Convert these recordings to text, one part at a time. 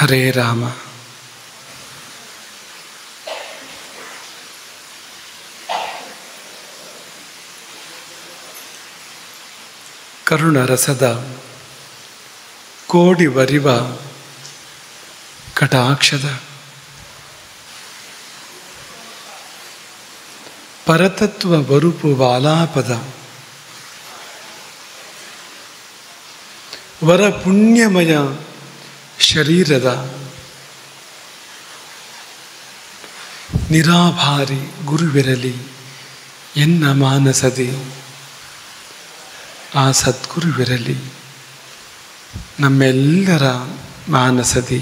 ಹರೇ ರಾಮ. ಕರುಣರಸದ ಕೋಡಿ ವರಿವ ಕಟಾಕ್ಷದ ಪರತತ್ವ ವರುಪು ವಾಲಾಪದ ವರ ಪುಣ್ಯಮಯ ಶರೀರದ ನಿರಾಭಾರಿ ಗುರುವಿರಲಿ ಎನ್ನ ಮಾನಸದಿ. ಆ ಸದ್ಗುರುವಿರಲಿ ನಮ್ಮೆಲ್ಲರ ಮಾನಸದಿ.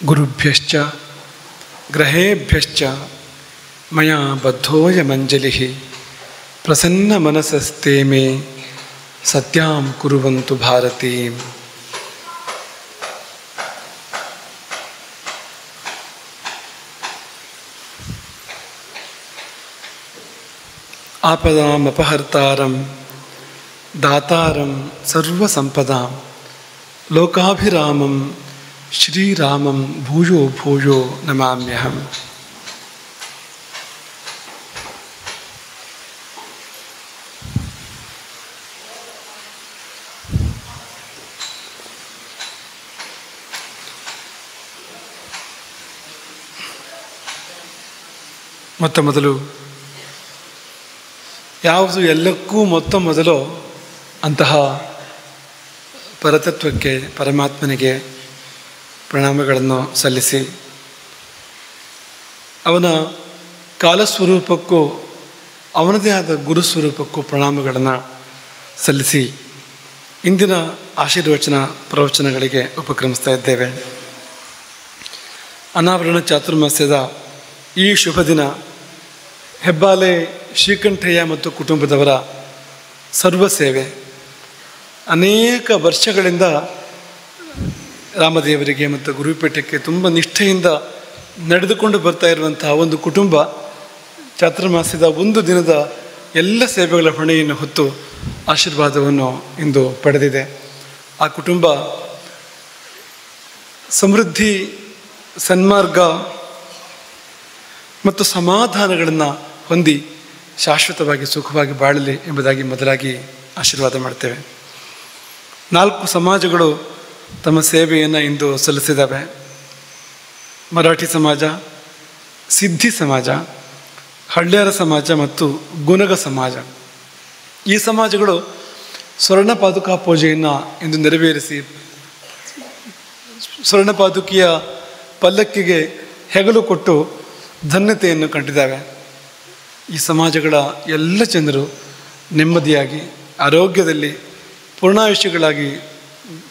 ಗುರುಭ್ಯಶ್ಚ ಗ್ರಹೇಭ್ಯಶ್ಚ ಮಯಾ ಬದ್ಧೋಯಮಂಜಲಿಃ ಪ್ರಸನ್ನ ಮನಸಸ್ತೆ ಮೇ ಸತ್ಯಾಂ ಕುರುವಂತು ಭಾರತೀಂ. ಆಪದಾಂ ಅಪಹರ್ತಾರಂ ದಾತಾರಂ ಸರ್ವಸಂಪದಾಂ ಲೋಕಾಭಿರಾಮಂ ಶ್ರೀರಾಮಂ ಭೂಯೋ ಭೂಯೋ ನಮಾಮ್ಯಹಂ. ಮೊದಲು ಯಾವುದು ಎಲ್ಲಕ್ಕೂ ಮೊದಲು ಅಂತಹ ಪರತತ್ವಕ್ಕೆ ಪರಮಾತ್ಮನಿಗೆ ಪ್ರಣಾಮಗಳನ್ನು ಸಲ್ಲಿಸಿ ಅವನ ಕಾಲಸ್ವರೂಪಕ್ಕೂ ಅವನದೇ ಆದ ಗುರುಸ್ವರೂಪಕ್ಕೂ ಪ್ರಣಾಮಗಳನ್ನು ಸಲ್ಲಿಸಿ ಇಂದಿನ ಆಶೀರ್ವಚನ ಪ್ರವಚನಗಳಿಗೆ ಉಪಕ್ರಮಿಸ್ತಾ ಇದ್ದೇವೆ. ಅನಾವರಣ ಚಾತುರ್ಮಾಸ್ಯದ ಈ ಶುಭ ದಿನ ಹೆಬ್ಬಾಲೆ ಶ್ರೀಕಂಠಯ್ಯ ಮತ್ತು ಕುಟುಂಬದವರ ಸರ್ವ ಸೇವೆ. ಅನೇಕ ವರ್ಷಗಳಿಂದ ರಾಮದೇವರಿಗೆ ಮತ್ತು ಗುರುಪೀಠಕ್ಕೆ ತುಂಬ ನಿಷ್ಠೆಯಿಂದ ನಡೆದುಕೊಂಡು ಬರ್ತಾ ಇರುವಂತಹ ಒಂದು ಕುಟುಂಬ ಚಾತುರ್ಮಾಸ್ಯದ ಒಂದು ದಿನದ ಎಲ್ಲ ಸೇವೆಗಳ ಹೊಣೆಯನ್ನು ಹೊತ್ತು ಆಶೀರ್ವಾದವನ್ನು ಇಂದು ಪಡೆದಿದೆ. ಆ ಕುಟುಂಬ ಸಮೃದ್ಧಿ, ಸನ್ಮಾರ್ಗ ಮತ್ತು ಸಮಾಧಾನಗಳನ್ನು ಹೊಂದಿ ಶಾಶ್ವತವಾಗಿ ಸುಖವಾಗಿ ಬಾಳಲಿ ಎಂಬುದಾಗಿ ಮೊದಲಾಗಿ ಆಶೀರ್ವಾದ ಮಾಡ್ತೇವೆ. 4 ಸಮಾಜಗಳು ತಮ್ಮ ಸೇವೆಯನ್ನು ಇಂದು ಸಲ್ಲಿಸಿದ್ದಾವೆ. ಮರಾಠಿ ಸಮಾಜ, ಸಿದ್ಧಿ ಸಮಾಜ, ಹಳ್ಳ್ಯಾರ ಸಮಾಜ ಮತ್ತು ಗುನಗ ಸಮಾಜ. ಈ ಸಮಾಜಗಳು ಸ್ವರ್ಣ ಪಾದುಕಾ ಪೂಜೆಯನ್ನು ಇಂದು ನೆರವೇರಿಸಿ ಸ್ವರ್ಣ ಪಾದುಕೆಯ ಪಲ್ಲಕ್ಕಿಗೆ ಹೆಗಲು ಕೊಟ್ಟು ಧನ್ಯತೆಯನ್ನು ಕಂಡಿದ್ದಾವೆ. ಈ ಸಮಾಜಗಳ ಎಲ್ಲ ಜನರು ನೆಮ್ಮದಿಯಾಗಿ ಆರೋಗ್ಯದಲ್ಲಿ ಪೂರ್ಣಾಯುಷ್ಯಗಳಾಗಿ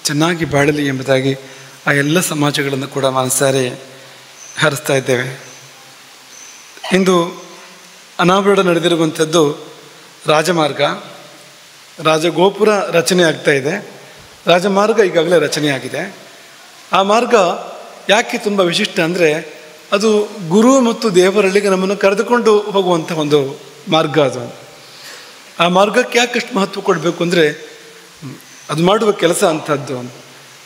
ಚೆನ್ನಾಗಿ ಬಾಳಲಿ ಎಂಬುದಾಗಿ ಆ ಎಲ್ಲ ಸಮಾಜಗಳನ್ನು ಕೂಡ ಮನಸಾರೆ ಹಾರಿಸ್ತಾ ಇದ್ದೇವೆ. ಇಂದು ಅನಾವರಣ ನಡೆದಿರುವಂಥದ್ದು ರಾಜಮಾರ್ಗ. ರಾಜಗೋಪುರ ರಚನೆ ಆಗ್ತಾ ಇದೆ. ರಾಜಮಾರ್ಗ ಈಗಾಗಲೇ ರಚನೆಯಾಗಿದೆ. ಆ ಮಾರ್ಗ ಯಾಕೆ ತುಂಬ ವಿಶಿಷ್ಟ ಅಂದರೆ ಅದು ಗುರು ಮತ್ತು ದೇವರಲ್ಲಿಗೆ ನಮ್ಮನ್ನು ಕರೆದುಕೊಂಡು ಹೋಗುವಂಥ ಒಂದು ಮಾರ್ಗ. ಅದು ಆ ಮಾರ್ಗಕ್ಕೆ ಯಾಕಷ್ಟು ಮಹತ್ವ ಕೊಡಬೇಕು ಅಂದರೆ ಅದು ಮಾಡುವ ಕೆಲಸ ಅಂಥದ್ದು.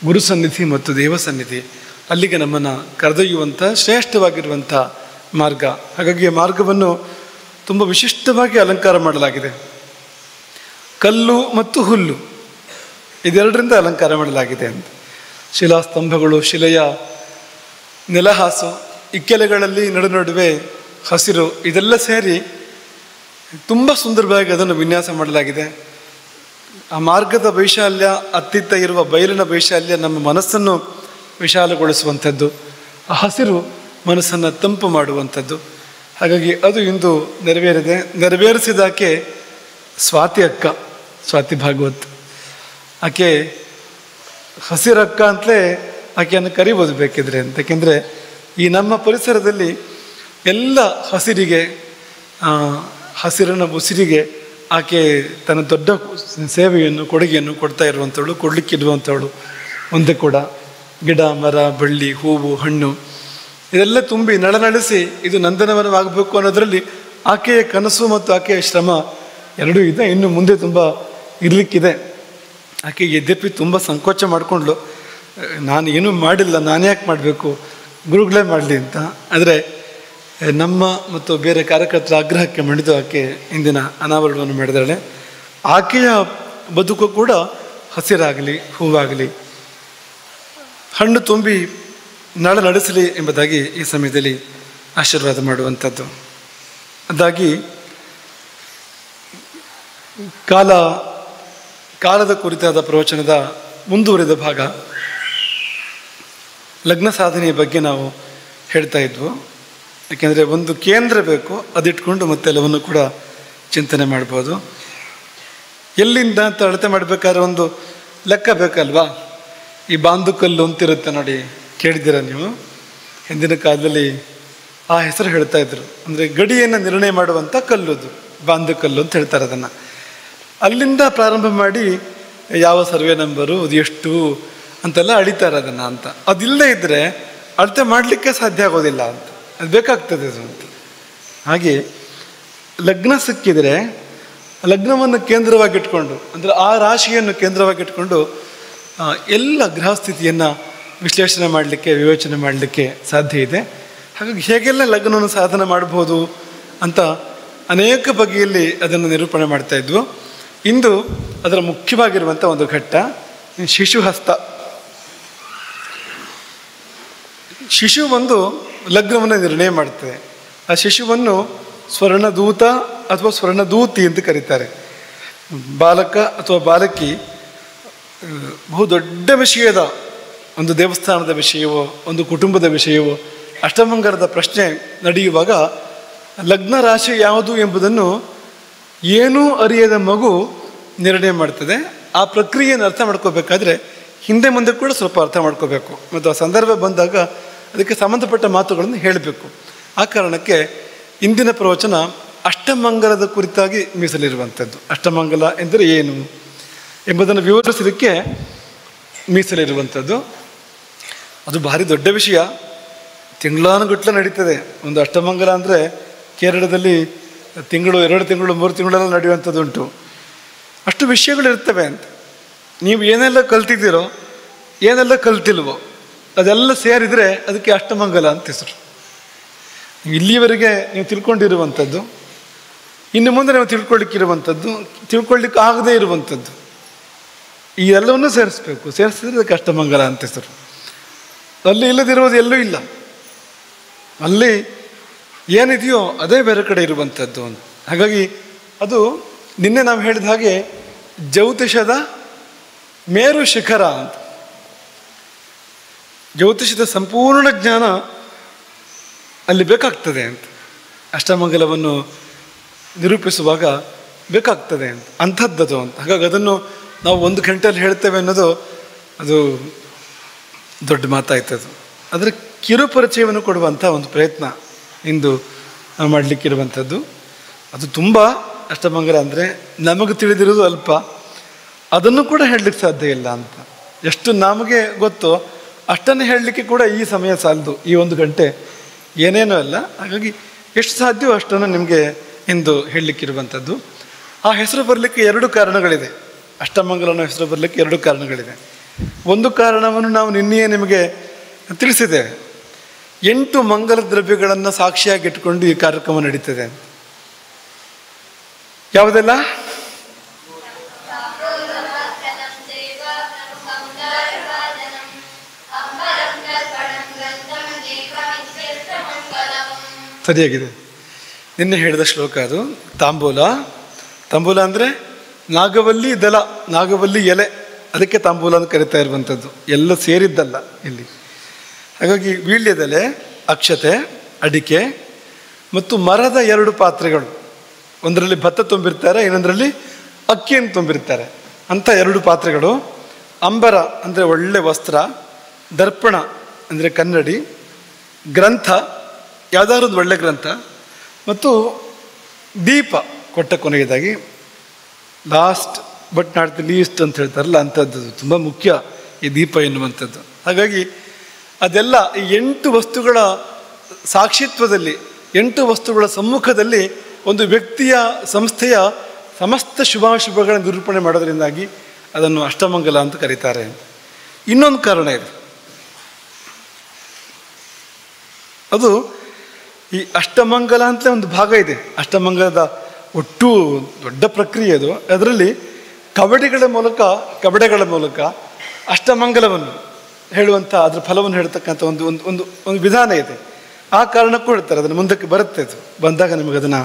ಗುರು ಸನ್ನಿಧಿ ಮತ್ತು ದೇವ ಸನ್ನಿಧಿ ಅಲ್ಲಿಗೆ ನಮ್ಮನ್ನು ಕರೆದೊಯ್ಯುವಂಥ ಶ್ರೇಷ್ಠವಾಗಿರುವಂಥ ಮಾರ್ಗ. ಹಾಗಾಗಿ ಆ ಮಾರ್ಗವನ್ನು ತುಂಬ ವಿಶಿಷ್ಟವಾಗಿ ಅಲಂಕಾರ ಮಾಡಲಾಗಿದೆ. ಕಲ್ಲು ಮತ್ತು ಹುಲ್ಲು ಇದೆರಡರಿಂದ ಅಲಂಕಾರ ಮಾಡಲಾಗಿದೆ ಅಂತ. ಶಿಲಾಸ್ತಂಭಗಳು, ಶಿಲೆಯ ನೆಲಹಾಸು, ಇಕ್ಕೆಲೆಗಳಲ್ಲಿ ನಡುವೆ ಹಸಿರು, ಇದೆಲ್ಲ ಸೇರಿ ತುಂಬ ಸುಂದರವಾಗಿ ಅದನ್ನು ವಿನ್ಯಾಸ ಮಾಡಲಾಗಿದೆ. ಆ ಮಾರ್ಗದ ವೈಶಾಲ್ಯ, ಅತ್ತಿತ್ತ ಇರುವ ಬಯಲಿನ ವೈಶಾಲ್ಯ ನಮ್ಮ ಮನಸ್ಸನ್ನು ವಿಶಾಲಗೊಳಿಸುವಂಥದ್ದು. ಆ ಹಸಿರು ಮನಸ್ಸನ್ನು ತಂಪು ಮಾಡುವಂಥದ್ದು. ಹಾಗಾಗಿ ಅದು ಇಂದು ನೆರವೇರಿಸಿದಾಕೆ ಸ್ವಾತಿ ಅಕ್ಕ, ಸ್ವಾತಿ ಭಾಗವತ್. ಆಕೆ ಹಸಿರಕ್ಕ ಅಂತಲೇ ಆಕೆಯನ್ನು ಕರಿಬೋದು ಬೇಕಿದ್ರೆ ಅಂತ. ಯಾಕೆಂದರೆ ಈ ನಮ್ಮ ಪರಿಸರದಲ್ಲಿ ಎಲ್ಲ ಹಸಿರಿಗೆ, ಹಸಿರಿನ ಉಸಿರಿಗೆ ಆಕೆ ತನ್ನ ದೊಡ್ಡ ಸೇವೆಯನ್ನು ಕೊಡುಗೆಯನ್ನು ಕೊಡ್ತಾ ಇರುವಂಥವಳು, ಕೊಡಲಿಕ್ಕಿರುವಂಥವಳು. ಮುಂದೆ ಕೂಡ ಗಿಡ ಮರ ಬಳ್ಳಿ ಹೂವು ಹಣ್ಣು ಇದೆಲ್ಲ ತುಂಬಿ ನಳನಳಿಸಿ ಇದು ನಂದನವನವಾಗಬೇಕು ಅನ್ನೋದರಲ್ಲಿ ಆಕೆಯ ಕನಸು ಮತ್ತು ಆಕೆಯ ಶ್ರಮ ಎರಡೂ ಇದೆ. ಇನ್ನು ಮುಂದೆ ತುಂಬ ಇರಲಿಕ್ಕಿದೆ. ಆಕೆ ಯದ್ಯಪಿ ತುಂಬ ಸಂಕೋಚ ಮಾಡಿಕೊಂಡ್ಲು, ನಾನು ಏನೂ ಮಾಡಿಲ್ಲ, ನಾನು ಯಾಕೆ ಮಾಡಬೇಕು, ಗುರುಗಳೇ ಮಾಡಲಿ ಅಂತ. ಆದರೆ ನಮ್ಮ ಮತ್ತು ಬೇರೆ ಕಾರ್ಯಕರ್ತರ ಆಗ್ರಹಕ್ಕೆ ಮಣಿದು ಆಕೆ ಇಂದಿನ ಅನಾವರಣವನ್ನು ಮಾಡಿದಾಳೆ. ಆಕೆಯ ಬದುಕು ಕೂಡ ಹಸಿರಾಗಲಿ ಹೂವಾಗಲಿ ಹಣ್ಣು ತುಂಬಿ ನಾಳೆ ನಡೆಸಲಿ ಎಂಬುದಾಗಿ ಈ ಸಮಯದಲ್ಲಿ ಆಶೀರ್ವಾದ ಮಾಡುವಂಥದ್ದು. ಅದಾಗಿ ಕಾಲದ ಕುರಿತಾದ ಪ್ರವಚನದ ಮುಂದುವರಿದ ಭಾಗ ಲಗ್ನ ಸಾಧನೆಯ ಬಗ್ಗೆ ನಾವು ಹೇಳ್ತಾ ಇದ್ವು. ಯಾಕೆಂದರೆ ಒಂದು ಕೇಂದ್ರ ಬೇಕು, ಅದಿಟ್ಕೊಂಡು ಮತ್ತೆಲ್ಲವನ್ನು ಕೂಡ ಚಿಂತನೆ ಮಾಡ್ಬೋದು. ಎಲ್ಲಿಂದ ಅಂತ ಅಳತೆ ಮಾಡಬೇಕಾದ್ರೆ ಒಂದು ಲೆಕ್ಕ ಬೇಕಲ್ವಾ. ಈ ಬಾಂದುಕಲ್ಲು ಅಂತಿರುತ್ತೆ ನೋಡಿ, ಕೇಳಿದ್ದೀರ ನೀವು? ಹಿಂದಿನ ಕಾಲದಲ್ಲಿ ಆ ಹೆಸರು ಹೇಳ್ತಾ ಇದ್ರು. ಅಂದರೆ ಗಡಿಯನ್ನು ನಿರ್ಣಯ ಮಾಡುವಂಥ ಕಲ್ಲುದು ಬಾಂದುಕಲ್ಲು ಅಂತ ಹೇಳ್ತಾರೆ ಅದನ್ನು. ಅಲ್ಲಿಂದ ಪ್ರಾರಂಭ ಮಾಡಿ ಯಾವ ಸರ್ವೆ ನಂಬರು ಅದು ಎಷ್ಟು ಅಂತೆಲ್ಲ ಅಳಿತಾರೆ ಅದನ್ನು ಅಂತ. ಅದಿಲ್ಲದೆ ಇದ್ದರೆ ಅಳತೆ ಮಾಡಲಿಕ್ಕೆ ಸಾಧ್ಯ ಆಗೋದಿಲ್ಲ ಅಂತ, ಅದು ಬೇಕಾಗ್ತದೆ ಅದು ಅಂತ. ಹಾಗೆ ಲಗ್ನ ಸಿಕ್ಕಿದರೆ ಲಗ್ನವನ್ನು ಕೇಂದ್ರವಾಗಿಟ್ಕೊಂಡು, ಅಂದರೆ ಆ ರಾಶಿಯನ್ನು ಕೇಂದ್ರವಾಗಿಟ್ಕೊಂಡು ಎಲ್ಲ ಗ್ರಹಸ್ಥಿತಿಯನ್ನು ವಿಶ್ಲೇಷಣೆ ಮಾಡಲಿಕ್ಕೆ ವಿವೇಚನೆ ಮಾಡಲಿಕ್ಕೆ ಸಾಧ್ಯ ಇದೆ. ಹಾಗಾಗಿ ಹೇಗೆಲ್ಲ ಲಗ್ನವನ್ನು ಸಾಧನೆ ಮಾಡ್ಬೋದು ಅಂತ ಅನೇಕ ಬಗೆಯಲ್ಲಿ ಅದನ್ನು ನಿರೂಪಣೆ ಮಾಡ್ತಾ ಇದ್ವು. ಇಂದು ಅದರ ಮುಖ್ಯವಾಗಿರುವಂಥ ಒಂದು ಘಟ್ಟ ಶಿಶುಹಸ್ತ. ಶಿಶು ಒಂದು ಲಗ್ನವನ್ನು ನಿರ್ಣಯ ಮಾಡ್ತದೆ. ಆ ಶಿಶುವನ್ನು ಸ್ವರ್ಣದೂತ ಅಥವಾ ಸ್ವರ್ಣದೂತಿ ಅಂತ ಕರೀತಾರೆ. ಬಾಲಕ ಅಥವಾ ಬಾಲಕಿ ಬಹುದೊಡ್ಡ ವಿಷಯದ, ಒಂದು ದೇವಸ್ಥಾನದ ವಿಷಯವೋ ಒಂದು ಕುಟುಂಬದ ವಿಷಯವೋ ಅಷ್ಟಮಂಗಲದ ಪ್ರಶ್ನೆ ನಡೆಯುವಾಗ ಲಗ್ನ ರಾಶಿ ಯಾವುದು ಎಂಬುದನ್ನು ಏನೂ ಅರಿಯದ ಮಗು ನಿರ್ಣಯ ಮಾಡ್ತದೆ. ಆ ಪ್ರಕ್ರಿಯೆಯನ್ನು ಅರ್ಥ ಮಾಡ್ಕೋಬೇಕಾದ್ರೆ ಹಿಂದೆ ಮುಂದೆ ಕೂಡ ಸ್ವಲ್ಪ ಅರ್ಥ ಮಾಡ್ಕೋಬೇಕು ಮತ್ತು ಆ ಸಂದರ್ಭ ಬಂದಾಗ ಅದಕ್ಕೆ ಸಂಬಂಧಪಟ್ಟ ಮಾತುಗಳನ್ನು ಹೇಳಬೇಕು. ಆ ಕಾರಣಕ್ಕೆ ಇಂದಿನ ಪ್ರವಚನ ಅಷ್ಟಮಂಗಲದ ಕುರಿತಾಗಿ ಮೀಸಲಿರುವಂಥದ್ದು. ಅಷ್ಟಮಂಗಲ ಎಂದರೆ ಏನು ಎಂಬುದನ್ನು ವಿವರಿಸಲಿಕ್ಕೆ ಮೀಸಲಿರುವಂಥದ್ದು. ಅದು ಭಾರಿ ದೊಡ್ಡ ವಿಷಯ, ತಿಂಗಳಾನುಗಟ್ಟಲೆ ನಡೀತದೆ. ಒಂದು ಅಷ್ಟಮಂಗಲ ಅಂದರೆ ಕೇರಳದಲ್ಲಿ ತಿಂಗಳು 2 ತಿಂಗಳು 3 ತಿಂಗಳೆಲ್ಲ ನಡೆಯುವಂಥದ್ದು ಉಂಟು. ಅಷ್ಟು ವಿಷಯಗಳಿರ್ತವೆ ಅಂತ. ನೀವು ಏನೆಲ್ಲ ಕಲ್ತಿದ್ದೀರೋ ಏನೆಲ್ಲ ಕಲ್ತಿಲ್ವೋ ಅದೆಲ್ಲ ಸೇರಿದರೆ ಅದಕ್ಕೆ ಅಷ್ಟಮಂಗಲ ಅಂತ ಹೆಸರು. ಇಲ್ಲಿಯವರೆಗೆ ನೀವು ತಿಳ್ಕೊಂಡಿರುವಂಥದ್ದು, ಇನ್ನು ಮುಂದೆ ನಾವು ತಿಳ್ಕೊಳ್ಳಿಕ್ಕಿರುವಂಥದ್ದು, ತಿಳ್ಕೊಳ್ಳಿಕ್ಕೆ ಆಗದೇ ಇರುವಂಥದ್ದು, ಈ ಎಲ್ಲವನ್ನೂ ಸೇರಿಸ್ಬೇಕು. ಸೇರಿಸಿದ್ರೆ ಅದಕ್ಕೆ ಅಷ್ಟಮಂಗಲ ಅಂತ ಹೆಸರು. ಅಲ್ಲಿ ಇಲ್ಲದಿರುವುದು ಎಲ್ಲೂ ಇಲ್ಲ. ಅಲ್ಲಿ ಏನಿದೆಯೋ ಅದೇ ಬೇರೆ ಕಡೆ ಇರುವಂಥದ್ದು ಅಂತ. ಹಾಗಾಗಿ ಅದು ನಿನ್ನೆ ನಾವು ಹೇಳಿದ ಹಾಗೆ ಜ್ಯೋತಿಷದ ಮೇರು ಶಿಖರ ಅಂತ. ಜ್ಯೋತಿಷದ ಸಂಪೂರ್ಣ ಜ್ಞಾನ ಅಲ್ಲಿ ಬೇಕಾಗ್ತದೆ ಅಂತ. ಅಷ್ಟಮಂಗಲವನ್ನು ನಿರೂಪಿಸುವಾಗ ಬೇಕಾಗ್ತದೆ ಅಂತ, ಅಂಥದ್ದದು ಅಂತ. ಹಾಗಾಗಿ ಅದನ್ನು ನಾವು 1 ಗಂಟೆಯಲ್ಲಿ ಹೇಳ್ತೇವೆ ಅನ್ನೋದು ಅದು ದೊಡ್ಡ ಮಾತಾಯ್ತದು. ಅದರ ಕಿರುಪರಿಚಯವನ್ನು ಕೊಡುವಂಥ ಒಂದು ಪ್ರಯತ್ನ ಇಂದು ನಾವು ಮಾಡಲಿಕ್ಕಿರುವಂಥದ್ದು. ಅದು ತುಂಬ ಅಷ್ಟಮಂಗಲ ಅಂದರೆ ನಮಗೆ ತಿಳಿದಿರೋದು ಅಲ್ಪ, ಅದನ್ನು ಕೂಡ ಹೇಳಲಿಕ್ಕೆ ಸಾಧ್ಯ ಇಲ್ಲ ಅಂತ. ಎಷ್ಟು ನಮಗೆ ಗೊತ್ತೋ ಅಷ್ಟನ್ನೇ ಹೇಳಲಿಕ್ಕೆ ಕೂಡ ಈ ಸಮಯ ಸಾಲದು, ಈ 1 ಗಂಟೆ ಏನೇನೂ ಅಲ್ಲ. ಹಾಗಾಗಿ ಎಷ್ಟು ಸಾಧ್ಯವೋ ಅಷ್ಟನ್ನು ನಿಮಗೆ ಇಂದು ಹೇಳಲಿಕ್ಕಿರುವಂಥದ್ದು. ಆ ಹೆಸರು ಬರಲಿಕ್ಕೆ 2 ಕಾರಣಗಳಿದೆ. ಅಷ್ಟಮಂಗಲನ ಹೆಸರು ಬರಲಿಕ್ಕೆ 2 ಕಾರಣಗಳಿದೆ. ಒಂದು ಕಾರಣವನ್ನು ನಾವು ನಿನ್ನೆಯೇ ನಿಮಗೆ ತಿಳಿಸಿದ್ದೇವೆ. 8 ಮಂಗಲ ದ್ರವ್ಯಗಳನ್ನು ಸಾಕ್ಷಿಯಾಗಿಟ್ಟುಕೊಂಡು ಈ ಕಾರ್ಯಕ್ರಮ ನಡೀತದೆ. ಯಾವುದೆಲ್ಲ? ಸರಿಯಾಗಿದೆ. ನಿನ್ನೆ ಹೇಳಿದ ಶ್ಲೋಕ ಅದು. ತಾಂಬೂಲ. ತಾಂಬೂಲ ಅಂದರೆ ನಾಗವಲ್ಲಿ ದಳ, ನಾಗವಲ್ಲಿ ಎಲೆ, ಅದಕ್ಕೆ ತಾಂಬೂಲ ಅಂತ ಕರಿತಾ ಇರುವಂಥದ್ದು. ಎಲ್ಲ ಸೇರಿದ್ದಲ್ಲ ಇಲ್ಲಿ. ಹಾಗಾಗಿ ವೀಳ್ಯದೆಲೆ, ಅಕ್ಷತೆ, ಅಡಿಕೆ ಮತ್ತು ಮರದ 2 ಪಾತ್ರೆಗಳು, ಒಂದರಲ್ಲಿ ಭತ್ತ ತುಂಬಿರ್ತಾರೆ, ಇನ್ನೊಂದರಲ್ಲಿ ಅಕ್ಕಿಯನ್ನು ತುಂಬಿರ್ತಾರೆ ಅಂಥ 2 ಪಾತ್ರೆಗಳು. ಅಂಬರ ಅಂದರೆ ಒಳ್ಳೆ ವಸ್ತ್ರ, ದರ್ಪಣ ಅಂದರೆ ಕನ್ನಡಿ, ಗ್ರಂಥ ಯಾವುದಾದ್ರೂ ಒಂದು ಒಳ್ಳೆ ಗ್ರಂಥ, ಮತ್ತು ದೀಪ ಕೊಟ್ಟ ಕೊನೆಯದಾಗಿ last but not the list ಅಂತ ಹೇಳ್ತಾರಲ್ಲ ಅಂಥದ್ದು ತುಂಬ ಮುಖ್ಯ ಈ ದೀಪ ಎನ್ನುವಂಥದ್ದು. ಹಾಗಾಗಿ ಅದೆಲ್ಲ ಈ 8 ವಸ್ತುಗಳ ಸಾಕ್ಷಿತ್ವದಲ್ಲಿ, 8 ವಸ್ತುಗಳ ಸಮ್ಮುಖದಲ್ಲಿ ಒಂದು ವ್ಯಕ್ತಿಯ ಸಂಸ್ಥೆಯ ಸಮಸ್ತ ಶುಭಾಶುಭಗಳ ನಿರೂಪಣೆ ಮಾಡೋದರಿಂದಾಗಿ ಅದನ್ನು ಅಷ್ಟಮಂಗಲ ಅಂತ ಕರೀತಾರೆ. ಇನ್ನೊಂದು ಕಾರಣ ಇದೆ. ಅದು ಈ ಅಷ್ಟಮಂಗಲ ಅಂತಲೇ ಒಂದು ಭಾಗ ಇದೆ. ಅಷ್ಟಮಂಗಲದ ಒಟ್ಟು ದೊಡ್ಡ ಪ್ರಕ್ರಿಯೆ ಅದು. ಅದರಲ್ಲಿ ಕವಡೆಗಳ ಮೂಲಕ ಅಷ್ಟಮಂಗಲವನ್ನು ಹೇಳುವಂಥ ಅದರ ಫಲವನ್ನು ಹೇಳ್ತಕ್ಕಂಥ ಒಂದು ಒಂದು ಒಂದು ಒಂದು ವಿಧಾನ ಇದೆ. ಆ ಕಾರಣಕ್ಕೂ ಹೇಳ್ತಾರೆ. ಅದನ್ನು ಮುಂದಕ್ಕೆ ಬರುತ್ತೆ, ಅದು ಬಂದಾಗ ನಿಮಗೆ ಅದನ್ನು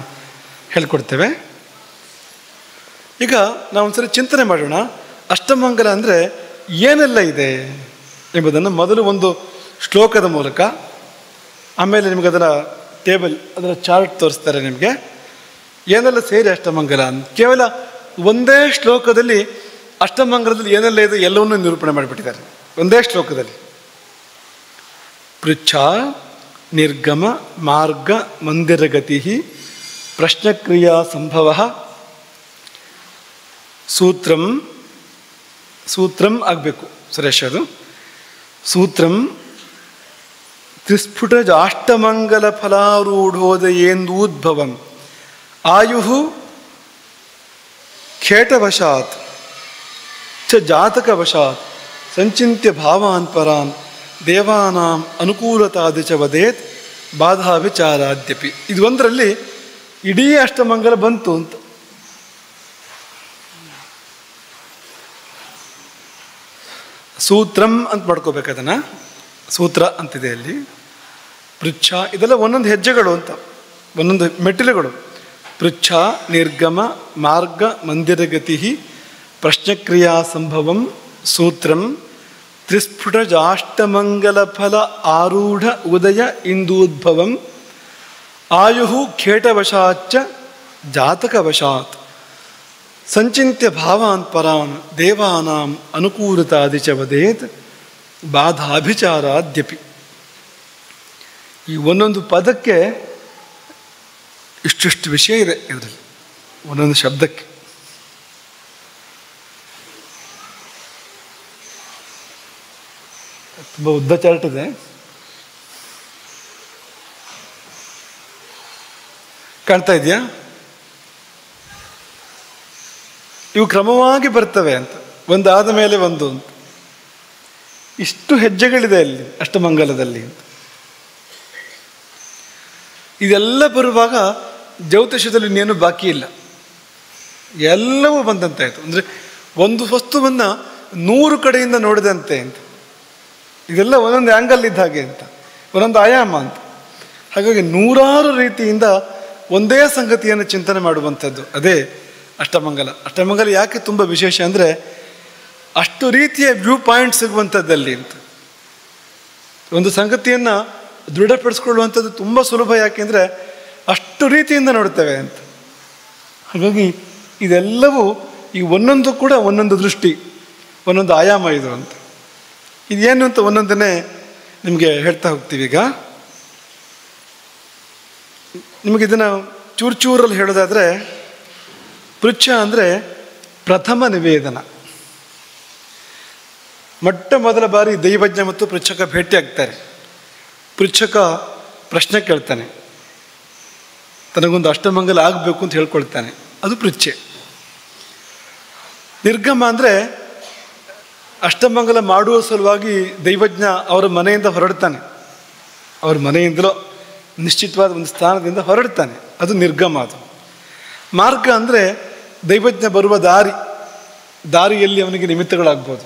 ಹೇಳ್ಕೊಡ್ತೇವೆ. ಈಗ ನಾವು ಒಂದ್ಸರಿ ಚಿಂತನೆ ಮಾಡೋಣ. ಅಷ್ಟಮಂಗಲ ಅಂದರೆ ಏನೆಲ್ಲ ಇದೆ ಎಂಬುದನ್ನು ಮೊದಲು ಒಂದು ಶ್ಲೋಕದ ಮೂಲಕ, ಆಮೇಲೆ ನಿಮಗೆ ಅದರ ಟೇಬಲ್, ಅದರ ಚಾರ್ಟ್ ತೋರಿಸ್ತಾರೆ ನಿಮಗೆ ಏನೆಲ್ಲ ಸೇರಿ ಅಷ್ಟಮಂಗಲ ಅಂತ. ಕೇವಲ ಒಂದೇ ಶ್ಲೋಕದಲ್ಲಿ ಅಷ್ಟಮಂಗಲದಲ್ಲಿ ಏನೆಲ್ಲ ಇದೆ ಎಲ್ಲವನ್ನೂ ನಿರೂಪಣೆ ಮಾಡಿಬಿಟ್ಟಿದ್ದಾರೆ ಒಂದೇ ಶ್ಲೋಕದಲ್ಲಿ. ಪೃಚ್ಛ ನಿರ್ಗಮ ಮಾರ್ಗ ಮಂದಿರಗತಿ ಪ್ರಶ್ನಕ್ರಿಯಾ ಸಂಭವ ಸೂತ್ರಂ ಆಗಬೇಕು ಸುರೇಶ್, ಅದು ಸೂತ್ರಂ ತ್ರಿಸ್ಫುಟ ಅಷ್ಟಮಂಗಲ ಫಲಾರೂಢೋದಯೇಂದೂದ್ಭವಂ ಆಯು ಖೇಟವಶಾತ್ ಚ ಜಾತಕವಶಾತ್ ಸಂಚಿತ್ಯ ಭಾವಾನ್ ಪರಾನ್ ದೇವಾನಾಂ ಅನುಕೂಲತಾದಿ ಚ ವದೇತ್ ಬಾಧಾ ವಿಚಾರಾದ್ಯಪಿ. ಇದು ಒಂದರಲ್ಲಿ ಇಡೀ ಅಷ್ಟಮಂಗಲ ಬಂತು ಅಂತ. ಸೂತ್ರಂ ಅಂತ ಮಾಡ್ಕೋಬೇಕು ಅದನ್ನು. ಸೂತ್ರ ಅಂತಿದೆ ಅಲ್ಲಿ. ಪೃಚ್ಛ ಇದೆಲ್ಲ ಒಂದೊಂದು ಹೆಜ್ಜೆಗಳು ಅಂತ, ಒಂದೊಂದು ಮೆಟ್ಟಿಲುಗಳು. ಪೃಚ್ಛ ನಿರ್ಗಮ ಮಾರ್ಗ ಮಂದಿರಗತಿ ಪ್ರಶ್ನಕ್ರಿಯಾ ಸಂಭವಂ ಸೂತ್ರಂ ತ್ರಿಸ್ಫುಟ ಅಷ್ಟಮಂಗಲ ಫಲ ಆರೂಢ ಉದಯ ಇಂದೂದ್ಭವಂ ಆಯು ಖೇಟವಶಾಚ್ಚ ಜಾತಕವಶಾತ್ ಸಂಚಿತ್ಯ ಭಾವಾನ್ ಪರಾನ್ ದೇವಾನಾಂ ಅನುಕೂಲತಾದಿ ಚ ವದೇತ್ ಬಾಧಾಭಿಚಾರಾದ್ಯಪಿ. ಈ ಒಂದೊಂದು ಪದಕ್ಕೆ ಇಷ್ಟಿಷ್ಟು ವಿಷಯ ಇದೆ ಇದರಲ್ಲಿ, ಒಂದೊಂದು ಶಬ್ದಕ್ಕೆ. ತುಂಬ ಉದ್ದ ಚಾರ್ಟ್ ಇದೆ, ಕಾಣ್ತಾ ಇದೆಯಾ? ಇವು ಕ್ರಮವಾಗಿ ಬರ್ತವೆ ಅಂತ, ಒಂದಾದ ಮೇಲೆ ಒಂದು ಅಂತ. ಇಷ್ಟು ಹೆಜ್ಜೆಗಳಿದೆ ಅಲ್ಲಿ ಅಷ್ಟಮಂಗಲದಲ್ಲಿ. ಇದೆಲ್ಲ ಬರುವಾಗ ಜ್ಯೋತಿಷದಲ್ಲಿ ಇನ್ನೇನು ಬಾಕಿ ಇಲ್ಲ, ಎಲ್ಲವೂ ಬಂದಂತಾಯಿತು. ಅಂದರೆ ಒಂದು ವಸ್ತುವನ್ನು 100 ಕಡೆಯಿಂದ ನೋಡಿದಂತೆ ಅಂತ. ಇದೆಲ್ಲ ಒಂದೊಂದು ಆ್ಯಂಗಲ್ ಇದ್ದ ಹಾಗೆ ಅಂತ, ಒಂದೊಂದು ಆಯಾಮ ಅಂತ. ಹಾಗಾಗಿ 100 ರೀತಿಯಿಂದ ಒಂದೇ ಸಂಗತಿಯನ್ನು ಚಿಂತನೆ ಮಾಡುವಂಥದ್ದು ಅದೇ ಅಷ್ಟಮಂಗಲ. ಅಷ್ಟಮಂಗಲ ಯಾಕೆ ತುಂಬ ವಿಶೇಷ ಅಂದರೆ ಅಷ್ಟು ರೀತಿಯ ವ್ಯೂ ಪಾಯಿಂಟ್ ಸಿಗುವಂಥದ್ದಲ್ಲಿ ಅಂತ. ಒಂದು ಸಂಗತಿಯನ್ನು ದೃಢಪಡಿಸ್ಕೊಳ್ಳುವಂಥದ್ದು ತುಂಬ ಸುಲಭ. ಯಾಕೆಂದರೆ ಅಷ್ಟು ರೀತಿಯಿಂದ ನೋಡ್ತೇವೆ ಅಂತ. ಹಾಗಾಗಿ ಇದೆಲ್ಲವೂ ಈ ಒಂದೊಂದು ಕೂಡ ಒಂದೊಂದು ದೃಷ್ಟಿ, ಒಂದೊಂದು ಆಯಾಮ ಇದು ಅಂತ. ಇದೇನು ಅಂತ ಒಂದೊಂದನ್ನೇ ನಿಮಗೆ ಹೇಳ್ತಾ ಹೋಗ್ತೀವಿ. ಈಗ ನಿಮಗಿದನ್ನು ಚೂರಲ್ಲಿ ಹೇಳೋದಾದರೆ, ಪೃಚ್ಛ ಅಂದರೆ ಪ್ರಥಮ ನಿವೇದನ. ಮೊದಲ ಬಾರಿ ದೈವಜ್ಞ ಮತ್ತು ಪೃಚ್ಛಕ ಭೇಟಿಯಾಗ್ತಾರೆ. ಪೃಚ್ಛಕ ಪ್ರಶ್ನೆ ಕೇಳ್ತಾನೆ, ತನಗೊಂದು ಅಷ್ಟಮಂಗಲ ಆಗಬೇಕು ಅಂತ ಹೇಳ್ಕೊಳ್ತಾನೆ, ಅದು ಪೃಚ್ಛೆ. ನಿರ್ಗಮ ಅಂದರೆ ಅಷ್ಟಮಂಗಲ ಮಾಡುವ ಸಲುವಾಗಿ ದೈವಜ್ಞ ಅವರ ಮನೆಯಿಂದ ಹೊರಡ್ತಾನೆ. ಅವ್ರ ಮನೆಯಿಂದಲೋ ನಿಶ್ಚಿತವಾದ ಒಂದು ಸ್ಥಾನದಿಂದ ಹೊರಡ್ತಾನೆ, ಅದು ನಿರ್ಗಮ. ಅದು ಮಾರ್ಗ ಅಂದರೆ ದೈವಜ್ಞ ಬರುವ ದಾರಿಯಲ್ಲಿ ಅವನಿಗೆ ನಿಮಿತ್ತಗಳಾಗ್ಬೋದು,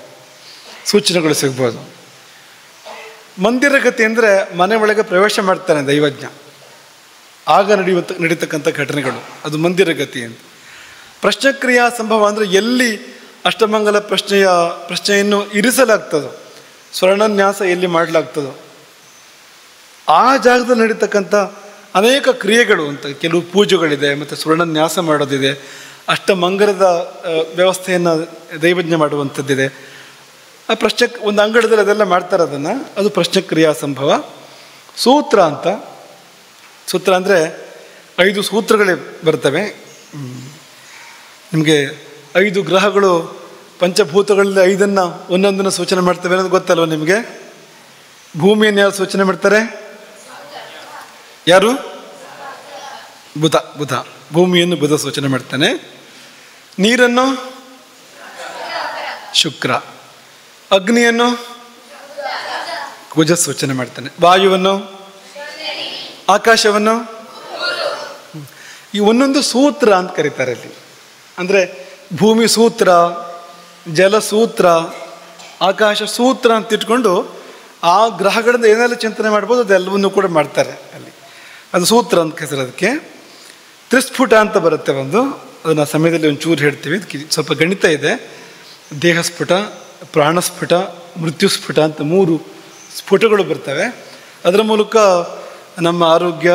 ಸೂಚನೆಗಳು ಸಿಗ್ಬೋದು. ಮಂದಿರಗತಿ ಅಂದರೆ ಮನೆ ಒಳಗೆ ಪ್ರವೇಶ ಮಾಡ್ತಾನೆ ದೈವಜ್ಞ, ಆಗ ನಡೀತಕ್ಕಂಥ ಘಟನೆಗಳು, ಅದು ಮಂದಿರಗತಿ ಅಂತ. ಪ್ರಶ್ನಕ್ರಿಯಾ ಸಂಭವ ಅಂದರೆ ಎಲ್ಲಿ ಅಷ್ಟಮಂಗಲ ಪ್ರಶ್ನೆಯನ್ನು ಇರಿಸಲಾಗ್ತದೋ, ಸ್ವರ್ಣನ್ಯಾಸ ಎಲ್ಲಿ ಮಾಡಲಾಗ್ತದೋ ಆ ಜಾಗದಲ್ಲಿ ನಡೀತಕ್ಕಂಥ ಅನೇಕ ಕ್ರಿಯೆಗಳು ಅಂತ. ಕೆಲವು ಪೂಜೆಗಳಿದೆ, ಮತ್ತು ಸ್ವರ್ಣನ್ಯಾಸ ಮಾಡೋದಿದೆ, ಅಷ್ಟಮಂಗಲದ ವ್ಯವಸ್ಥೆಯನ್ನು ದೈವಜ್ಞ ಮಾಡುವಂಥದ್ದಿದೆ. ಆ ಒಂದು ಅಂಗಡದಲ್ಲಿ ಅದೆಲ್ಲ ಮಾಡ್ತಾರೆ, ಅದನ್ನು, ಅದು ಪ್ರಶ್ನಕ್ರಿಯಾ ಸಂಭವ. ಸೂತ್ರ ಅಂತ, ಸೂತ್ರ ಅಂದರೆ 5 ಸೂತ್ರಗಳೇ ಬರ್ತವೆ. ನಿಮಗೆ 5 ಗ್ರಹಗಳು ಪಂಚಭೂತಗಳಲ್ಲಿ 5 ಒಂದೊಂದನ್ನು ಸೂಚನೆ ಮಾಡ್ತವೆ ಅನ್ನೋದು ಗೊತ್ತಲ್ವ ನಿಮಗೆ? ಭೂಮಿಯನ್ನು ಯಾರು ಸೂಚನೆ ಮಾಡ್ತಾರೆ? ಯಾರು? ಬುಧ. ಭೂಮಿಯನ್ನು ಬುಧ ಸೂಚನೆ ಮಾಡ್ತಾನೆ. ನೀರನ್ನು ಶುಕ್ರ. ಅಗ್ನಿಯನ್ನು ಕುಜ ಸೂಚನೆ ಮಾಡ್ತಾನೆ. ವಾಯುವನ್ನು, ಆಕಾಶವನ್ನು ಈ ಒಂದೊಂದು ಸೂತ್ರ ಅಂತ ಕರೀತಾರೆ ಅಲ್ಲಿ. ಅಂದರೆ ಭೂಮಿ ಸೂತ್ರ, ಜಲ ಸೂತ್ರ, ಆಕಾಶ ಸೂತ್ರ ಅಂತ ಇಟ್ಕೊಂಡು ಆ ಗ್ರಹಗಳಿಂದ ಏನೆಲ್ಲ ಚಿಂತನೆ ಮಾಡ್ಬೋದು ಅದೆಲ್ಲವನ್ನೂ ಕೂಡ ಮಾಡ್ತಾರೆ ಅಲ್ಲಿ. ಅದು ಸೂತ್ರ ಅಂತ ಹೆಸರು. ಅದಕ್ಕೆ ತ್ರಿಸ್ಫುಟ ಅಂತ ಬರುತ್ತೆ ಒಂದು, ಅದನ್ನು ಆ ಸಮಯದಲ್ಲಿ ಒಂಚೂರು ಹೇಳ್ತೀವಿ. ಅದಕ್ಕೆ ಸ್ವಲ್ಪ ಗಣಿತ ಇದೆ. ದೇಹಸ್ಫುಟ, ಪ್ರಾಣಸ್ಫುಟ, ಮೃತ್ಯುಸ್ಫುಟ ಅಂತ 3 ಸ್ಫುಟಗಳು ಬರ್ತವೆ. ಅದರ ಮೂಲಕ ನಮ್ಮ ಆರೋಗ್ಯ,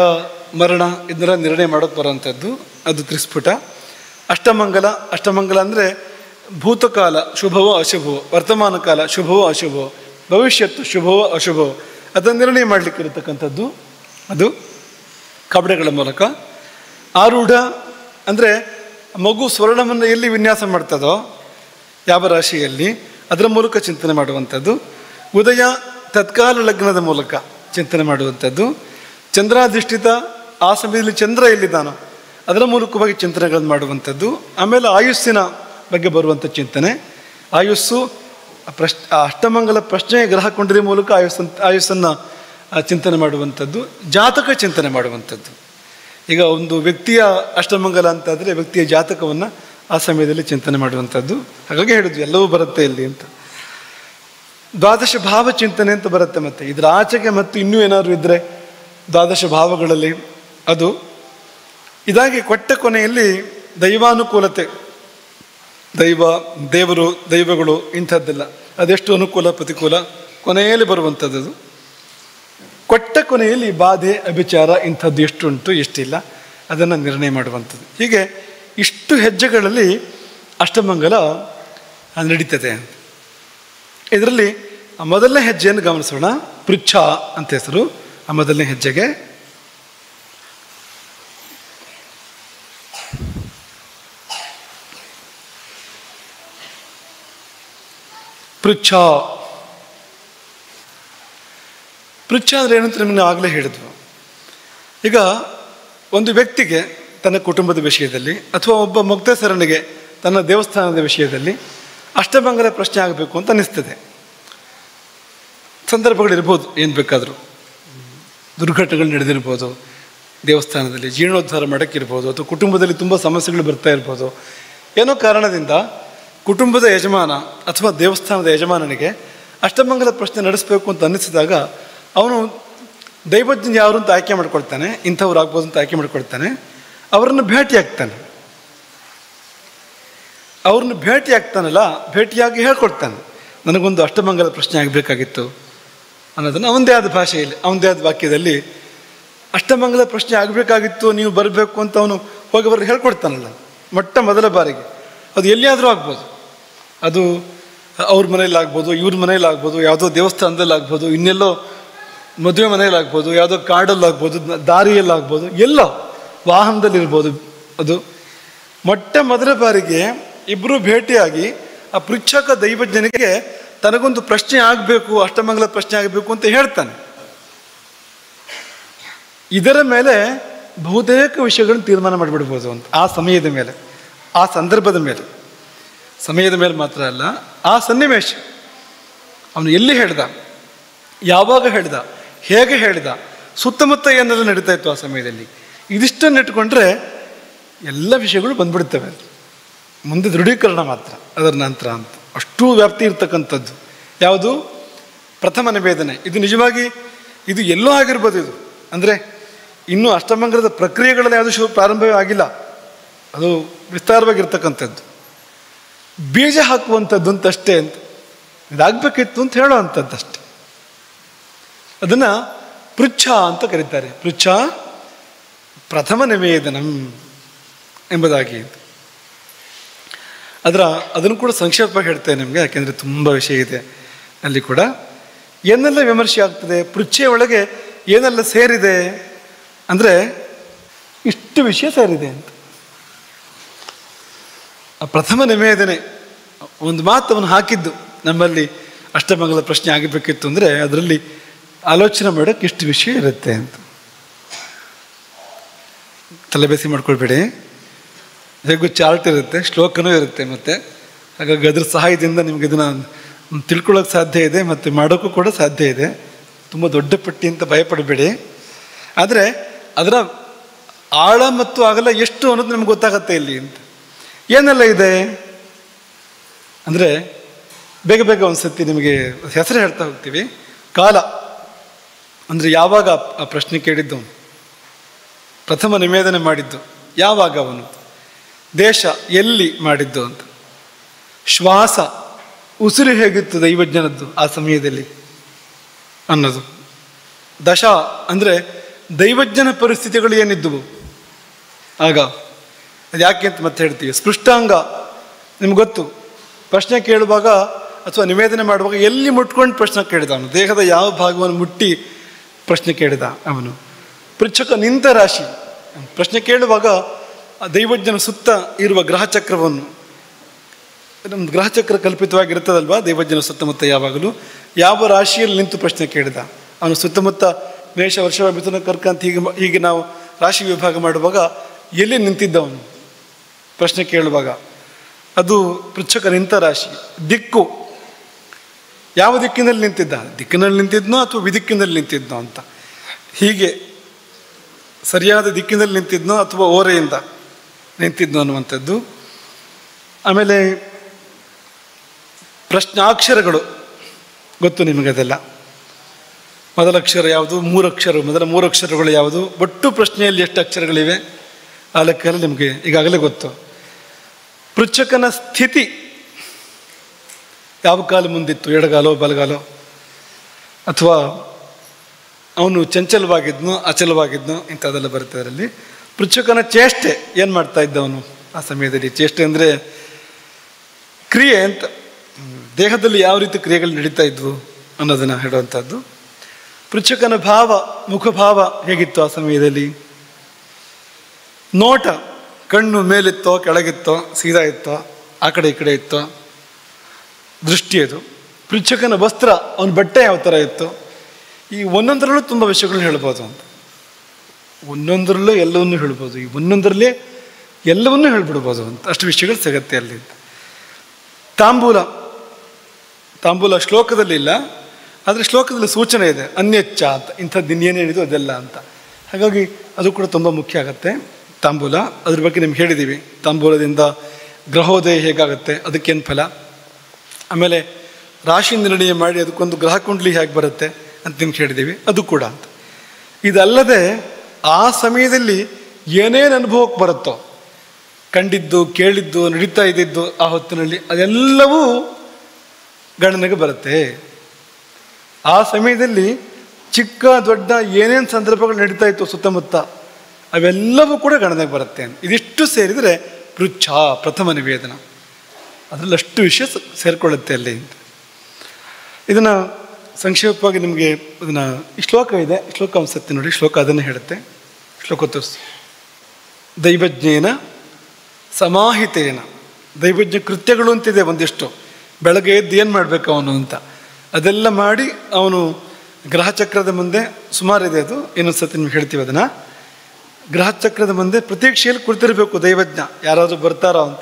ಮರಣ ಇದನ್ನೆಲ್ಲ ನಿರ್ಣಯ ಮಾಡೋಕ್ಕೆ ಬರೋವಂಥದ್ದು ಅದು ತ್ರಿಸ್ಫುಟ. ಅಷ್ಟಮಂಗಲ ಅಂದರೆ ಭೂತಕಾಲ ಶುಭವೋ ಅಶುಭವೋ, ವರ್ತಮಾನ ಕಾಲ ಶುಭವೋ ಅಶುಭವೋ, ಭವಿಷ್ಯತ್ತು ಶುಭವೋ ಅಶುಭವೋ ಅದನ್ನು ನಿರ್ಣಯ ಮಾಡಲಿಕ್ಕೆ ಇರತಕ್ಕಂಥದ್ದು ಅದು ಕಬಡೆಗಳ ಮೂಲಕ. ಆರೂಢ ಅಂದರೆ ಮಗು ಸ್ವರ್ಣವನ್ನು ಎಲ್ಲಿ ವಿನ್ಯಾಸ ಮಾಡ್ತದೋ, ಯಾವ ರಾಶಿಯಲ್ಲಿ, ಅದರ ಮೂಲಕ ಚಿಂತನೆ ಮಾಡುವಂಥದ್ದು. ಉದಯ ತತ್ಕಾಲ ಲಗ್ನದ ಮೂಲಕ ಚಿಂತನೆ ಮಾಡುವಂಥದ್ದು. ಚಂದ್ರಾಧಿಷ್ಠಿತ, ಆ ಸಮಯದಲ್ಲಿ ಚಂದ್ರ ಎಲ್ಲಿದ್ದಾನೋ ಅದರ ಮೂಲಕವಾಗಿ ಚಿಂತನೆಗಳನ್ನು ಮಾಡುವಂಥದ್ದು. ಆಮೇಲೆ ಆಯುಸ್ಸಿನ ಬಗ್ಗೆ ಬರುವಂಥ ಚಿಂತನೆ. ಆಯುಸ್ಸು ಅಷ್ಟಮಂಗಲ ಪ್ರಶ್ನೆಯ ಗ್ರಹ ಕುಂಡಲಿ ಮೂಲಕ ಆಯುಸ್ಸನ್ನು ಚಿಂತನೆ ಮಾಡುವಂಥದ್ದು. ಜಾತಕ ಚಿಂತನೆ ಮಾಡುವಂಥದ್ದು. ಈಗ ಒಂದು ವ್ಯಕ್ತಿಯ ಅಷ್ಟಮಂಗಲ ಅಂತಾದರೆ ವ್ಯಕ್ತಿಯ ಜಾತಕವನ್ನು ಆ ಸಮಯದಲ್ಲಿ ಚಿಂತನೆ ಮಾಡುವಂಥದ್ದು. ಹಾಗಾಗಿ ಹೇಳಿದ್ವಿ ಎಲ್ಲವೂ ಬರುತ್ತೆ ಇಲ್ಲಿ ಅಂತ. ದ್ವಾದಶ ಭಾವ ಚಿಂತನೆ ಅಂತ ಬರುತ್ತೆ. ಮತ್ತು ಇದರ ಆಚೆಗೆ ಮತ್ತು ಇನ್ನೂ ಏನಾದರೂ ಇದ್ದರೆ ದ್ವಾದಶ ಭಾವಗಳಲ್ಲಿ ಅದು. ಇದಾಗಿ ಕೊಟ್ಟ ಕೊನೆಯಲ್ಲಿ ದೈವಾನುಕೂಲತೆ, ದೇವರು, ದೈವಗಳು ಇಂಥದ್ದೆಲ್ಲ ಅದೆಷ್ಟು ಅನುಕೂಲ ಪ್ರತಿಕೂಲ ಕೊನೆಯಲ್ಲಿ ಬರುವಂಥದ್ದು. ಕೊಟ್ಟ ಕೊನೆಯಲ್ಲಿ ಬಾಧೆ, ಅಭಿಚಾರ ಇಂಥದ್ದು ಎಷ್ಟುಂಟು ಎಷ್ಟಿಲ್ಲ ಅದನ್ನು ನಿರ್ಣಯ ಮಾಡುವಂಥದ್ದು. ಹೀಗೆ ಇಷ್ಟು ಹೆಜ್ಜೆಗಳಲ್ಲಿ ಅಷ್ಟಮಂಗಲ ನಡೀತದೆ. ಇದರಲ್ಲಿ ಆ ಮೊದಲನೇ ಹೆಜ್ಜೆಯನ್ನು ಗಮನಿಸೋಣ. ಪೃಚ್ಛ ಅಂತ ಹೆಸರು ಆ ಮೊದಲನೇ ಹೆಜ್ಜೆಗೆ. ಪೃಚ್ಛ ಅಂದರೆ ಏನಂತ ನಿಮ್ಮನ್ನು ಆಗಲೇ ಹೇಳಿದ್ವು. ಈಗ ಒಂದು ವ್ಯಕ್ತಿಗೆ ತನ್ನ ಕುಟುಂಬದ ವಿಷಯದಲ್ಲಿ ಅಥವಾ ಒಬ್ಬ ಮುಕ್ತೇಸರನಿಗೆ ತನ್ನ ದೇವಸ್ಥಾನದ ವಿಷಯದಲ್ಲಿ ಅಷ್ಟಮಂಗಲ ಪ್ರಶ್ನೆ ಆಗಬೇಕು ಅಂತ ಅನ್ನಿಸ್ತದೆ. ಸಂದರ್ಭಗಳಿರ್ಬೋದು, ಏನು ಬೇಕಾದರೂ ದುರ್ಘಟನೆಗಳು ನಡೆದಿರ್ಬೋದು, ದೇವಸ್ಥಾನದಲ್ಲಿ ಜೀರ್ಣೋದ್ಧಾರ ಮಾಡೋಕ್ಕಿರ್ಬೋದು, ಅಥವಾ ಕುಟುಂಬದಲ್ಲಿ ತುಂಬ ಸಮಸ್ಯೆಗಳು ಬರ್ತಾ ಇರ್ಬೋದು. ಏನೋ ಕಾರಣದಿಂದ ಕುಟುಂಬದ ಯಜಮಾನ ಅಥವಾ ದೇವಸ್ಥಾನದ ಯಜಮಾನನಿಗೆ ಅಷ್ಟಮಂಗಲ ಪ್ರಶ್ನೆ ನಡೆಸಬೇಕು ಅಂತ ಅನ್ನಿಸಿದಾಗ ಅವನು ದೈವಜ್ಞ ಯಾರು ಅಂತ ಆಯ್ಕೆ ಮಾಡ್ಕೊಳ್ತಾನೆ, ಇಂಥವ್ರು ಆಗ್ಬೋದು ಅಂತ ಆಯ್ಕೆ ಮಾಡ್ಕೊಳ್ತಾನೆ. ಅವರನ್ನು ಭೇಟಿ ಆಗ್ತಾನಲ್ಲ, ಭೇಟಿಯಾಗಿ ಹೇಳ್ಕೊಡ್ತಾನೆ, ನನಗೊಂದು ಅಷ್ಟಮಂಗಲ ಪ್ರಶ್ನೆ ಆಗಬೇಕಾಗಿತ್ತು ಅನ್ನೋದನ್ನು ಅವನದೇ ಆದ ಭಾಷೆಯಲ್ಲಿ, ಅವನದೇ ಆದ ವಾಕ್ಯದಲ್ಲಿ ಅಷ್ಟಮಂಗಲ ಪ್ರಶ್ನೆ ಆಗಬೇಕಾಗಿತ್ತು, ನೀವು ಬರಬೇಕು ಅಂತ ಅವನು ಹೋಗಿ ಬರೋದು ಹೇಳ್ಕೊಡ್ತಾನಲ್ಲ ಮೊದಲ ಬಾರಿಗೆ. ಅದು ಎಲ್ಲಿಯಾದರೂ ಆಗ್ಬೋದು, ಅದು ಅವ್ರ ಮನೇಲಾಗ್ಬೋದು, ಇವ್ರ ಮನೇಲಾಗ್ಬೋದು, ಯಾವುದೋ ದೇವಸ್ಥಾನದಲ್ಲಿ ಆಗ್ಬೋದು, ಇನ್ನೆಲ್ಲೋ ಮದುವೆ ಮನೆಯಲ್ಲಾಗ್ಬೋದು, ಯಾವುದೋ ಕಾಡಲ್ಲಾಗ್ಬೋದು, ದಾರಿಯಲ್ಲಾಗ್ಬೋದು, ಎಲ್ಲೋ ವಾಹನದಲ್ಲಿರ್ಬೋದು. ಅದು ಮೊದಲ ಬಾರಿಗೆ ಇಬ್ಬರು ಭೇಟಿಯಾಗಿ ಆ ಪೃಚ್ಛಕ ದೈವಜ್ಞನಿಗೆ ತನಗೊಂದು ಪ್ರಶ್ನೆ ಆಗಬೇಕು, ಅಷ್ಟಮಂಗಲ ಪ್ರಶ್ನೆ ಆಗಬೇಕು ಅಂತ ಹೇಳ್ತಾನೆ. ಇದರ ಮೇಲೆ ಬಹುತೇಕ ವಿಷಯಗಳನ್ನು ತೀರ್ಮಾನ ಮಾಡಿಬಿಡ್ಬೋದು ಅಂತ. ಆ ಸಮಯದ ಮೇಲೆ, ಆ ಸಂದರ್ಭದ ಮೇಲೆ, ಸಮಯದ ಮೇಲೆ ಮಾತ್ರ ಅಲ್ಲ, ಆ ಸನ್ನಿವೇಶ, ಅವನು ಎಲ್ಲಿ ಹೇಳ್ದ, ಯಾವಾಗ ಹೇಳ್ದ, ಹೇಗೆ ಹೇಳ್ದ, ಸುತ್ತಮುತ್ತ ಏನೆಲ್ಲ ನಡೀತಾ ಇತ್ತು ಆ ಸಮಯದಲ್ಲಿ, ಇದಿಷ್ಟನ್ನು ಇಟ್ಕೊಂಡ್ರೆ ಎಲ್ಲ ವಿಷಯಗಳು ಬಂದ್ಬಿಡ್ತವೆ. ಮುಂದೆ ದೃಢೀಕರಣ ಮಾತ್ರ ಅದರ ನಂತರ ಅಂತ. ಅಷ್ಟೂ ವ್ಯಾಪ್ತಿ ಇರ್ತಕ್ಕಂಥದ್ದು ಯಾವುದು ಪ್ರಥಮ ನಿವೇದನೆ. ಇದು ನಿಜವಾಗಿ ಇದು ಎಲ್ಲೋ ಆಗಿರ್ಬೋದು. ಇದು ಅಂದರೆ ಇನ್ನೂ ಅಷ್ಟಮಂಗಲದ ಪ್ರಕ್ರಿಯೆಗಳಲ್ಲಿ ಯಾವುದು ಪ್ರಾರಂಭವೇ ಆಗಿಲ್ಲ, ಅದು ವಿಸ್ತಾರವಾಗಿರ್ತಕ್ಕಂಥದ್ದು. ಬೀಜ ಹಾಕುವಂಥದ್ದು ಅಂತಷ್ಟೇ, ಅಂತ ಇದಾಗಬೇಕಿತ್ತು ಅಂತ ಹೇಳುವಂಥದ್ದಷ್ಟೆ. ಅದನ್ನು ಪೃಚ್ಛ ಅಂತ ಕರೀತಾರೆ. ಪೃಚ್ಛ ಪ್ರಥಮ ನಿವೇದನಂ ಎಂಬುದಾಗಿ. ಅದನ್ನು ಕೂಡ ಸಂಕ್ಷೇಪವಾಗಿ ಹೇಳ್ತೇನೆ ನಿಮಗೆ, ಯಾಕೆಂದರೆ ತುಂಬ ವಿಷಯ ಇದೆ ಅಲ್ಲಿ ಕೂಡ. ಏನೆಲ್ಲ ವಿಮರ್ಶೆ ಆಗ್ತದೆ, ಪೃಚ್ಛೆಯ ಒಳಗೆ ಏನೆಲ್ಲ ಸೇರಿದೆ ಅಂದರೆ ಇಷ್ಟು ವಿಷಯ ಸೇರಿದೆ ಅಂತ. ಆ ಪ್ರಥಮ ನಿವೇದನೆ ಒಂದು ಮಾತು ಅವನು ಹಾಕಿದ್ದು ನಮ್ಮಲ್ಲಿ ಅಷ್ಟಮಂಗಲ ಪ್ರಶ್ನೆ ಆಗಬೇಕಿತ್ತು ಅಂದರೆ ಅದರಲ್ಲಿ ಆಲೋಚನೆ ಮಾಡೋಕ್ಕೆ ಇಷ್ಟು ವಿಷಯ ಇರುತ್ತೆ ಅಂತ. ತಲೆಬೇಸಿ ಮಾಡ್ಕೊಳ್ಬೇಡಿ. ಹೇಗೂ ಚಾರ್ಟ್ ಇರುತ್ತೆ, ಶ್ಲೋಕನೂ ಇರುತ್ತೆ, ಮತ್ತು ಹಾಗಾಗಿ ಅದ್ರ ಸಹಾಯದಿಂದ ನಿಮ್ಗೆ ಇದನ್ನು ತಿಳ್ಕೊಳ್ಳೋಕೆ ಸಾಧ್ಯ ಇದೆ ಮತ್ತು ಮಾಡೋಕ್ಕೂ ಕೂಡ ಸಾಧ್ಯ ಇದೆ. ತುಂಬ ದೊಡ್ಡ ಪಟ್ಟಿ ಅಂತ ಭಯಪಡಬೇಡಿ. ಆದರೆ ಅದರ ಆಳ ಮತ್ತು ಅಗಲ ಎಷ್ಟು ಅನ್ನೋದು ನಮ್ಗೆ ಗೊತ್ತಾಗತ್ತೆ ಇಲ್ಲಿ ಅಂತ. ಏನೆಲ್ಲ ಇದೆ ಅಂದರೆ ಬೇಗ ಬೇಗ ಒಂದು ಸತಿ ನಿಮಗೆ ಹೆಸರು ಹೇಳ್ತಾ ಹೋಗ್ತೀವಿ. ಕಾಲ ಅಂದರೆ ಯಾವಾಗ ಆ ಪ್ರಶ್ನೆ ಕೇಳಿದ್ದು, ಪ್ರಥಮ ನಿವೇದನೆ ಮಾಡಿದ್ದು ಯಾವಾಗ, ಅವನು ದೇಶ ಎಲ್ಲಿ ಮಾಡಿದ್ದು ಅಂತ. ಶ್ವಾಸ, ಉಸಿರು ಹೇಗಿತ್ತು ದೈವಜ್ಞನದ್ದು ಆ ಸಮಯದಲ್ಲಿ ಅನ್ನೋದು. ದಶ ಅಂದರೆ ದೈವಜ್ಞನ ಪರಿಸ್ಥಿತಿಗಳು ಏನಿದ್ದವು ಆಗ, ಅದು ಯಾಕೆ ಅಂತ ಮತ್ತೆ ಹೇಳ್ತೀವಿ. ಸ್ಪೃಷ್ಟಾಂಗ ನಿಮ್ಗೆ ಗೊತ್ತು, ಪ್ರಶ್ನೆ ಕೇಳುವಾಗ ಅಥವಾ ನಿವೇದನೆ ಮಾಡುವಾಗ ಎಲ್ಲಿ ಮುಟ್ಕೊಂಡು ಪ್ರಶ್ನೆ ಕೇಳಿದ ಅವನು, ದೇಹದ ಯಾವ ಭಾಗವನ್ನು ಮುಟ್ಟಿ ಪ್ರಶ್ನೆ ಕೇಳಿದ ಅವನು. ಪೃಚ್ಛಕ ನಿಂತ ರಾಶಿ, ಪ್ರಶ್ನೆ ಕೇಳುವಾಗ ಆ ದೈವಜ್ಞನ ಸುತ್ತ ಇರುವ ಗ್ರಹಚಕ್ರವನ್ನು, ನಮ್ದು ಗ್ರಹಚಕ್ರ ಕಲ್ಪಿತವಾಗಿರ್ತದಲ್ವಾ ದೈವಜ್ಞನ ಸುತ್ತಮುತ್ತ ಯಾವಾಗಲೂ, ಯಾವ ರಾಶಿಯಲ್ಲಿ ನಿಂತು ಪ್ರಶ್ನೆ ಕೇಳಿದ ಅವನು. ಸುತ್ತಮುತ್ತ ಮೇಷ, ವರ್ಷ, ಮಿಥುನ, ಕರ್ಕ ಅಂತ ಹೀಗೆ ನಾವು ರಾಶಿ ವಿಭಾಗ ಮಾಡುವಾಗ ಎಲ್ಲಿ ನಿಂತಿದ್ದವನು ಪ್ರಶ್ನೆ ಕೇಳುವಾಗ, ಅದು ಪೃಚ್ಛಕ ನಿಂತ ರಾಶಿ. ದಿಕ್ಕು, ಯಾವ ದಿಕ್ಕಿನಲ್ಲಿ ನಿಂತಿದ್ದ, ದಿಕ್ಕಿನಲ್ಲಿ ನಿಂತಿದ್ನೋ ಅಥವಾ ವಿದಿಕ್ಕಿನಲ್ಲಿ ನಿಂತಿದ್ನೋ ಅಂತ, ಹೀಗೆ ಸರಿಯಾದ ದಿಕ್ಕಿನಲ್ಲಿ ನಿಂತಿದ್ನೋ ಅಥವಾ ಓರೆಯಿಂದ ನಿಂತಿದ್ನೋ ಅನ್ನುವಂಥದ್ದು. ಆಮೇಲೆ ಪ್ರಶ್ನಾಕ್ಷರಗಳು ಗೊತ್ತು ನಿಮಗದೆಲ್ಲ. ಮೊದಲ ಅಕ್ಷರ ಯಾವುದು, ಮೊದಲ ಮೂರು ಅಕ್ಷರಗಳು ಯಾವುದು, ಒಟ್ಟು ಪ್ರಶ್ನೆಯಲ್ಲಿ ಎಷ್ಟು ಅಕ್ಷರಗಳಿವೆ ಆ ಲೆಕ್ಕದಲ್ಲಿ ನಿಮಗೆ ಈಗಾಗಲೇ ಗೊತ್ತು. ಪೃಚ್ಛಕನ ಸ್ಥಿತಿ, ಯಾವ ಕಾಲು ಮುಂದಿತ್ತು, ಎಡಗಾಲೋ ಬಲಗಾಲೋ, ಅಥವಾ ಅವನು ಚಂಚಲವಾಗಿದ್ನೋ ಅಚಲವಾಗಿದ್ನೋ ಇಂಥದ್ದೆಲ್ಲ ಬರುತ್ತೆ ಅದರಲ್ಲಿ. ಪೃಚ್ಛಕನ ಚೇಷ್ಟೆ, ಏನು ಮಾಡ್ತಾ ಇದ್ದವನು ಆ ಸಮಯದಲ್ಲಿ. ಚೇಷ್ಟೆ ಅಂದರೆ ಕ್ರಿಯೆ ಅಂತ, ದೇಹದಲ್ಲಿ ಯಾವ ರೀತಿ ಕ್ರಿಯೆಗಳು ನಡೀತಾ ಇದ್ವು ಅನ್ನೋದನ್ನು ಹೇಳುವಂಥದ್ದು. ಪೃಚ್ಛಕನ ಭಾವ, ಮುಖಭಾವ ಹೇಗಿತ್ತು ಆ ಸಮಯದಲ್ಲಿ. ನೋಟ, ಕಣ್ಣು ಮೇಲಿತ್ತೋ ಕೆಳಗಿತ್ತೋ, ಸೀದಾ ಇತ್ತೋ, ಆ ಕಡೆ ಈ ಕಡೆ ಇತ್ತೋ, ದೃಷ್ಟಿ ಅದು. ಪೃಚ್ಛಕನ ವಸ್ತ್ರ, ಅವನ ಬಟ್ಟೆ ಯಾವ ಥರ ಇತ್ತು. ಈ ಒಂದೊಂದರಲ್ಲೂ ತುಂಬ ವಿಷಯಗಳನ್ನ ಹೇಳ್ಬೋದು ಅಂತ, ಒಂದೊಂದರಲ್ಲೂ ಎಲ್ಲವನ್ನೂ ಹೇಳ್ಬೋದು, ಈ ಒಂದೊಂದರಲ್ಲೇ ಎಲ್ಲವನ್ನೂ ಹೇಳ್ಬಿಡ್ಬೋದು ಅಂತ, ಅಷ್ಟು ವಿಷಯಗಳು ಸಿಗತ್ತೆ ಅಲ್ಲಿ. ತಾಂಬೂಲ, ತಾಂಬೂಲ ಶ್ಲೋಕದಲ್ಲಿ ಇಲ್ಲ, ಆದರೆ ಶ್ಲೋಕದಲ್ಲಿ ಸೂಚನೆ ಇದೆ, ಅನ್ಯಚ್ಚ ಅಂತ, ಇಂಥದ್ದು ಇನ್ನೇನೇನಿದು ಅದೆಲ್ಲ ಅಂತ. ಹಾಗಾಗಿ ಅದು ಕೂಡ ತುಂಬ ಮುಖ್ಯ ಆಗುತ್ತೆ ತಾಂಬೂಲ. ಅದ್ರ ಬಗ್ಗೆ ನಿಮ್ಗೆ ಹೇಳಿದ್ದೀವಿ, ತಾಂಬೂಲದಿಂದ ಗ್ರಹೋದಯ ಹೇಗಾಗುತ್ತೆ, ಅದಕ್ಕೇನು ಫಲ. ಆಮೇಲೆ ರಾಶಿ ನಿರ್ಣಯ ಮಾಡಿ ಅದಕ್ಕೊಂದು ಗ್ರಹ ಕುಂಡ್ಲಿ ಹೇಗೆ ಬರುತ್ತೆ ಅಂತ ನಿಮ್ಗೆ ಹೇಳಿದ್ದೀವಿ, ಅದು ಕೂಡ ಅಂತ. ಇದಲ್ಲದೆ ಆ ಸಮಯದಲ್ಲಿ ಏನೇನು ಅನುಭವಕ್ಕೆ ಬರುತ್ತೋ, ಕಂಡಿದ್ದು ಕೇಳಿದ್ದು ನಡೀತಾ ಇದ್ದಿದ್ದು ಆ ಹೊತ್ತಿನಲ್ಲಿ, ಅದೆಲ್ಲವೂ ಗಣನೆಗೆ ಬರುತ್ತೆ. ಆ ಸಮಯದಲ್ಲಿ ಚಿಕ್ಕ ದೊಡ್ಡ ಏನೇನು ಸಂದರ್ಭಗಳು ನಡೀತಾ ಇತ್ತು ಸುತ್ತಮುತ್ತ, ಅವೆಲ್ಲವೂ ಕೂಡ ಗಣನೆಗೆ ಬರುತ್ತೆ. ಇದಿಷ್ಟು ಸೇರಿದರೆ ಪೃಚ್ಛ ಪ್ರಥಮ ನಿವೇದನ, ಅದರಲ್ಲಿ ಅಷ್ಟು ವಿಷಯ ಸೇರಿಕೊಳ್ಳುತ್ತೆ ಅಲ್ಲಿ. ಇದನ್ನು ಸಂಕ್ಷೇಪವಾಗಿ ನಿಮಗೆ ಅದನ್ನು, ಈ ಶ್ಲೋಕ ಇದೆ, ಶ್ಲೋಕ ಅನ್ಸುತ್ತೆ ನೋಡಿ, ಶ್ಲೋಕ ಅದನ್ನು ಹೇಳುತ್ತೆ. ಶ್ಲೋಕ ತೋರಿಸಿ. ದೈವಜ್ಞೇನ ಸಮಾಹಿತೇನ, ದೈವಜ್ಞ ಕೃತ್ಯಗಳು ಅಂತಿದೆ ಒಂದಿಷ್ಟು. ಬೆಳಗ್ಗೆ ಎದ್ದು ಏನು ಮಾಡಬೇಕು ಅವನು ಅಂತ ಅದೆಲ್ಲ ಮಾಡಿ ಅವನು ಗ್ರಹಚಕ್ರದ ಮುಂದೆ, ಸುಮಾರಿದೆ ಅದು, ಇನ್ನೊಂದು ಸತಿ ನಿಮ್ಗೆ ಹೇಳ್ತೀವಿ ಅದನ್ನು. ಗ್ರಹಚಕ್ರದ ಮುಂದೆ ಪ್ರತೀಕ್ಷೆಯಲ್ಲಿ ಕುಳಿತಿರಬೇಕು ದೈವಜ್ಞ, ಯಾರಾದರೂ ಬರ್ತಾರೋ ಅಂತ.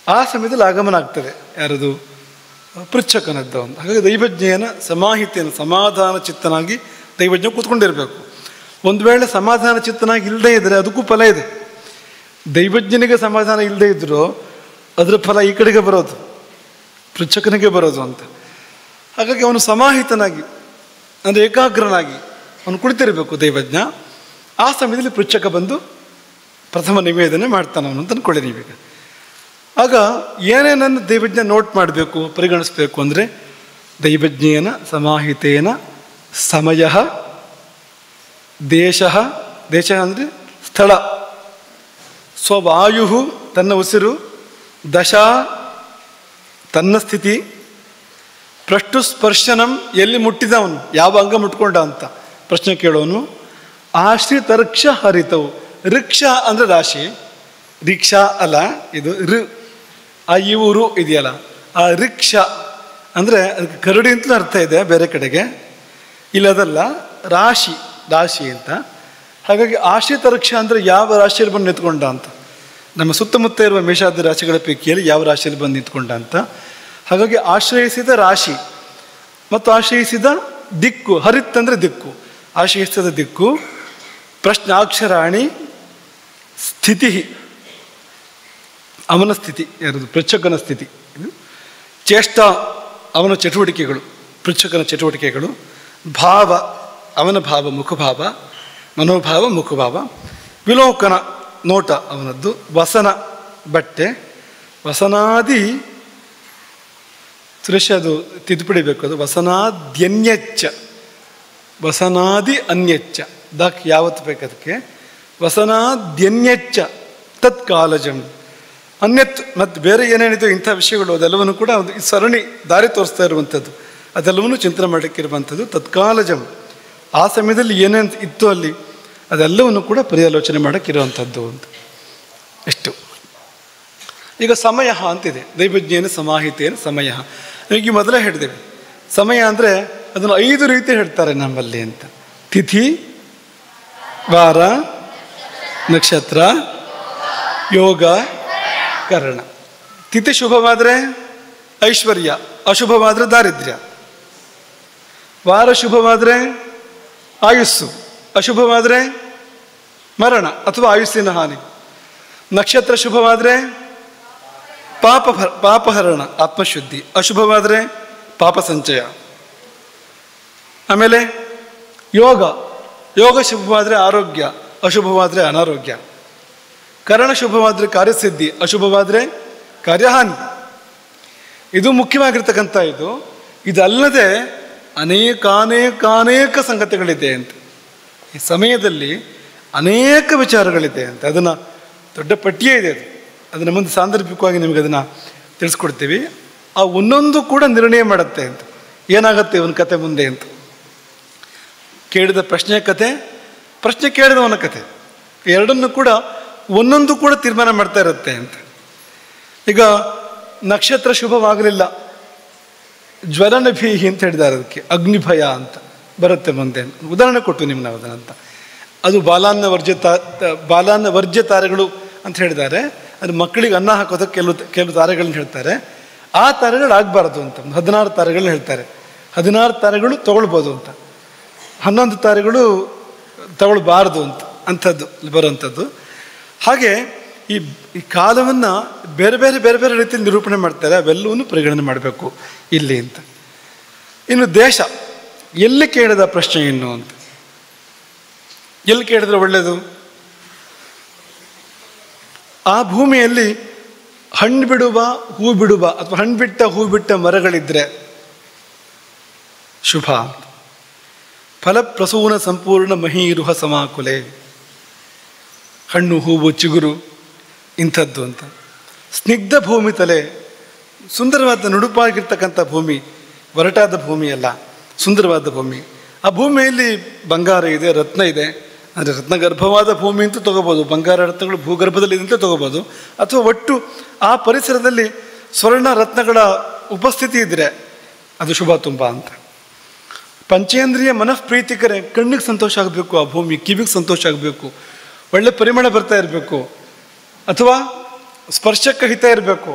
ಆ ಸಮಯದಲ್ಲಿ ಆಗಮನ ಆಗ್ತದೆ ಯಾರದು, ಪೃಚ್ಛಕನದ್ದು ಅಂತ. ಹಾಗಾಗಿ ದೈವಜ್ಞೇನ ಸಮಾಹಿತೇನ, ಸಮಾಧಾನ ಚಿತ್ತನಾಗಿ ದೈವಜ್ಞ ಕೂತ್ಕೊಂಡಿರಬೇಕು. ಒಂದು ವೇಳೆ ಸಮಾಧಾನ ಚಿತ್ತನಾಗಿ ಇಲ್ಲದೇ ಇದ್ದರೆ ಅದಕ್ಕೂ ಫಲ ಇದೆ. ದೈವಜ್ಞನಿಗೆ ಸಮಾಧಾನ ಇಲ್ಲದೇ ಇದ್ದರೂ ಅದರ ಫಲ ಈ ಕಡೆಗೆ ಬರೋದು, ಪೃಚ್ಛಕನಿಗೆ ಬರೋದು ಅಂತ. ಹಾಗಾಗಿ ಅವನು ಸಮಾಹಿತನಾಗಿ ಅಂದರೆ ಏಕಾಗ್ರನಾಗಿ ಅವನು ಕುಳಿತಿರಬೇಕು ದೈವಜ್ಞ. ಆ ಸಮಯದಲ್ಲಿ ಪೃಚ್ಛಕ ಬಂದು ಪ್ರಥಮ ನಿವೇದನೆ ಮಾಡ್ತಾನೆ ಅವನು ಅಂತ ಅಂದ್ಕೊಳ್ಳಿ ನೀವೀಗ. ಆಗ ಏನೇನನ್ನು ದೈವಜ್ಞ ನೋಟ್ ಮಾಡಬೇಕು, ಪರಿಗಣಿಸ್ಬೇಕು ಅಂದರೆ ದೈವಜ್ಞೇನ ಸಮಾಹಿತೇನ ಸಮಯ, ದೇಶ, ದೇಶ ಅಂದರೆ ಸ್ಥಳ, ಸ್ವವಾಯು ತನ್ನ ಉಸಿರು, ದಶ ತನ್ನ ಸ್ಥಿತಿ, ಪ್ರಷ್ಟುಸ್ಪರ್ಶನಂ ಎಲ್ಲಿ ಮುಟ್ಟಿದವನು, ಯಾವ ಅಂಗ ಮುಟ್ಕೊಂಡ ಅಂತ ಪ್ರಶ್ನೆ ಕೇಳೋನು. ಆಶ್ರಿತ ಋಕ್ಷ ಹರಿತವು, ಋಕ್ಷ ಅಂದರೆ ರಾಶಿ, ರಿಕ್ಷಾ ಅಲ್ಲ, ಇದು ಆ ಇವರು ಇದೆಯಲ್ಲ, ಆ ರಿಕ್ಷಾ ಅಂದರೆ ಅದಕ್ಕೆ ಕರಡಿ ಅಂತಲೂ ಅರ್ಥ ಇದೆ ಬೇರೆ ಕಡೆಗೆ. ಇಲ್ಲದಲ್ಲ, ರಾಶಿ ಅಂತ. ಹಾಗಾಗಿ ಆಶ್ರಿತ ವೃಕ್ಷ ಅಂದರೆ ಯಾವ ರಾಶಿಯಲ್ಲಿ ಬಂದು ನಿಂತ್ಕೊಂಡ ಅಂತ, ನಮ್ಮ ಸುತ್ತಮುತ್ತ ಇರುವ ಮೇಷಾದಿ ರಾಶಿಗಳ ಪೈಕಿಯಲ್ಲಿ ಯಾವ ರಾಶಿಯಲ್ಲಿ ಬಂದು ನಿಂತ್ಕೊಂಡ ಅಂತ. ಹಾಗಾಗಿ ಆಶ್ರಯಿಸಿದ ರಾಶಿ ಮತ್ತು ಆಶ್ರಯಿಸಿದ ದಿಕ್ಕು, ಹರಿತ್ ಅಂದರೆ ದಿಕ್ಕು, ಆಶ್ರಯಿಸಿದ ದಿಕ್ಕು. ಪ್ರಶ್ನಾಕ್ಷರಾಣಿ ಸ್ಥಿತಿ, ಅವನ ಸ್ಥಿತಿ, ಯಾರದು ಪೃಚ್ಛಕನ ಸ್ಥಿತಿ. ಚೇಷ್ಟ ಅವನ ಚಟುವಟಿಕೆಗಳು, ಪೃಚ್ಛಕನ ಚಟುವಟಿಕೆಗಳು. ಭಾವ ಅವನ ಭಾವ, ಮುಖಭಾವ, ಮನೋಭಾವ, ಮುಖಭಾವ. ವಿಲೋಕನ ನೋಟ ಅವನದ್ದು. ವಸನ ಬಟ್ಟೆ, ವಸನಾದಿ ಸುರೇಶ ಅದು ತಿದ್ದುಪಡಿಬೇಕು, ಅದು ವಸನಾದ್ಯನ್ಯಚ್ಚ, ವಸನಾದಿ ಅನ್ಯಚ್ಚ, ದಕ್ ಯಾವತ್ತು ಬೇಕು ಅದಕ್ಕೆ. ವಸನಾದ್ಯನ್ಯಚ್ಚ ತತ್ಕಾಲಜಂ, ಅನ್ಯತ್ ಮತ್ತು ಬೇರೆ ಏನೇನಿದೆ ಇಂಥ ವಿಷಯಗಳು ಅದೆಲ್ಲವನ್ನು ಕೂಡ ಒಂದು ಸರಣಿ ದಾರಿ ತೋರಿಸ್ತಾ ಇರುವಂಥದ್ದು, ಅದೆಲ್ಲವನ್ನೂ ಚಿಂತನೆ ಮಾಡಲಿಕ್ಕಿರುವಂಥದ್ದು. ತತ್ಕಾಲಜಂ, ಆ ಸಮಯದಲ್ಲಿ ಏನೇನು ಇತ್ತು ಅಲ್ಲಿ ಅದೆಲ್ಲವನ್ನು ಕೂಡ ಪರ್ಯಾಲೋಚನೆ ಮಾಡೋಕ್ಕಿರುವಂಥದ್ದು ಅಂತ. ಎಷ್ಟು ಈಗ ಸಮಯ ಅಂತಿದೆ, ದೈವಜ್ಞೇನ ಸಮಾಹಿತೇನ ಸಮಯ. ಈಗ ಮೊದಲೇ ಹೇಳಿದ್ದೇವೆ, ಸಮಯ ಅಂದರೆ ಅದನ್ನು 5 ರೀತಿ ಹೇಳ್ತಾರೆ ನಮ್ಮಲ್ಲಿ ಅಂತ. ತಿಥಿ, ವಾರ, ನಕ್ಷತ್ರ, ಯೋಗ, ಕರಣ. ತಿಥಿ ಶುಭವಾದರೆ ಐಶ್ವರ್ಯ, ಅಶುಭವಾದರೆ ದಾರಿದ್ರ್ಯ. ವಾರ ಶುಭವಾದರೆ ಆಯುಸ್ಸು, ಅಶುಭವಾದರೆ ಮರಣ ಅಥವಾ ಆಯುಸ್ಸಿನ ಹಾನಿ. ನಕ್ಷತ್ರ ಶುಭವಾದರೆ ಪಾಪಹರಣ, ಆತ್ಮಶುದ್ಧಿ. ಅಶುಭವಾದರೆ ಪಾಪ ಸಂಚಯ. ಆಮೇಲೆ ಯೋಗ ಶುಭವಾದರೆ ಆರೋಗ್ಯ, ಅಶುಭವಾದರೆ ಅನಾರೋಗ್ಯ. ಕರಣ ಶುಭವಾದರೆ ಕಾರ್ಯಸಿದ್ಧಿ, ಅಶುಭವಾದರೆ ಕಾರ್ಯಹಾನಿ. ಇದು ಮುಖ್ಯವಾಗಿರ್ತಕ್ಕಂಥ ಇದಲ್ಲದೆ ಅನೇಕ ಸಂಗತಿಗಳಿದೆ ಅಂತ. ಈ ಸಮಯದಲ್ಲಿ ಅನೇಕ ವಿಚಾರಗಳಿದೆ ಅಂತ, ಅದನ್ನು ದೊಡ್ಡ ಪಟ್ಟಿಯೇ ಇದೆ. ಅದನ್ನು ಮುಂದೆ ಸಾಂದರ್ಭಿಕವಾಗಿ ನಿಮಗೆ ಅದನ್ನು ತಿಳಿಸ್ಕೊಡ್ತೀವಿ. ಆ ಒಂದೊಂದು ಕೂಡ ನಿರ್ಣಯ ಮಾಡುತ್ತೆ ಅಂತ, ಏನಾಗುತ್ತೆ ಇವನ ಕತೆ ಮುಂದೆ ಅಂತ. ಕೇಳಿದ ಪ್ರಶ್ನೆ ಕತೆ, ಪ್ರಶ್ನೆ ಕೇಳಿದವನ ಕತೆ, ಎರಡನ್ನು ಕೂಡ ಒಂದೊಂದು ಕೂಡ ತೀರ್ಮಾನ ಮಾಡ್ತಾ ಇರುತ್ತೆ ಅಂತ. ಈಗ ನಕ್ಷತ್ರ ಶುಭವಾಗಲಿಲ್ಲ, ಜ್ವಲನ ಭೀಹಿ ಅಂತ ಹೇಳಿದ್ದಾರೆ, ಅದಕ್ಕೆ ಅಗ್ನಿಭಯ ಅಂತ ಬರುತ್ತೆ ಮುಂದೆ. ಉದಾಹರಣೆ ಕೊಟ್ಟು ನಿಮ್ಗೆ ನಾವು ಅದನ್ನಂತ. ಅದು ಬಾಲಾನ್ನ ವರ್ಜ್ಯ ತಾರೆಗಳು ಅಂತ ಹೇಳಿದ್ದಾರೆ. ಅದು ಮಕ್ಕಳಿಗೆ ಅನ್ನ ಹಾಕೋದಕ್ಕೆ ಕೆಲವು ತಾರೆಗಳನ್ನ ಹೇಳ್ತಾರೆ. ಆ ತಾರೆಗಳು ಆಗಬಾರ್ದು ಅಂತ 16 ತಾರೆಗಳನ್ನ ಹೇಳ್ತಾರೆ. 16 ತಾರೆಗಳು ತಗೊಳ್ಬೋದು ಅಂತ, 11 ತಾರೆಗಳು ತಗೊಳ್ಬಾರ್ದು ಅಂತ, ಅಂಥದ್ದು ಬರುವಂಥದ್ದು. ಹಾಗೆ ಈ ಕಾಲವನ್ನು ಬೇರೆ ಬೇರೆ ರೀತಿಯಲ್ಲಿ ನಿರೂಪಣೆ ಮಾಡ್ತಾರೆ. ಅವೆಲ್ಲವನ್ನೂ ಪರಿಗಣನೆ ಮಾಡಬೇಕು ಇಲ್ಲಿ ಅಂತ. ಇನ್ನು ದೇಶ, ಎಲ್ಲಿ ಕೇಳಿದ ಪ್ರಶ್ನೆ ಇನ್ನು ಅಂತ, ಎಲ್ಲಿ ಕೇಳಿದ್ರೆ ಒಳ್ಳೆಯದು? ಆ ಭೂಮಿಯಲ್ಲಿ ಹಣ್ಣು ಬಿಡುವ, ಹೂ ಬಿಡುವ ಅಥವಾ ಹಣ್ಣು ಬಿಟ್ಟ ಹೂ ಬಿಟ್ಟ ಮರಗಳಿದ್ರೆ ಶುಭ. ಫಲಪ್ರಸೂನ ಸಂಪೂರ್ಣ ಮಹೀರುಹ ಸಮಾಕುಲೆ, ಹಣ್ಣು ಹೂವು ಚಿಗುರು ಇಂಥದ್ದು ಅಂತ. ಸ್ನಿಗ್ಧ ಭೂಮಿ ತಲೆ, ಸುಂದರವಾದ ನುಡುಪಾಗಿರ್ತಕ್ಕಂಥ ಭೂಮಿ, ಒರಟಾದ ಭೂಮಿ ಅಲ್ಲ, ಸುಂದರವಾದ ಭೂಮಿ. ಆ ಭೂಮಿಯಲ್ಲಿ ಬಂಗಾರ ಇದೆ, ರತ್ನ ಇದೆ. ಅಂದರೆ ರತ್ನಗರ್ಭವಾದ ಭೂಮಿ ಅಂತ ತೊಗೋಬೋದು, ಬಂಗಾರ ರತ್ನಗಳು ಭೂಗರ್ಭದಲ್ಲಿ ಅಂತ ತೊಗೋಬೋದು. ಅಥವಾ ಒಟ್ಟು ಆ ಪರಿಸರದಲ್ಲಿ ಸ್ವರ್ಣ ರತ್ನಗಳ ಉಪಸ್ಥಿತಿ ಇದ್ದರೆ ಅದು ಶುಭ ತುಂಬ ಅಂತ. ಪಂಚೇಂದ್ರಿಯ ಮನಃಪ್ರೀತಿಕರೇ, ಕಣ್ಣಿಗೆ ಸಂತೋಷ ಆಗಬೇಕು ಆ ಭೂಮಿ, ಕಿವಿಗೆ ಸಂತೋಷ ಆಗಬೇಕು, ಒಳ್ಳೆ ಪರಿಮಳ ಬರ್ತಾ ಇರಬೇಕು, ಅಥವಾ ಸ್ಪರ್ಶಕ್ಕೆ ಹಿತ ಇರಬೇಕು.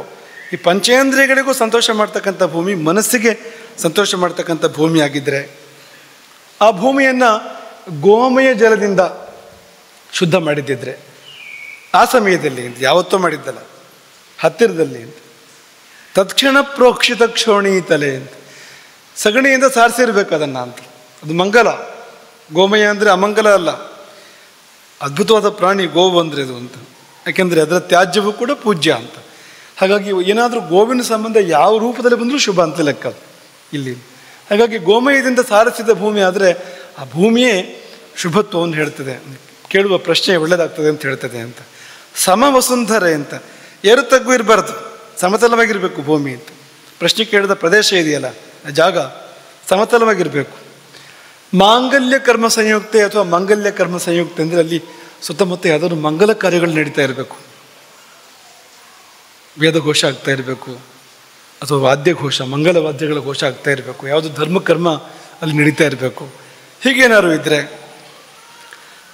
ಈ ಪಂಚೇಂದ್ರಿಯಗಳಿಗೂ ಸಂತೋಷ ಮಾಡ್ತಕ್ಕಂಥ ಭೂಮಿ, ಮನಸ್ಸಿಗೆ ಸಂತೋಷ ಮಾಡ್ತಕ್ಕಂಥ ಭೂಮಿ ಆಗಿದ್ದರೆ ಆ ಭೂಮಿಯನ್ನು ಗೋಮಯ ಜಲದಿಂದ ಶುದ್ಧ ಮಾಡಿದ್ದಿದ್ರೆ, ಆ ಸಮಯದಲ್ಲಿ ಅಂತ, ಯಾವತ್ತೋ ಮಾಡಿದ್ದಲ್ಲ, ಹತ್ತಿರದಲ್ಲಿ ಅಂತ. ತತ್ಕ್ಷಣ ಪ್ರೋಕ್ಷಿತ ಕ್ಷೋಣೀತಲೆ ಅಂತ, ಸಗಣಿಯಿಂದ ಸಾರಿಸಿರ್ಬೇಕು ಅದನ್ನು ಅಂತ. ಅದು ಮಂಗಲ. ಗೋಮಯ ಅಂದರೆ ಅಮಂಗಲ ಅಲ್ಲ, ಅದ್ಭುತವಾದ ಪ್ರಾಣಿ ಗೋವು ಅಂದರೆ ಅದು ಅಂತ. ಯಾಕೆಂದರೆ ಅದರ ತ್ಯಾಜ್ಯವೂ ಕೂಡ ಪೂಜ್ಯ ಅಂತ. ಹಾಗಾಗಿ ಏನಾದರೂ ಗೋವಿನ ಸಂಬಂಧ ಯಾವ ರೂಪದಲ್ಲಿ ಬಂದರೂ ಶುಭ ಅಂತ ಲೆಕ್ಕ ಇಲ್ಲಿ. ಹಾಗಾಗಿ ಗೋಮಯದಿಂದ ಸಾರಿಸಿದ ಭೂಮಿ ಆದರೆ ಆ ಭೂಮಿಯೇ ಶುಭತ್ವವನ್ನು ಹೇಳ್ತದೆ, ಕೇಳುವ ಪ್ರಶ್ನೆ ಒಳ್ಳೆಯದಾಗ್ತದೆ ಅಂತ ಹೇಳ್ತದೆ ಅಂತ. ಸಮವಸುಂಧರೆ ಅಂತ, ಏರು ತಗ್ಗು ಇರಬಾರ್ದು, ಸಮತಲವಾಗಿರಬೇಕು ಭೂಮಿ ಅಂತ. ಪ್ರಶ್ನೆ ಕೇಳಿದ ಪ್ರದೇಶ ಇದೆಯಲ್ಲ, ಆ ಜಾಗ ಸಮತಲವಾಗಿರಬೇಕು. ಮಾಂಗಲ್ಯ ಕರ್ಮ ಸಂಯುಕ್ತೆ ಅಥವಾ ಮಂಗಲ್ಯ ಕರ್ಮ ಸಂಯುಕ್ತೆ ಅಂದರೆ ಅಲ್ಲಿ ಸುತ್ತಮುತ್ತ ಯಾವುದಾದ್ರು ಮಂಗಲ ಕಾರ್ಯಗಳು ನಡೀತಾ ಇರಬೇಕು. ವೇದಘೋಷ ಆಗ್ತಾ ಇರಬೇಕು, ಅಥವಾ ವಾದ್ಯಘೋಷ, ಮಂಗಲ ವಾದ್ಯಗಳ ಘೋಷ ಆಗ್ತಾ ಇರಬೇಕು, ಯಾವುದು ಧರ್ಮಕರ್ಮ ಅಲ್ಲಿ ನಡೀತಾ ಇರಬೇಕು. ಹೀಗೇನಾದ್ರು ಇದ್ದರೆ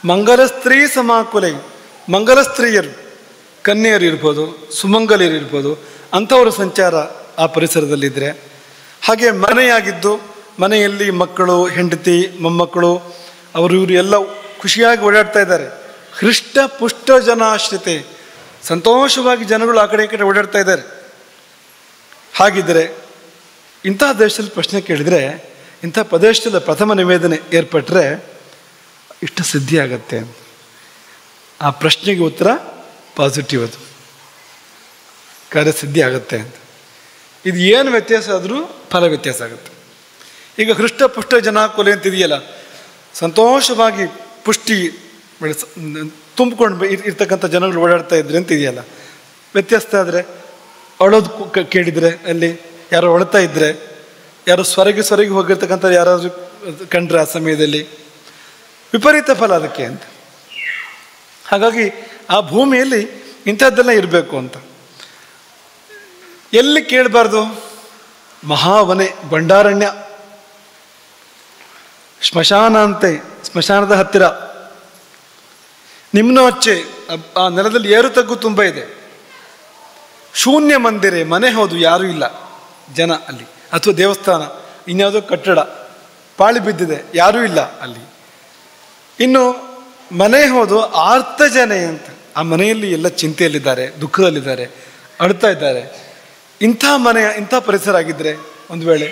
ಮಂಗಲ ಸ್ತ್ರೀ ಸಮಾಕುಲೆ, ಮಂಗಲ ಸ್ತ್ರೀಯರು, ಕನ್ಯೆಯರು ಇರ್ಬೋದು, ಸುಮಂಗಲಿಯರು ಇರ್ಬೋದು, ಅಂಥವರ ಸಂಚಾರ ಆ ಪರಿಸರದಲ್ಲಿದ್ದರೆ. ಹಾಗೆ ಮನೆಯಾಗಿದ್ದು ಮನೆಯಲ್ಲಿ ಮಕ್ಕಳು, ಹೆಂಡತಿ, ಮೊಮ್ಮಕ್ಕಳು, ಅವರು ಇವರು ಎಲ್ಲ ಖುಷಿಯಾಗಿ ಓಡಾಡ್ತಾ ಇದ್ದಾರೆ. ಹೃಷ್ಟ ಪುಷ್ಟ ಜನಾಶ್ರಿತೆ, ಸಂತೋಷವಾಗಿ ಜನಗಳು ಆ ಕಡೆ ಈ ಕಡೆ ಓಡಾಡ್ತಾ ಇದ್ದಾರೆ. ಹಾಗಿದ್ದರೆ ಇಂಥ ದೇಶದಲ್ಲಿ ಪ್ರಶ್ನೆ ಕೇಳಿದರೆ, ಇಂಥ ಪ್ರದೇಶದಲ್ಲಿ ಪ್ರಥಮ ನಿವೇದನೆ ಏರ್ಪಟ್ಟರೆ ಇಷ್ಟು ಸಿದ್ಧಿ ಆಗತ್ತೆ. ಆ ಪ್ರಶ್ನೆಗೆ ಉತ್ತರ ಪಾಸಿಟಿವ್, ಅದು ಕಾರ್ಯಸಿದ್ಧಿ ಆಗುತ್ತೆ ಅಂತ. ಇದು ಏನು ವ್ಯತ್ಯಾಸ ಆದರೂ ಫಲ ವ್ಯತ್ಯಾಸ ಆಗುತ್ತೆ. ಈಗ ಹೃಷ್ಟಪುಷ್ಟ ಜನಾಕುಲೆ ಅಂತಿದೆಯಲ್ಲ, ಸಂತೋಷವಾಗಿ ಪುಷ್ಟಿ ತುಂಬಿಕೊಂಡು ಇರ್ತಕ್ಕಂಥ ಜನಗಳು ಓಡಾಡ್ತಾ ಇದ್ರೆ ಅಂತಿದೆಯಲ್ಲ, ವ್ಯತ್ಯಾಸ ಆದರೆ ಅಳೋದು ಕೇಳಿದರೆ, ಅಲ್ಲಿ ಯಾರೋ ಅಳ್ತಾ ಇದ್ದರೆ, ಯಾರೋ ಸ್ವರಗಿ ಹೋಗಿರ್ತಕ್ಕಂಥ ಯಾರಾದರೂ ಕಂಡ್ರೆ ಆ ಸಮಯದಲ್ಲಿ ವಿಪರೀತ ಫಲ ಅದಕ್ಕೆ ಅಂತ. ಹಾಗಾಗಿ ಆ ಭೂಮಿಯಲ್ಲಿ ಇಂಥದ್ದೆಲ್ಲ ಇರಬೇಕು ಅಂತ. ಎಲ್ಲಿ ಕೇಳಬಾರ್ದು? ಮಹಾವನೆ, ಬಂಡಾರಣ್ಯ, ಸ್ಮಶಾನ ಅಂತೆ, ಸ್ಮಶಾನದ ಹತ್ತಿರ, ನಿಮ್ನೋಚ್ಚೆ, ಆ ನೆಲದಲ್ಲಿ ಏರು ತಗ್ಗು ತುಂಬ ಇದೆ. ಶೂನ್ಯ ಮಂದಿರೆ, ಮನೆ ಹೌದು, ಯಾರೂ ಇಲ್ಲ ಜನ ಅಲ್ಲಿ, ಅಥವಾ ದೇವಸ್ಥಾನ, ಇನ್ಯಾವುದೋ ಕಟ್ಟಡ ಪಾಳಿ ಬಿದ್ದಿದೆ, ಯಾರೂ ಇಲ್ಲ ಅಲ್ಲಿ. ಇನ್ನು ಮನೆ ಹೋದು ಆರ್ತ ಜನೆ ಅಂತ, ಆ ಮನೆಯಲ್ಲಿ ಎಲ್ಲ ಚಿಂತೆಯಲ್ಲಿದ್ದಾರೆ, ದುಃಖದಲ್ಲಿದ್ದಾರೆ, ಅಳ್ತಾ ಇದ್ದಾರೆ. ಇಂಥ ಮನೆಯ ಇಂಥ ಪರಿಸರ ಆಗಿದ್ದರೆ, ಒಂದು ವೇಳೆ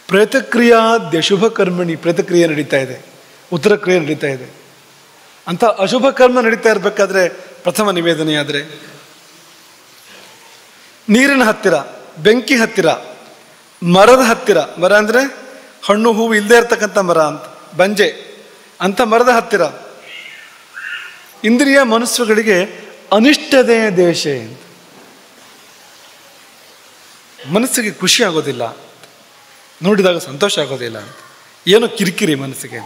ಪ್ರೇತಕ್ರಿಯಾದ್ಯ ಶುಭ ಕರ್ಮಣಿ, ಪ್ರೇತಕ್ರಿಯೆ ನಡೀತಾ ಇದೆ, ಉತ್ತರ ಕ್ರಿಯೆ ನಡೀತಾ ಇದೆ, ಅಂಥ ಅಶುಭ ಕರ್ಮ ನಡೀತಾ ಇರಬೇಕಾದ್ರೆ ಪ್ರಥಮ ನಿವೇದನೆಯಾದರೆ, ನೀರಿನ ಹತ್ತಿರ, ಬೆಂಕಿ ಹತ್ತಿರ, ಮರದ ಹತ್ತಿರ, ಮರ ಅಂದರೆ ಹಣ್ಣು ಹೂವು ಇಲ್ಲದೆ ಇರ್ತಕ್ಕಂಥ ಮರ ಅಂತ, ಬಂಜೆ ಅಂಥ ಮರದ ಹತ್ತಿರ, ಇಂದ್ರಿಯ ಮನಸ್ಸುಗಳಿಗೆ ಅನಿಷ್ಟದೇ ದೇಶ ಅಂತ, ಮನಸ್ಸಿಗೆ ಖುಷಿ ಆಗೋದಿಲ್ಲ, ನೋಡಿದಾಗ ಸಂತೋಷ ಆಗೋದಿಲ್ಲ ಅಂತ, ಏನೋ ಕಿರಿಕಿರಿ ಮನಸ್ಸಿಗೆ.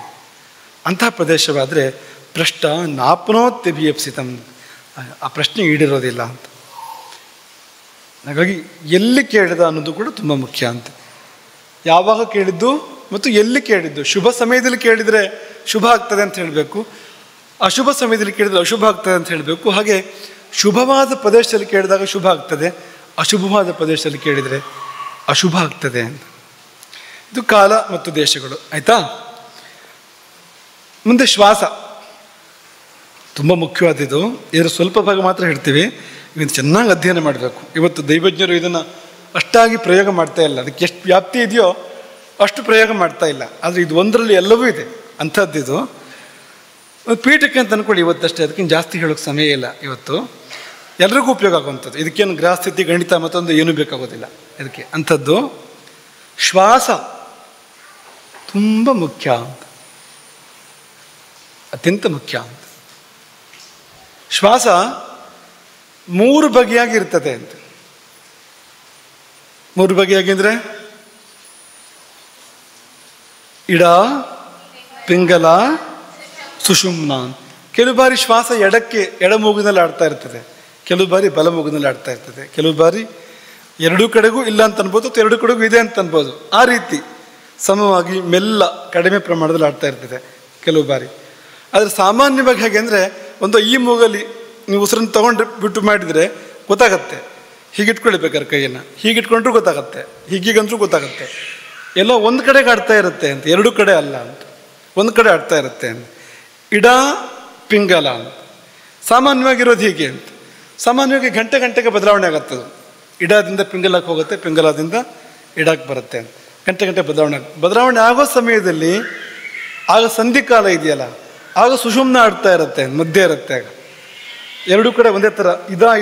ಅಂಥ ಪ್ರದೇಶವಾದರೆ ಪ್ರಶ್ನ ನಾಪ್ನೋತ್ಯಭಿಯಪ್ಸಿತಂ, ಆ ಪ್ರಶ್ನೆ ಈಡಿರೋದಿಲ್ಲ ಅಂತ. ಹಾಗಾಗಿ ಎಲ್ಲಿ ಕೇಳಿದ ಅನ್ನೋದು ಕೂಡ ತುಂಬ ಮುಖ್ಯ ಅಂತ. ಯಾವಾಗ ಕೇಳಿದ್ದು ಮತ್ತು ಎಲ್ಲಿ ಕೇಳಿದ್ದು. ಶುಭ ಸಮಯದಲ್ಲಿ ಕೇಳಿದರೆ ಶುಭ ಆಗ್ತದೆ ಅಂತ ಹೇಳಬೇಕು, ಅಶುಭ ಸಮಯದಲ್ಲಿ ಕೇಳಿದರೆ ಅಶುಭ ಆಗ್ತದೆ ಅಂತ ಹೇಳಬೇಕು. ಹಾಗೆ ಶುಭವಾದ ಪ್ರದೇಶದಲ್ಲಿ ಕೇಳಿದಾಗ ಶುಭ ಆಗ್ತದೆ, ಅಶುಭವಾದ ಪ್ರದೇಶದಲ್ಲಿ ಕೇಳಿದರೆ ಅಶುಭ ಆಗ್ತದೆ ಅಂತ. ಇದು ಕಾಲ ಮತ್ತು ದೇಶಗಳು. ಆಯಿತಾ? ಮುಂದೆ ಶ್ವಾಸ ತುಂಬ ಮುಖ್ಯವಾದದ್ದು. ಇದರ ಸ್ವಲ್ಪ ಭಾಗ ಮಾತ್ರ ಹೇಳ್ತೀವಿ, ಇದನ್ನು ಚೆನ್ನಾಗಿ ಅಧ್ಯಯನ ಮಾಡಬೇಕು. ಇವತ್ತು ದೈವಜ್ಞರು ಇದನ್ನು ಅಷ್ಟಾಗಿ ಪ್ರಯೋಗ ಮಾಡ್ತಾ ಇಲ್ಲ, ಅದಕ್ಕೆ ಎಷ್ಟು ವ್ಯಾಪ್ತಿ ಇದೆಯೋ ಅಷ್ಟು ಪ್ರಯೋಗ ಮಾಡ್ತಾ ಇಲ್ಲ. ಆದರೆ ಇದು ಒಂದರಲ್ಲಿ ಎಲ್ಲವೂ ಇದೆ ಅಂಥದ್ದಿದು. ಪೀಠಕ್ಕೆ ಅಂತ ಅಂದ್ಕೊಳ್ಳಿ ಇವತ್ತಷ್ಟೇ, ಅದಕ್ಕಿಂತ ಜಾಸ್ತಿ ಹೇಳೋಕ್ಕೆ ಸಮಯ ಇಲ್ಲ. ಇವತ್ತು ಎಲ್ರಿಗೂ ಉಪಯೋಗ ಆಗುವಂಥದ್ದು, ಇದಕ್ಕೇನು ಗ್ರಹಸ್ಥಿತಿ, ಗಣಿತ ಮತ್ತೊಂದು ಏನೂ ಬೇಕಾಗೋದಿಲ್ಲ ಇದಕ್ಕೆ. ಅಂಥದ್ದು ಶ್ವಾಸ ತುಂಬ ಮುಖ್ಯ ಅಂತ, ಅತ್ಯಂತ ಮುಖ್ಯ ಅಂತ. ಶ್ವಾಸ 3 ಬಗೆಯಾಗಿ ಇರ್ತದೆ ಅಂತ. 3 ಬಗೆಯಾಗಿ ಅಂದರೆ ಇಡ, ಪಿಂಗಲ, ಸುಷುಮ್ನ. ಕೆಲವು ಬಾರಿ ಶ್ವಾಸ ಎಡ ಮೂಗಿನಲ್ಲಿ ಆಡ್ತಾ ಇರ್ತದೆ, ಕೆಲವು ಬಾರಿ ಬಲ ಮೂಗಿನಲ್ಲಿ ಆಡ್ತಾ ಇರ್ತದೆ, ಕೆಲವು ಬಾರಿ ಎರಡೂ ಕಡೆಗೂ ಇಲ್ಲ ಅಂತ ಅನ್ಬೋದು, ಅಥವಾ ಎರಡೂ ಕಡೆಗೂ ಇದೆ ಅಂತ ಅನ್ಬೋದು. ಆ ರೀತಿ ಸಮವಾಗಿ ಮೆಲ್ಲ ಕಡಿಮೆ ಪ್ರಮಾಣದಲ್ಲಿ ಆಡ್ತಾ ಇರ್ತದೆ ಕೆಲವು ಬಾರಿ. ಆದರೆ ಸಾಮಾನ್ಯವಾಗಿ ಹೇಗೆ ಅಂದರೆ, ಒಂದು ಈ ಮೂಗಲ್ಲಿ ನೀವು ಉಸಿರನ್ನು ತೊಗೊಂಡು ಬಿಟ್ಟು ಮಾಡಿದರೆ ಗೊತ್ತಾಗತ್ತೆ. ಹೀಗಿಟ್ಕೊಳ್ಬೇಕಾದ್ರೆ ಕೈಯನ್ನು ಹೀಗಿಟ್ಕೊಂಡ್ರೂ ಗೊತ್ತಾಗತ್ತೆ, ಹೀಗೀಗಂದ್ರೂ ಗೊತ್ತಾಗತ್ತೆ. ಎಲ್ಲ ಒಂದು ಕಡೆಗೆ ಆಡ್ತಾ ಇರುತ್ತೆ ಅಂತ, ಎರಡೂ ಕಡೆ ಅಲ್ಲ ಅಂತ, ಒಂದು ಕಡೆ ಆಡ್ತಾ ಇರುತ್ತೆ ಅಂತ. ಇಡ, ಪಿಂಗಲ ಅಂತ ಸಾಮಾನ್ಯವಾಗಿರೋದು ಹೀಗೆ ಅಂತ. ಸಾಮಾನ್ಯವಾಗಿ ಗಂಟೆಗೆ ಬದಲಾವಣೆ ಆಗತ್ತದು. ಇಡದಿಂದ ಪಿಂಗಲಕ್ಕೆ ಹೋಗುತ್ತೆ, ಪಿಂಗಲದಿಂದ ಇಡಕ್ಕೆ ಬರುತ್ತೆ ಅಂತ. ಗಂಟೆ ಬದಲಾವಣೆ ಆಗೋ ಸಮಯದಲ್ಲಿ ಆಗ ಸಂಧಿಕಾಲ ಇದೆಯಲ್ಲ, ಆಗ ಸುಷುಮ್ನ ಆಡ್ತಾ ಇರುತ್ತೆ, ಮಧ್ಯೆ ಇರುತ್ತೆ. ಆಗ ಎರಡೂ ಕಡೆ ಒಂದೇ ಥರ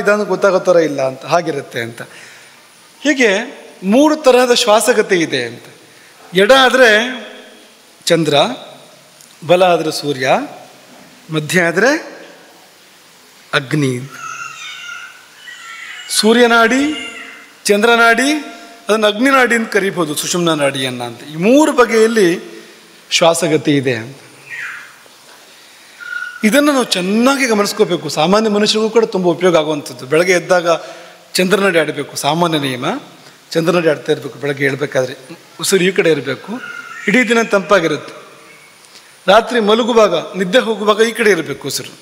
ಇದಾನು ಗೊತ್ತಾಗೋ ಥರ ಇಲ್ಲ ಅಂತ, ಹಾಗಿರುತ್ತೆ ಅಂತ. ಹೀಗೆ 3 ತರಹದ ಶ್ವಾಸಗತಿ ಇದೆ ಅಂತ. ಎಡ ಆದರೆ ಚಂದ್ರ, ಬಲ ಆದರೆ ಸೂರ್ಯ, ಮಧ್ಯ ಆದರೆ ಅಗ್ನಿ. ಸೂರ್ಯನಾಡಿ, ಚಂದ್ರನಾಡಿ, ಅದನ್ನು ಅಗ್ನಿನಾಡಿ ಅಂತ ಕರಿಬೋದು, ಸುಷುಮ್ನ ನಾಡಿಯನ್ನು ಅಂತ. ಈ 3 ಬಗೆಯಲ್ಲಿ ಶ್ವಾಸಗತಿ ಇದೆ ಅಂತ. ಇದನ್ನು ನಾವು ಚೆನ್ನಾಗಿ ಗಮನಿಸ್ಕೋಬೇಕು. ಸಾಮಾನ್ಯ ಮನುಷ್ಯರಿಗೂ ಕೂಡ ತುಂಬ ಉಪಯೋಗ ಆಗುವಂಥದ್ದು. ಬೆಳಗ್ಗೆ ಎದ್ದಾಗ ಚಂದ್ರನಡಿ ಆಡಬೇಕು, ಸಾಮಾನ್ಯ ನಿಯಮ. ಚಂದ್ರನಡಿ ಆಡ್ತಾ ಇರಬೇಕು ಬೆಳಗ್ಗೆ ಹೇಳ್ಬೇಕಾದ್ರೆ. ಉಸಿರು ಈ ಕಡೆ ಇರಬೇಕು, ಇಡೀ ದಿನ ತಂಪಾಗಿರುತ್ತೆ. ರಾತ್ರಿ ಮಲಗುವಾಗ, ನಿದ್ದೆ ಹೋಗುವಾಗ ಈ ಕಡೆ ಇರಬೇಕು ಉಸಿರು.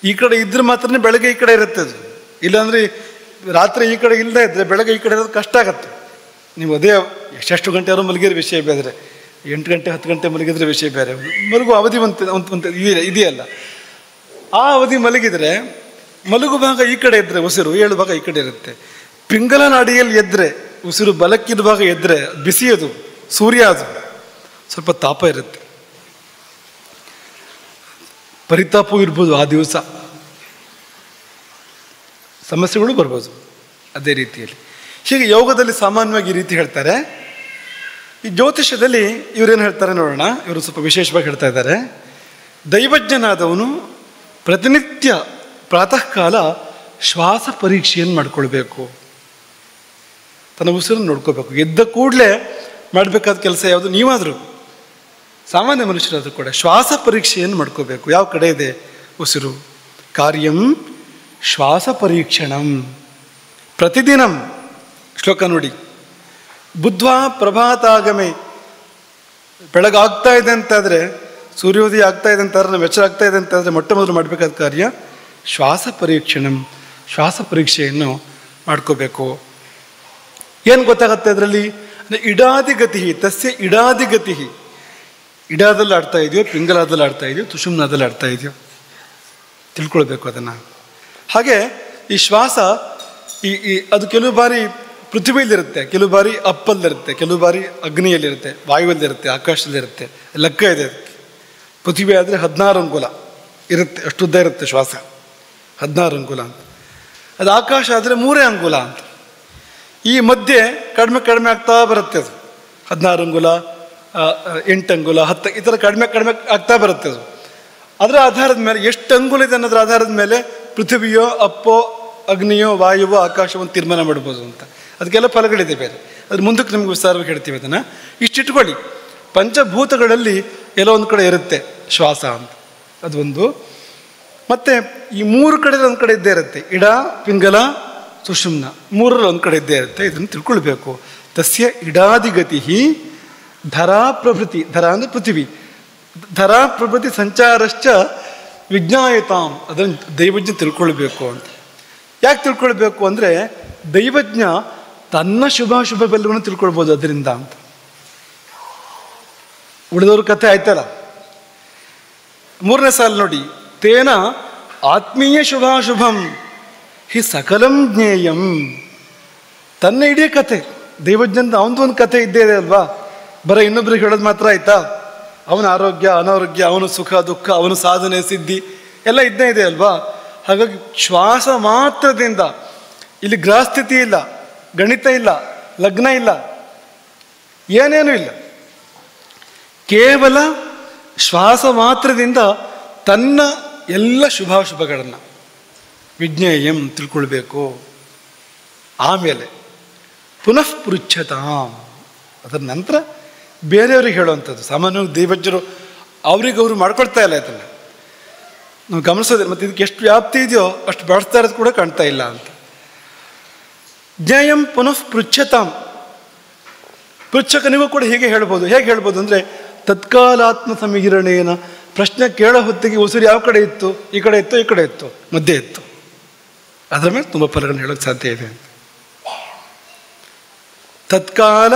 ಈ ಕಡೆ ಇದ್ರೆ ಮಾತ್ರ ಬೆಳಗ್ಗೆ ಈ ಕಡೆ ಇರುತ್ತೆ ಅದು. ಇಲ್ಲಾಂದರೆ ರಾತ್ರಿ ಈ ಕಡೆ ಇಲ್ಲದೆ ಇದ್ದರೆ ಬೆಳಗ್ಗೆ ಈ ಕಡೆ ಇರೋದು ಕಷ್ಟ ಆಗತ್ತೆ. ನೀವು ಅದೇ ಎಷ್ಟು ಗಂಟೆ ಆದರೂ ಮಲಗಿರೋ ವಿಷಯ ಬೇರೆ, 8 ಗಂಟೆ 10 ಗಂಟೆ ಮಲಗಿದ್ರೆ ವಿಷಯ ಬೇರೆ. ಮಲಗುವ ಅವಧಿ ಒಂದು ಇದೆಯಲ್ಲ, ಆ ಅವಧಿ ಮಲಗಿದರೆ ಮಲಗುವಾಗ ಈ ಕಡೆ ಇದ್ದರೆ ಉಸಿರು, ಏಳುವಾಗ ಈ ಕಡೆ ಇರುತ್ತೆ. ಪಿಂಗಲ ನಾಡಿಯಲ್ಲಿ ಎದ್ದರೆ ಉಸಿರು ಬಲಕ್ಕಿರುವಾಗ ಎದ್ದರೆ ಬಿಸಿ, ಅದು ಸೂರ್ಯ, ಅದು ಸ್ವಲ್ಪ ತಾಪ ಇರುತ್ತೆ, ಪರಿತಾಪವೂ ಇರ್ಬೋದು. ಆ ದಿವಸ ಸಮಸ್ಯೆಗಳು ಬರ್ಬೋದು ಅದೇ ರೀತಿಯಲ್ಲಿ. ಹೀಗೆ ಯೋಗದಲ್ಲಿ ಸಾಮಾನ್ಯವಾಗಿ ಈ ರೀತಿ ಹೇಳ್ತಾರೆ. ಈ ಜ್ಯೋತಿಷ್ಯದಲ್ಲಿ ಇವರೇನು ಹೇಳ್ತಾರೆ ನೋಡೋಣ. ಇವರು ಸ್ವಲ್ಪ ವಿಶೇಷವಾಗಿ ಹೇಳ್ತಾ ಇದ್ದಾರೆ. ದೈವಜ್ಞನಾದವನು ಪ್ರತಿನಿತ್ಯ ಪ್ರಾತಃ ಕಾಲ ಶ್ವಾಸ ಪರೀಕ್ಷೆಯನ್ನು ಮಾಡ್ಕೊಳ್ಬೇಕು. ತನ್ನ ಉಸಿರನ್ನು ನೋಡ್ಕೋಬೇಕು. ಎದ್ದ ಕೂಡಲೇ ಮಾಡಬೇಕಾದ ಕೆಲಸ ಯಾವುದು? ನೀವಾದರೂ ಸಾಮಾನ್ಯ ಮನುಷ್ಯರಾದರೂ ಕೂಡ ಶ್ವಾಸ ಪರೀಕ್ಷೆಯನ್ನು ಮಾಡ್ಕೋಬೇಕು. ಯಾವ ಕಡೆ ಇದೆ ಉಸಿರು? ಕಾರ್ಯಂ ಶ್ವಾಸ ಪರೀಕ್ಷಣಂ ಪ್ರತಿದಿನಂ. ಶ್ಲೋಕ ನೋಡಿ. ಬುದ್ಧ್ವಾ ಪ್ರಭಾತಾಗಮೆ. ಬೆಳಗಾಗ್ತಾ ಇದೆ ಅಂತಾದರೆ, ಸೂರ್ಯೋದಯ ಆಗ್ತಾ ಇದೆ ಅಂತಾದ್ರೆ, ನಾವು ಎಚ್ಚರ ಆಗ್ತಾ ಇದೆ ಅಂತಾದರೆ ಮೊಟ್ಟ ಮೊದಲು ಮಾಡಬೇಕಾದ ಕಾರ್ಯ ಶ್ವಾಸ ಪರೀಕ್ಷಣಂ, ಶ್ವಾಸ ಪರೀಕ್ಷೆಯನ್ನು ಮಾಡ್ಕೋಬೇಕು. ಏನು ಗೊತ್ತಾಗತ್ತೆ ಅದರಲ್ಲಿ? ಇಡಾದಿಗತಿ, ತಸ್ಯ ಇಡಾದಿಗತಿ. ಇಡಾದಲ್ಲಿ ಆಡ್ತಾ ಇದೆಯೋ, ಪಿಂಗಲಾದಲ್ಲಿ ಆಡ್ತಾ ಇದೆಯೋ, ತುಷುಮ್ನಾದಲ್ಲಿ ಆಡ್ತಾ ಇದೆಯೋ ತಿಳ್ಕೊಳ್ಬೇಕು ಅದನ್ನು. ಹಾಗೆ ಈ ಶ್ವಾಸ ಅದು ಕೆಲವು ಬಾರಿ ಪೃಥ್ವಿಯಲ್ಲಿರುತ್ತೆ, ಕೆಲವು ಬಾರಿ ಅಪ್ಪಲ್ಲಿರುತ್ತೆ, ಕೆಲವು ಬಾರಿ ಅಗ್ನಿಯಲ್ಲಿರುತ್ತೆ, ವಾಯುವಲ್ಲಿರುತ್ತೆ, ಆಕಾಶದಲ್ಲಿರುತ್ತೆ. ಲೆಕ್ಕ ಇದೆ ಅದಕ್ಕೆ. ಪೃಥ್ವಿ ಆದರೆ 16 ಅಂಗುಲ ಇರುತ್ತೆ, ಅಷ್ಟುದ್ದ ಇರುತ್ತೆ ಶ್ವಾಸ, 16 ಅಂಗುಲ ಅಂತ. ಅದು ಆಕಾಶ ಆದರೆ 3 ಅಂಗುಲ ಅಂತ. ಈ ಮಧ್ಯೆ ಕಡಿಮೆ ಕಡಿಮೆ ಆಗ್ತಾ ಬರುತ್ತೆ. ಅದು 16 ಅಂಗುಲ, 8 ಅಂಗುಲ, 10 ಈ ಥರ ಕಡಿಮೆ ಕಡಿಮೆ ಆಗ್ತಾ ಬರುತ್ತೆ. ಅದು ಅದರ ಆಧಾರದ ಮೇಲೆ ಎಷ್ಟು ಅಂಗುಲ ಇದೆ ಅನ್ನೋದ್ರ ಆಧಾರದ ಮೇಲೆ ಪೃಥ್ವಿಯೋ ಅಪ್ಪೋ ಅಗ್ನಿಯೋ ವಾಯುವೋ ಆಕಾಶವೋ ತೀರ್ಮಾನ ಮಾಡ್ಬೋದು ಅಂತ. ಅದಕ್ಕೆಲ್ಲ ಫಲಗಳಿದೆ ಬೇರೆ. ಅದ್ರ ಮುಂದಕ್ಕೆ ನಿಮ್ಗೆ ವಿಸ್ತಾರವಾಗಿ ಹೇಳ್ತೀವಿ ಅದನ್ನು. ಇಷ್ಟಿಟ್ಕೊಳ್ಳಿ, ಪಂಚಭೂತಗಳಲ್ಲಿ ಎಲ್ಲೋ ಒಂದು ಕಡೆ ಇರುತ್ತೆ ಶ್ವಾಸ ಅಂತ, ಅದು ಒಂದು. ಮತ್ತು ಈ 3 ಕಡೆ ಒಂದು ಕಡೆ ಇದ್ದೇ ಇರುತ್ತೆ. ಇಡ, ಪಿಂಗಲ, ಸುಷುಮ್ನ, 3ರಲ್ಲಿ ಒಂದು ಕಡೆ ಇದ್ದೇ ಇರುತ್ತೆ. ಇದನ್ನು ತಿಳ್ಕೊಳ್ಬೇಕು. ತಸ್ಯ ಇಡಾದಿಗತಿ ಧರಾ ಪ್ರಭೃತಿ. ಧರ ಅಂದರೆ ಪೃಥ್ವಿ. ಧರಾ ಪ್ರಭೃತಿ ಸಂಚಾರಶ್ಚ ವಿಜ್ಞಾಯತಾಂ. ಅದನ್ನು ದೈವಜ್ಞ ತಿಳ್ಕೊಳ್ಬೇಕು ಅಂತ. ಯಾಕೆ ತಿಳ್ಕೊಳ್ಬೇಕು ಅಂದರೆ, ದೈವಜ್ಞ ತನ್ನ ಶುಭಾಶುಭ ಬೆಲ್ಲವನ್ನು ತಿಳ್ಕೊಳ್ಬೋದು ಅದರಿಂದ ಅಂತ. ಉಳಿದವ್ರ ಕಥೆ ಆಯ್ತಲ್ಲ. 3ನೇ ಸಾಲು ನೋಡಿ. ತೇನ ಆತ್ಮೀಯ ಶುಭಾಶುಭಂ ಹಿ ಸಕಲಂ ಜ್ಞೇಯಂ. ತನ್ನ ಇಡೀ ಕಥೆ, ದೈವಜ್ಞಂತ ಅವನದು ಒಂದು ಕಥೆ ಇದ್ದೇ ಇದೆ ಅಲ್ವಾ. ಬರೀ ಇನ್ನೊಬ್ರಿಗೆ ಹೇಳೋದು ಮಾತ್ರ ಆಯ್ತಾ? ಅವನ ಆರೋಗ್ಯ ಅನಾರೋಗ್ಯ, ಅವನ ಸುಖ ದುಃಖ, ಅವನ ಸಾಧನೆ ಸಿದ್ಧಿ ಎಲ್ಲ ಇದ್ದೇ ಇದೆ ಅಲ್ವಾ. ಹಾಗಾಗಿ ಶ್ವಾಸ ಮಾತ್ರದಿಂದ, ಇಲ್ಲಿ ಗ್ರಹಸ್ಥಿತಿ ಇಲ್ಲ, ಗಣಿತ ಇಲ್ಲ, ಲಗ್ನ ಇಲ್ಲ, ಏನೇನೂ ಇಲ್ಲ. ಕೇವಲ ಶ್ವಾಸ ಮಾತ್ರದಿಂದ ತನ್ನ ಎಲ್ಲ ಶುಭಾಶುಭಗಳನ್ನು ವಿಜ್ಞೇಯಂ ತಿಳ್ಕೊಳ್ಬೇಕು. ಆಮೇಲೆ ಪುನಃ ಪೃಚ್ಛತಾಂ, ಅದರ ನಂತರ ಬೇರೆಯವ್ರಿಗೆ ಹೇಳುವಂಥದ್ದು. ಸಾಮಾನ್ಯವಾಗಿ ದೈವಜ್ಞರು ಅವ್ರಿಗವರು ಮಾಡ್ಕೊಳ್ತಾ ಇಲ್ಲ ಇದನ್ನು ನಾವು ಗಮನಿಸೋದಿಲ್ಲ. ಮತ್ತು ಇದಕ್ಕೆ ಎಷ್ಟು ವ್ಯಾಪ್ತಿ ಇದೆಯೋ ಅಷ್ಟು ಬಳಸ್ತಾ ಇರೋದು ಕೂಡ ಕಾಣ್ತಾ ಇಲ್ಲ ಅಂತ. ಜ್ಞೇಯಂ ಪುನಃ ಪೃಚ್ಛತಾಂ. ಪೃಚ್ಛಕನಿಗೂ ಕೂಡ ಹೀಗೆ ಹೇಳ್ಬೋದು. ಹೇಗೆ ಹೇಳ್ಬೋದು ಅಂದರೆ, ತತ್ಕಾಲಾತ್ಮ ಸಮೀರಣೇನ. ಪ್ರಶ್ನೆ ಕೇಳೋ ಹೊತ್ತಿಗೆ ಉಸಿರು ಯಾವ ಕಡೆ ಇತ್ತು? ಈ ಕಡೆ ಇತ್ತು, ಈ ಕಡೆ ಇತ್ತು, ಮಧ್ಯೆ ಇತ್ತು. ಅದರ ಮೇಲೆ ತುಂಬ ಫಲಗಳನ್ನು ಹೇಳೋಕ್ಕೆ ಸಾಧ್ಯ ಇದೆ. ತತ್ಕಾಲ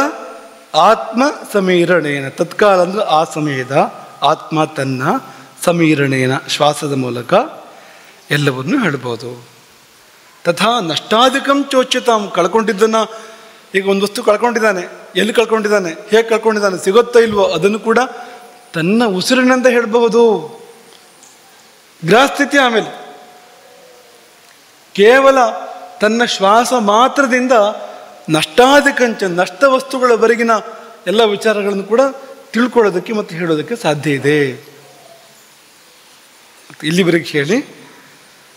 ಆತ್ಮ ಸಮೀರಣೇನ. ತತ್ಕಾಲ ಅಂದರೆ ಆ ಸಮಯದ, ಆತ್ಮ ತನ್ನ, ಸಮೀರಣೇನ ಶ್ವಾಸದ ಮೂಲಕ ಎಲ್ಲವನ್ನೂ ಹೇಳ್ಬೋದು. ತಥಾ ನಷ್ಟಾಧಿಕಂ ಚೋಚ್ಯತಾಂ. ಕಳ್ಕೊಂಡಿದ್ದನ್ನು, ಈಗ ಒಂದು ವಸ್ತು ಕಳ್ಕೊಂಡಿದ್ದಾನೆ, ಎಲ್ಲಿ ಕಳ್ಕೊಂಡಿದ್ದಾನೆ, ಹೇಗೆ ಕಳ್ಕೊಂಡಿದ್ದಾನೆ, ಸಿಗುತ್ತೋ ಇಲ್ವೋ, ಅದನ್ನು ಕೂಡ ತನ್ನ ಉಸಿರಿನಿಂದ ಹೇಳಬಹುದು. ಗ್ರಹಸ್ಥಿತಿ ಆಮೇಲೆ ಕೇವಲ ತನ್ನ ಶ್ವಾಸ ಮಾತ್ರದಿಂದ ನಷ್ಟಾಧಿಕಂಚ, ನಷ್ಟ ವಸ್ತುಗಳವರೆಗಿನ ಎಲ್ಲ ವಿಚಾರಗಳನ್ನು ಕೂಡ ತಿಳ್ಕೊಳ್ಳೋದಕ್ಕೆ ಮತ್ತು ಹೇಳೋದಕ್ಕೆ ಸಾಧ್ಯ ಇದೆ. ಇಲ್ಲಿವರೆಗೆ ಹೇಳಿ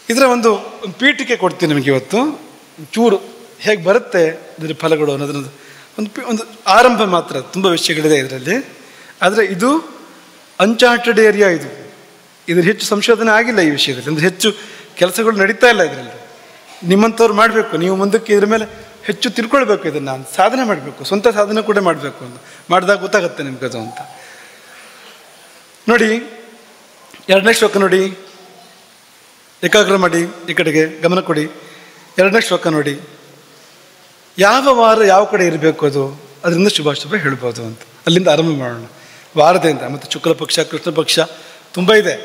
ಇದರ ಒಂದು ಪೀಠಿಕೆ ಕೊಡ್ತೀನಿ ನಿಮಗೆ ಇವತ್ತು. ಚೂರು ಹೇಗೆ ಬರುತ್ತೆ ಇದರ ಫಲಗಳು ಅನ್ನೋದ್ರದ್ದು ಒಂದು ಆರಂಭ ಮಾತ್ರ. ತುಂಬ ವಿಷಯಗಳಿದೆ ಇದರಲ್ಲಿ. ಆದರೆ ಇದು ಅನ್ಚಾರ್ಟೆಡ್ ಏರಿಯಾ. ಇದ್ರ ಹೆಚ್ಚು ಸಂಶೋಧನೆ ಆಗಿಲ್ಲ ಈ ವಿಷಯದಲ್ಲಿ, ಅಂದರೆ ಹೆಚ್ಚು ಕೆಲಸಗಳು ನಡೀತಾ ಇಲ್ಲ ಇದರಲ್ಲಿ. ನಿಮ್ಮಂಥವ್ರು ಮಾಡಬೇಕು, ನೀವು ಮುಂದಕ್ಕೆ ಇದ್ರ ಮೇಲೆ ಹೆಚ್ಚು ತಿಳ್ಕೊಳ್ಬೇಕು, ಇದನ್ನು ಸಾಧನೆ ಮಾಡಬೇಕು, ಸ್ವಂತ ಸಾಧನೆ ಕೂಡ ಮಾಡಬೇಕು ಅಂತ ಮಾಡಿದಾಗ ಗೊತ್ತಾಗುತ್ತೆ ನಿಮ್ಗದು ಅಂತ. ನೋಡಿ 2ನೇ ಶ್ಲೋಕ ನೋಡಿ, ಏಕಾಗ್ರ ಮಾಡಿ, ಈ ಕಡೆಗೆ ಗಮನ ಕೊಡಿ. 2ನೇ ಶ್ಲೋಕ ನೋಡಿ, ಯಾವ ವಾರ ಯಾವ ಕಡೆ ಇರಬೇಕು ಅದು, ಅದರಿಂದ ಶುಭಾಶುಭ ಹೇಳ್ಬೋದು ಅಂತ. ಅಲ್ಲಿಂದ ಆರಂಭ ಮಾಡೋಣ, ವಾರದಿಂದ. ಮತ್ತು ಶುಕ್ಲ ಪಕ್ಷ, ಕೃಷ್ಣ ಪಕ್ಷ ತುಂಬ ಇದೆ.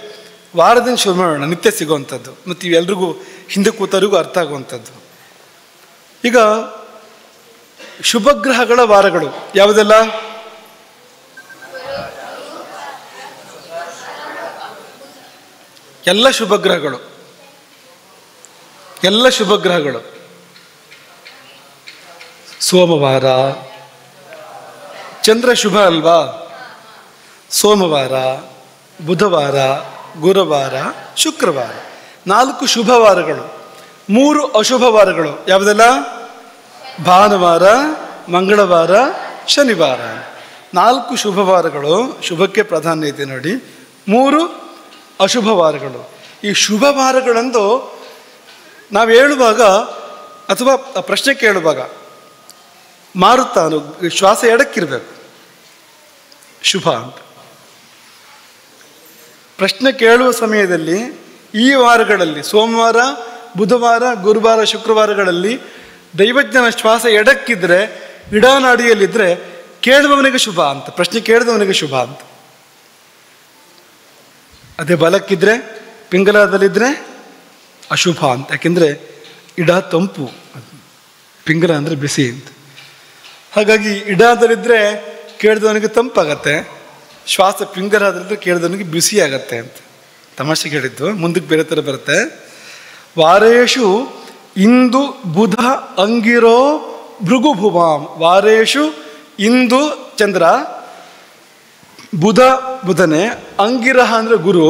ವಾರದಿಂದ ಶುರು ಮಾಡೋಣ, ನಿತ್ಯ ಸಿಗುವಂಥದ್ದು, ಮತ್ತು ಇವೆಲ್ರಿಗೂ ಹಿಂದೆ ಕೂತವರಿಗೂ ಅರ್ಥ ಆಗುವಂಥದ್ದು. ಈಗ ಶುಭಗ್ರಹಗಳ ವಾರಗಳು ಯಾವುದೆಲ್ಲ? ಎಲ್ಲ ಶುಭಗ್ರಹಗಳು, ಎಲ್ಲ ಶುಭಗ್ರಹಗಳು. ಸೋಮವಾರ ಚಂದ್ರ ಶುಭ ಅಲ್ವಾ? ಸೋಮವಾರ, ಬುಧವಾರ, ಗುರುವಾರ, ಶುಕ್ರವಾರ 4 ಶುಭವಾರಗಳು. 3 ಅಶುಭವಾರಗಳು ಯಾವುದೆಲ್ಲ? ಭಾನುವಾರ, ಮಂಗಳವಾರ, ಶನಿವಾರ. 4 ಶುಭವಾರಗಳು, ಶುಭಕ್ಕೆ ಪ್ರಾಧಾನ್ಯತೆ ನೋಡಿ. 3 ಅಶುಭವಾರಗಳು. ಈ ಶುಭವಾರಗಳಂದು ನಾವು ಹೇಳುವಾಗ ಅಥವಾ ಪ್ರಶ್ನೆ ಕೇಳುವಾಗ ಮಾರುತ್ತಾನು ಶ್ವಾಸ ಎಡಕ್ಕಿರಬೇಕು, ಶುಭ ಅಂತ. ಪ್ರಶ್ನೆ ಕೇಳುವ ಸಮಯದಲ್ಲಿ ಈ ವಾರಗಳಲ್ಲಿ ಸೋಮವಾರ, ಬುಧವಾರ, ಗುರುವಾರ, ಶುಕ್ರವಾರಗಳಲ್ಲಿ ದೈವಜ್ಞನ ಶ್ವಾಸ ಎಡಕ್ಕಿದ್ರೆ, ಇಡಾನಾಡಿಯಲ್ಲಿದ್ದರೆ ಕೇಳುವವನಿಗೆ ಶುಭ ಅಂತ, ಪ್ರಶ್ನೆ ಕೇಳಿದವನಿಗೆ ಶುಭ ಅಂತ. ಅದೇ ಬಲಕ್ಕಿದ್ರೆ, ಪಿಂಗಲದಲ್ಲಿದ್ದರೆ ಅಶುಭ ಅಂತ. ಯಾಕೆಂದರೆ ಇಡ ತಂಪು, ಪಿಂಗಲ ಅಂದರೆ ಬಿಸಿ ಅಂತ. ಹಾಗಾಗಿ ಇಡಾದಲ್ಲಿದ್ದರೆ ಕೇಳಿದವನಿಗೆ ತಂಪಾಗತ್ತೆ, ಶ್ವಾಸ ಪಿಂಗಲಾದಲ್ಲಿದ್ದರೆ ಕೇಳಿದವನಿಗೆ ಬಿಸಿ ಆಗತ್ತೆ ಅಂತ ತಮಾಷೆಗೆ ಹೇಳಿದ್ದು. ಮುಂದಕ್ಕೆ ಬೇರೆ ಥರ ಬರುತ್ತೆ. ವಾರೇಶು ಇಂದು ಬುಧ ಅಂಗಿರೋ ಭೃಗುಭುವಾಂ. ವಾರೇಶು ಇಂದು ಚಂದ್ರ, ಬುಧನೇ, ಅಂಗಿರಹ ಅಂದರೆ ಗುರು,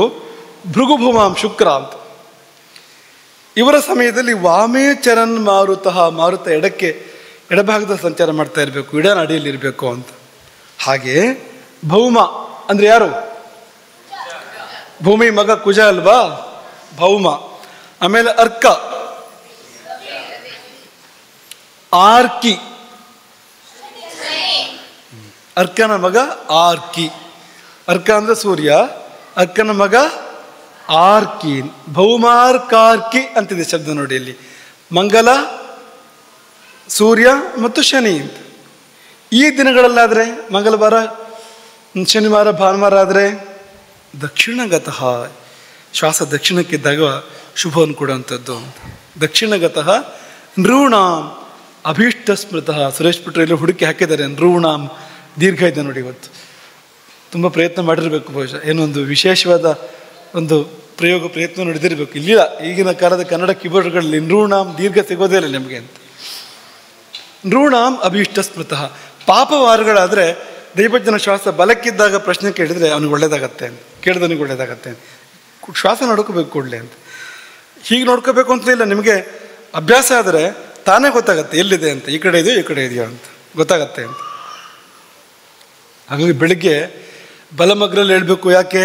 ಭೃಗುಭುವಾಂ ಶುಕ್ರ ಅಂತ. ಇವರ ಸಮಯದಲ್ಲಿ ವಾಮೇ ಚರನ್ ಮಾರುತಃ. ಮಾರುತ ಎಡಭಾಗದ ಸಂಚಾರ ಮಾಡ್ತಾ ಇರಬೇಕು, ಇಡನಾಡಿಯಲ್ಲಿ ಇರಬೇಕು ಅಂತ. ಹಾಗೆ ಭೌಮ ಅಂದರೆ ಯಾರು? ಭೂಮಿ ಮಗ ಕುಜ ಅಲ್ವಾ, ಭೌಮ. ಆಮೇಲೆ ಅರ್ಕ, ಆರ್ಕಿ, ಅರ್ಕನ ಮಗ ಆರ್ಕಿ. ಅರ್ಕ ಅಂದರೆ ಸೂರ್ಯ, ಅರ್ಕನ ಮಗ ಆರ್ಕಿ. ಭೌಮಾರ್ಕಾರ್ಕಿ ಅಂತಿದೆ ಶಬ್ದ ನೋಡಿ ಇಲ್ಲಿ. ಮಂಗಲ, ಸೂರ್ಯ ಮತ್ತು ಶನಿ ಅಂತ. ಈ ದಿನಗಳಲ್ಲಾದರೆ ಮಂಗಳವಾರ, ಶನಿವಾರ, ಭಾನುವಾರ ಆದರೆ ದಕ್ಷಿಣಗತಃ, ಶ್ವಾಸ ದಕ್ಷಿಣಕ್ಕಿದ್ದಾಗ ಶುಭವನ್ನು ಕೊಡುವಂಥದ್ದು ಅಂತ. ದಕ್ಷಿಣಗತಃ ನೃಣಾಂ ಅಭೀಷ್ಟ ಸ್ಮೃತಃ. ಸುರೇಶ್ ಭಟ್ರು ಇಲ್ಲಿ ಹುಡುಕಿ ಹಾಕಿದ್ದಾರೆ, ನೃಣಾಂ ದೀರ್ಘ ಇದೆ ನೋಡಿ. ಇವತ್ತು ತುಂಬ ಪ್ರಯತ್ನ ಮಾಡಿರಬೇಕು ಬಹುಶಃ, ಏನೊಂದು ವಿಶೇಷವಾದ ಒಂದು ಪ್ರಯತ್ನ ನಡೆದಿರಬೇಕು. ಇಲ್ಲ, ಈಗಿನ ಕಾಲದ ಕನ್ನಡ ಕೀಬೋರ್ಡ್ಗಳಲ್ಲಿ ನೃಣಾಂ ದೀರ್ಘ ಸಿಗೋದೇ ಇಲ್ಲ ನಿಮಗೆ ಅಂತ. ನೃಣಾಂ ಅಭೀಷ್ಟ ಸ್ಮೃತಃ. ಪಾಪವಾರಗಳಾದರೆ ದೈವಜ್ಞನ ಶ್ವಾಸ ಬಲಕ್ಕಿದ್ದಾಗ ಪ್ರಶ್ನೆ ಕೇಳಿದರೆ ಅವನಿಗೆ ಒಳ್ಳೇದಾಗತ್ತೆ ಅಂತ, ಕೇಳಿದವನಿಗೆ ಒಳ್ಳೇದಾಗತ್ತೆ ಅಂತ. ಶ್ವಾಸ ನೋಡ್ಕೋಬೇಕು ಕೂಡಲೇ ಅಂತ. ಹೀಗೆ ನೋಡ್ಕೋಬೇಕು ಅಂತ ಇಲ್ಲ, ನಿಮಗೆ ಅಭ್ಯಾಸ ಆದರೆ ತಾನೇ ಗೊತ್ತಾಗತ್ತೆ ಎಲ್ಲಿದೆ ಅಂತ, ಈ ಕಡೆ ಇದೆಯೋ ಈ ಕಡೆ ಇದೆಯೋ ಅಂತ ಗೊತ್ತಾಗತ್ತೆ ಅಂತ. ಹಾಗಾಗಿ ಬೆಳಿಗ್ಗೆ ಬಲಮಗ್ರಲ್ಲಿ ಹೇಳ್ಬೇಕು. ಯಾಕೆ?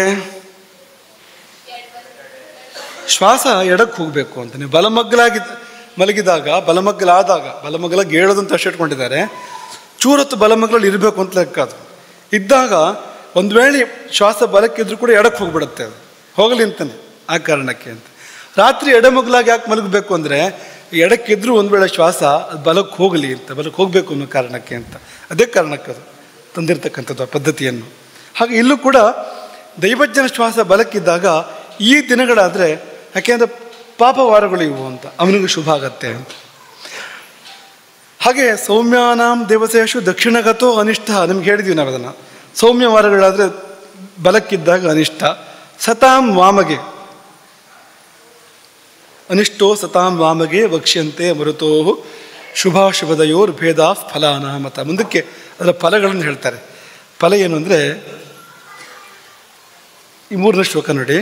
ಶ್ವಾಸ ಎಡಕ್ಕೆ ಹೋಗಬೇಕು ಅಂತ. ನೀವು ಮಲಗಿದಾಗ, ಬಲಮಗ್ಲಾಗಿ ಹೇಳೋದಂತ ಅಷ್ಟು ಇಟ್ಕೊಂಡಿದ್ದಾರೆ. ಚೂರತ್ತು ಬಲಮಗ್ಲಲ್ಲಿ ಇರಬೇಕು ಅಂತ ಲೆಕ್ಕ. ಅದು ಇದ್ದಾಗ ಒಂದು ವೇಳೆ ಶ್ವಾಸ ಬಲಕ್ಕಿದ್ರೂ ಕೂಡ ಎಡಕ್ಕೆ ಹೋಗ್ಬಿಡುತ್ತೆ, ಅದು ಹೋಗಲಿ ಅಂತಾನೆ ಆ ಕಾರಣಕ್ಕೆ ಅಂತ. ರಾತ್ರಿ ಎಡಮಗ್ಲಾಗಿ ಯಾಕೆ ಮಲಗಬೇಕು ಅಂದರೆ, ಎಡಕ್ಕಿದ್ರೂ ಒಂದು ವೇಳೆ ಶ್ವಾಸ ಅದು ಬಲಕ್ಕೆ ಹೋಗಲಿ ಅಂತ, ಬಲಕ್ಕೆ ಹೋಗಬೇಕು ಅನ್ನೋ ಕಾರಣಕ್ಕೆ ಅಂತ. ಅದೇ ಕಾರಣಕ್ಕೆ ಅದು ತಂದಿರ್ತಕ್ಕಂಥದ್ದು ಆ ಪದ್ಧತಿಯನ್ನು. ಹಾಗೆ ಇಲ್ಲೂ ಕೂಡ ದೈವಜ್ಞನ ಶ್ವಾಸ ಬಲಕ್ಕಿದ್ದಾಗ ಈ ದಿನಗಳಾದರೆ, ಯಾಕೆಂದರೆ ಪಾಪವಾರಗಳು ಇವು ಅಂತ, ಅವನಿಗೂ ಶುಭ ಆಗತ್ತೆ ಅಂತ. ಹಾಗೆ ಸೌಮ್ಯಾನಾಂ ದಿವಸೇಶು ದಕ್ಷಿಣಗತೋ ಅನಿಷ್ಟ. ನಿಮ್ಗೆ ಹೇಳಿದ್ವಿ ನಾವು ಅದನ್ನು. ಸೌಮ್ಯವಾರಗಳಾದರೆ ಬಲಕ್ಕಿದ್ದಾಗ ಅನಿಷ್ಟ. ಸತಾಂ ವಾಮಗೆ, ಅನಿಷ್ಟೋ ಸತಾಂ ವಾಮಗೆ ವಕ್ಷ್ಯಂತೆ ಮರುತೋ ಶುಭಾಶುಭದಯೋರ್ ಭೇದ ಫಲಾನಾಮತ. ಮುಂದಕ್ಕೆ ಅದರ ಫಲಗಳನ್ನು ಹೇಳ್ತಾರೆ. ಫಲ ಏನು ಅಂದರೆ, ಈ 3ನೇ ಶ್ಲೋಕ ನೋಡಿ.